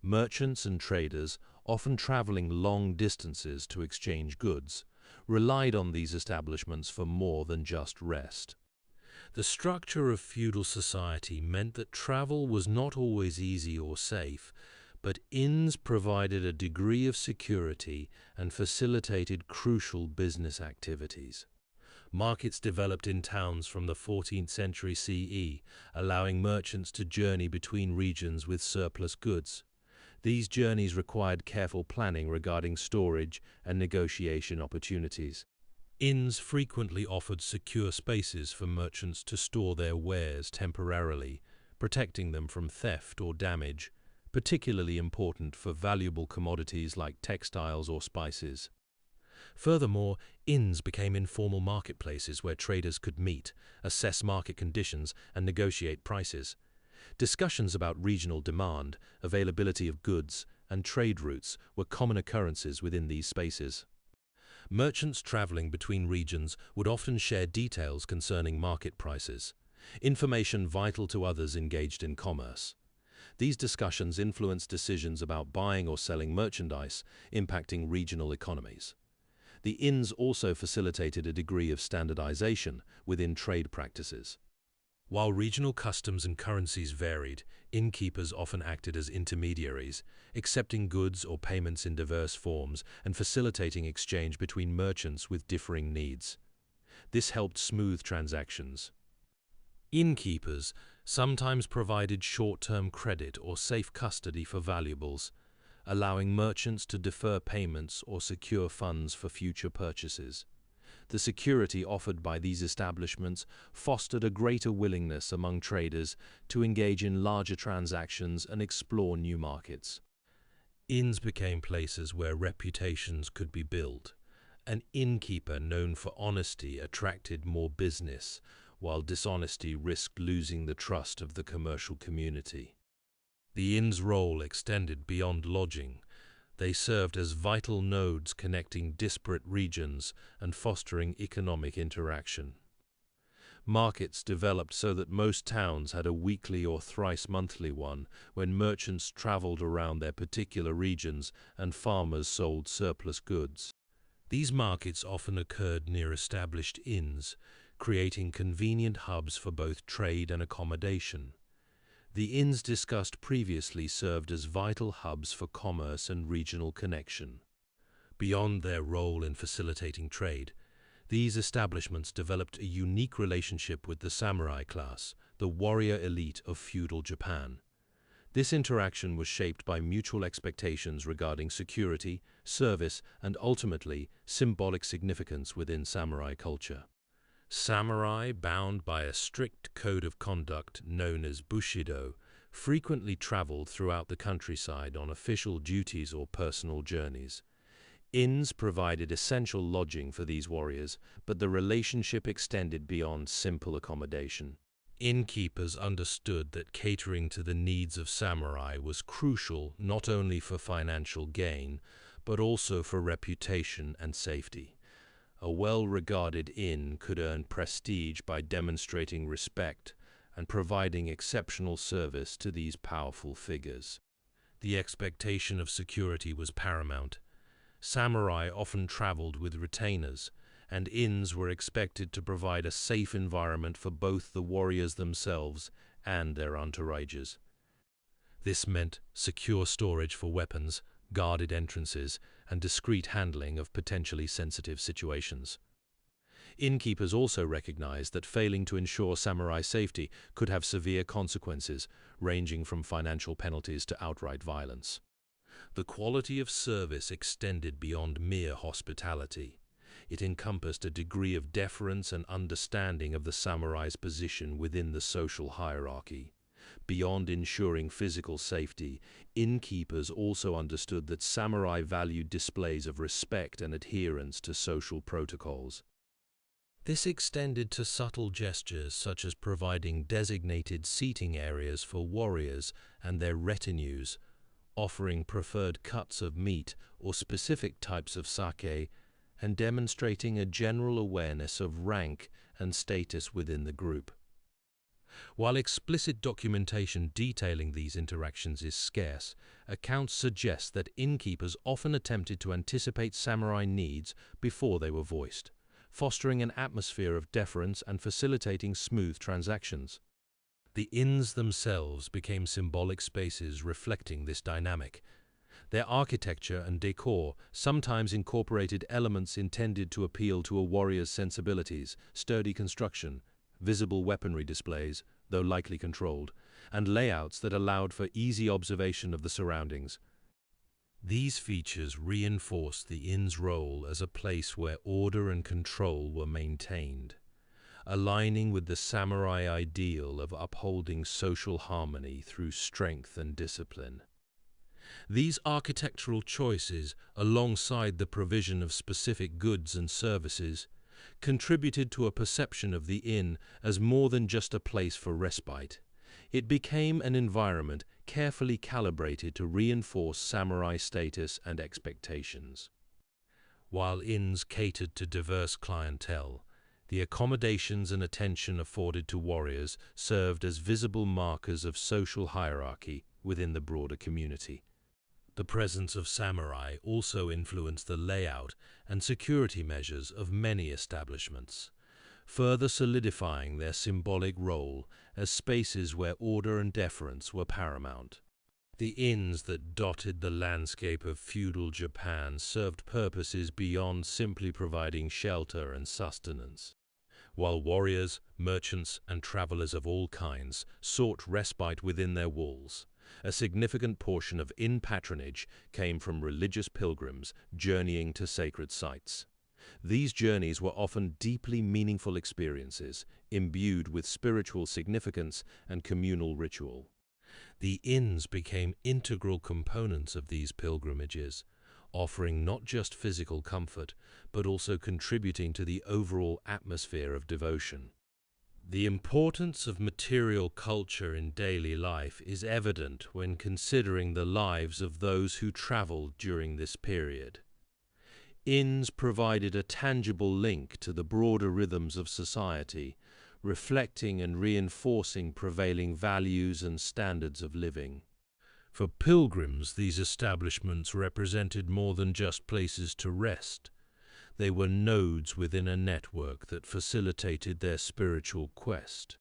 S1: Merchants and traders, often traveling long distances to exchange goods, relied on these establishments for more than just rest. The structure of feudal society meant that travel was not always easy or safe, but inns provided a degree of security and facilitated crucial business activities. Markets developed in towns from the 14th century CE, allowing merchants to journey between regions with surplus goods. These journeys required careful planning regarding storage and negotiation opportunities. Inns frequently offered secure spaces for merchants to store their wares temporarily, protecting them from theft or damage, particularly important for valuable commodities like textiles or spices. Furthermore, inns became informal marketplaces where traders could meet, assess market conditions, and negotiate prices. Discussions about regional demand, availability of goods, and trade routes were common occurrences within these spaces. Merchants traveling between regions would often share details concerning market prices, information vital to others engaged in commerce. These discussions influenced decisions about buying or selling merchandise, impacting regional economies. The inns also facilitated a degree of standardization within trade practices. While regional customs and currencies varied, innkeepers often acted as intermediaries, accepting goods or payments in diverse forms and facilitating exchange between merchants with differing needs. This helped smooth transactions. Innkeepers sometimes provided short-term credit or safe custody for valuables, allowing merchants to defer payments or secure funds for future purchases. The security offered by these establishments fostered a greater willingness among traders to engage in larger transactions and explore new markets. Inns became places where reputations could be built. An innkeeper known for honesty attracted more business, while dishonesty risked losing the trust of the commercial community. The inn's role extended beyond lodging. They served as vital nodes connecting disparate regions and fostering economic interaction. Markets developed so that most towns had a weekly or thrice-monthly one when merchants traveled around their particular regions and farmers sold surplus goods. These markets often occurred near established inns, creating convenient hubs for both trade and accommodation. The inns discussed previously served as vital hubs for commerce and regional connection. Beyond their role in facilitating trade, these establishments developed a unique relationship with the samurai class, the warrior elite of feudal Japan. This interaction was shaped by mutual expectations regarding security, service, and ultimately, symbolic significance within samurai culture. Samurai, bound by a strict code of conduct known as Bushido, frequently traveled throughout the countryside on official duties or personal journeys. Inns provided essential lodging for these warriors, but the relationship extended beyond simple accommodation. Innkeepers understood that catering to the needs of samurai was crucial not only for financial gain, but also for reputation and safety. A well-regarded inn could earn prestige by demonstrating respect and providing exceptional service to these powerful figures. The expectation of security was paramount. Samurai often traveled with retainers, and inns were expected to provide a safe environment for both the warriors themselves and their entourages. This meant secure storage for weapons, guarded entrances, and discreet handling of potentially sensitive situations. Innkeepers also recognized that failing to ensure samurai safety could have severe consequences, ranging from financial penalties to outright violence. The quality of service extended beyond mere hospitality. It encompassed a degree of deference and understanding of the samurai's position within the social hierarchy. Beyond ensuring physical safety, innkeepers also understood that samurai valued displays of respect and adherence to social protocols. This extended to subtle gestures such as providing designated seating areas for warriors and their retinues, offering preferred cuts of meat or specific types of sake, and demonstrating a general awareness of rank and status within the group. While explicit documentation detailing these interactions is scarce, accounts suggest that innkeepers often attempted to anticipate samurai needs before they were voiced, fostering an atmosphere of deference and facilitating smooth transactions. The inns themselves became symbolic spaces reflecting this dynamic. Their architecture and decor sometimes incorporated elements intended to appeal to a warrior's sensibilities: sturdy construction, visible weaponry displays, though likely controlled, and layouts that allowed for easy observation of the surroundings. These features reinforced the inn's role as a place where order and control were maintained, aligning with the samurai ideal of upholding social harmony through strength and discipline. These architectural choices, alongside the provision of specific goods and services, contributed to a perception of the inn as more than just a place for respite. It became an environment carefully calibrated to reinforce samurai status and expectations. While inns catered to diverse clientele, the accommodations and attention afforded to warriors served as visible markers of social hierarchy within the broader community. The presence of samurai also influenced the layout and security measures of many establishments, further solidifying their symbolic role as spaces where order and deference were paramount. The inns that dotted the landscape of feudal Japan served purposes beyond simply providing shelter and sustenance. While warriors, merchants, and travelers of all kinds sought respite within their walls, a significant portion of inn patronage came from religious pilgrims journeying to sacred sites. These journeys were often deeply meaningful experiences, imbued with spiritual significance and communal ritual. The inns became integral components of these pilgrimages, offering not just physical comfort, but also contributing to the overall atmosphere of devotion. The importance of material culture in daily life is evident when considering the lives of those who traveled during this period. Inns provided a tangible link to the broader rhythms of society, reflecting and reinforcing prevailing values and standards of living. For pilgrims, these establishments represented more than just places to rest. They were nodes within a network that facilitated their spiritual quest.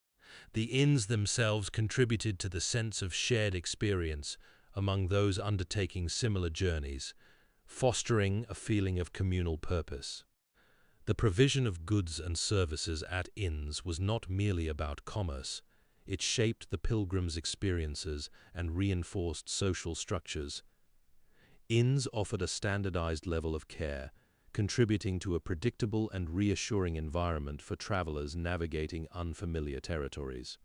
S1: The inns themselves contributed to the sense of shared experience among those undertaking similar journeys, fostering a feeling of communal purpose. The provision of goods and services at inns was not merely about commerce. It shaped the pilgrims' experiences and reinforced social structures. Inns offered a standardized level of care, contributing to a predictable and reassuring environment for travelers navigating unfamiliar territories.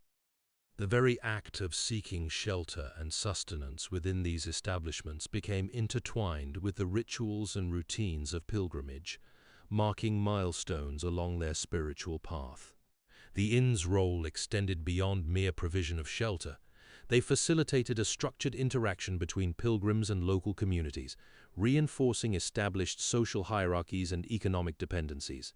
S1: The very act of seeking shelter and sustenance within these establishments became intertwined with the rituals and routines of pilgrimage, marking milestones along their spiritual path. The inn's role extended beyond mere provision of shelter. They facilitated a structured interaction between pilgrims and local communities, reinforcing established social hierarchies and economic dependencies.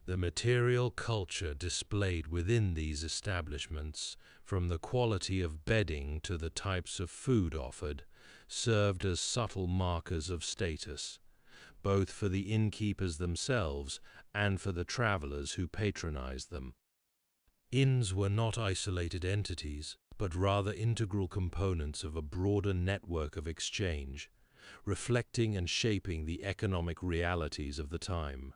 S1: The material culture displayed within these establishments, from the quality of bedding to the types of food offered, served as subtle markers of status, both for the innkeepers themselves and for the travelers who patronized them. Inns were not isolated entities, but rather integral components of a broader network of exchange, reflecting and shaping the economic realities of the time.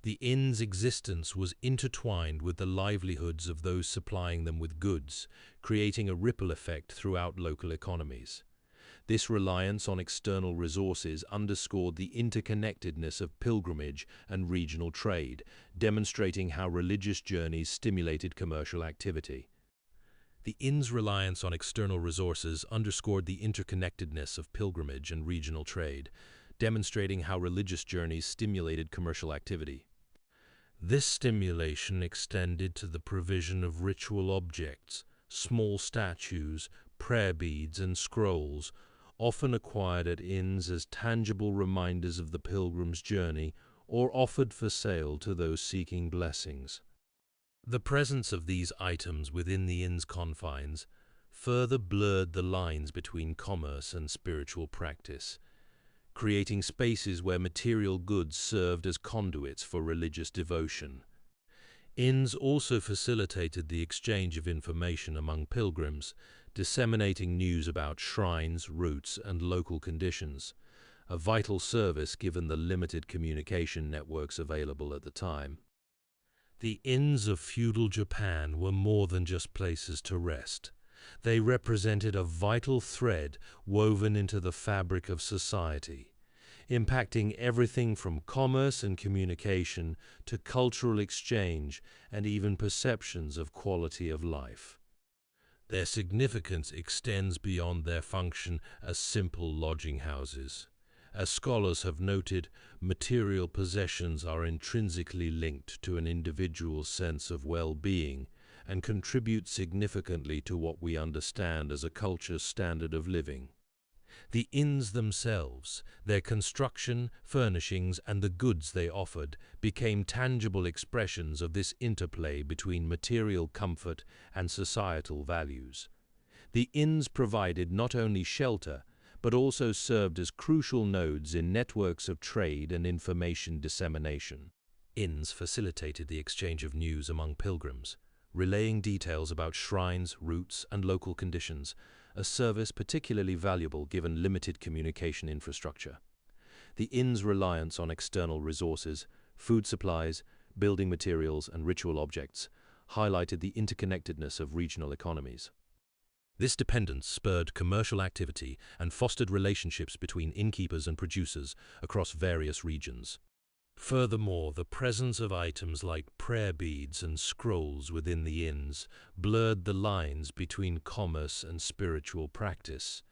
S1: The inn's existence was intertwined with the livelihoods of those supplying them with goods, creating a ripple effect throughout local economies. This reliance on external resources underscored the interconnectedness of pilgrimage and regional trade, demonstrating how religious journeys stimulated commercial activity. The inn's reliance on external resources underscored the interconnectedness of pilgrimage and regional trade, demonstrating how religious journeys stimulated commercial activity. This stimulation extended to the provision of ritual objects, small statues, prayer beads, and scrolls, often acquired at inns as tangible reminders of the pilgrim's journey or offered for sale to those seeking blessings. The presence of these items within the inn's confines further blurred the lines between commerce and spiritual practice, creating spaces where material goods served as conduits for religious devotion. Inns also facilitated the exchange of information among pilgrims, disseminating news about shrines, routes, and local conditions, a vital service given the limited communication networks available at the time. The inns of feudal Japan were more than just places to rest. They represented a vital thread woven into the fabric of society, impacting everything from commerce and communication to cultural exchange and even perceptions of quality of life. Their significance extends beyond their function as simple lodging houses. As scholars have noted, material possessions are intrinsically linked to an individual's sense of well-being and contribute significantly to what we understand as a culture's standard of living. The inns themselves, their construction, furnishings, and the goods they offered became tangible expressions of this interplay between material comfort and societal values. The inns provided not only shelter, but also served as crucial nodes in networks of trade and information dissemination. Inns facilitated the exchange of news among pilgrims, relaying details about shrines, routes, and local conditions, a service particularly valuable given limited communication infrastructure. The inn's reliance on external resources, food supplies, building materials, and ritual objects highlighted the interconnectedness of regional economies. This dependence spurred commercial activity and fostered relationships between innkeepers and producers across various regions. Furthermore, the presence of items like prayer beads and scrolls within the inns blurred the lines between commerce and spiritual practice,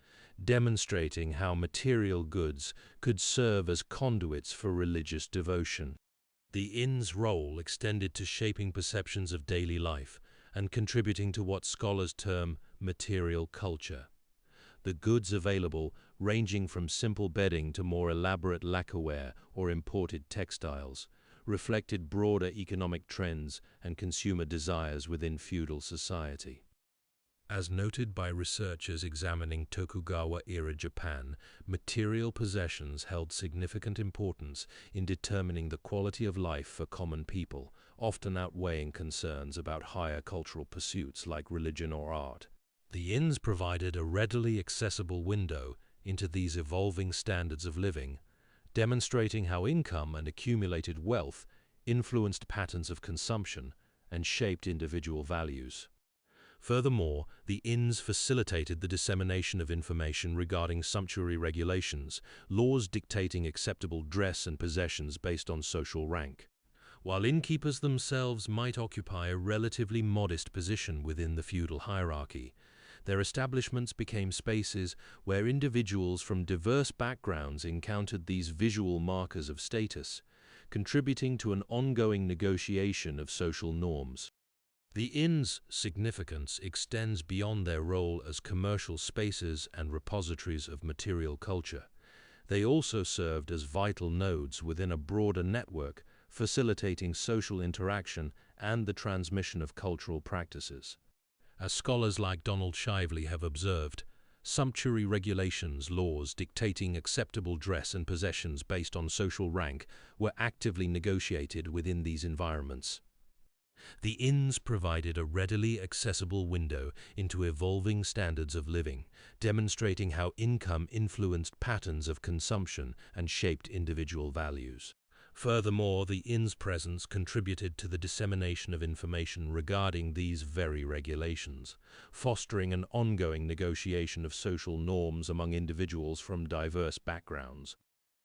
S1: demonstrating how material goods could serve as conduits for religious devotion. The inn's role extended to shaping perceptions of daily life and contributing to what scholars term material culture. The goods available, ranging from simple bedding to more elaborate lacquerware or imported textiles, reflected broader economic trends and consumer desires within feudal society. As noted by researchers examining Tokugawa-era Japan, material possessions held significant importance in determining the quality of life for common people, often outweighing concerns about higher cultural pursuits like religion or art. The inns provided a readily accessible window into these evolving standards of living, demonstrating how income and accumulated wealth influenced patterns of consumption and shaped individual values. Furthermore, the inns facilitated the dissemination of information regarding sumptuary regulations, laws dictating acceptable dress and possessions based on social rank. While innkeepers themselves might occupy a relatively modest position within the feudal hierarchy, their establishments became spaces where individuals from diverse backgrounds encountered these visual markers of status, contributing to an ongoing negotiation of social norms. The inn's significance extends beyond their role as commercial spaces and repositories of material culture. They also served as vital nodes within a broader network, facilitating social interaction and the transmission of cultural practices. As scholars like Donald Shively have observed, sumptuary regulations, laws dictating acceptable dress and possessions based on social rank, were actively negotiated within these environments. The inns provided a readily accessible window into evolving standards of living, demonstrating how income influenced patterns of consumption and shaped individual values. Furthermore, the inn's presence contributed to the dissemination of information regarding these very regulations, fostering an ongoing negotiation of social norms among individuals from diverse backgrounds.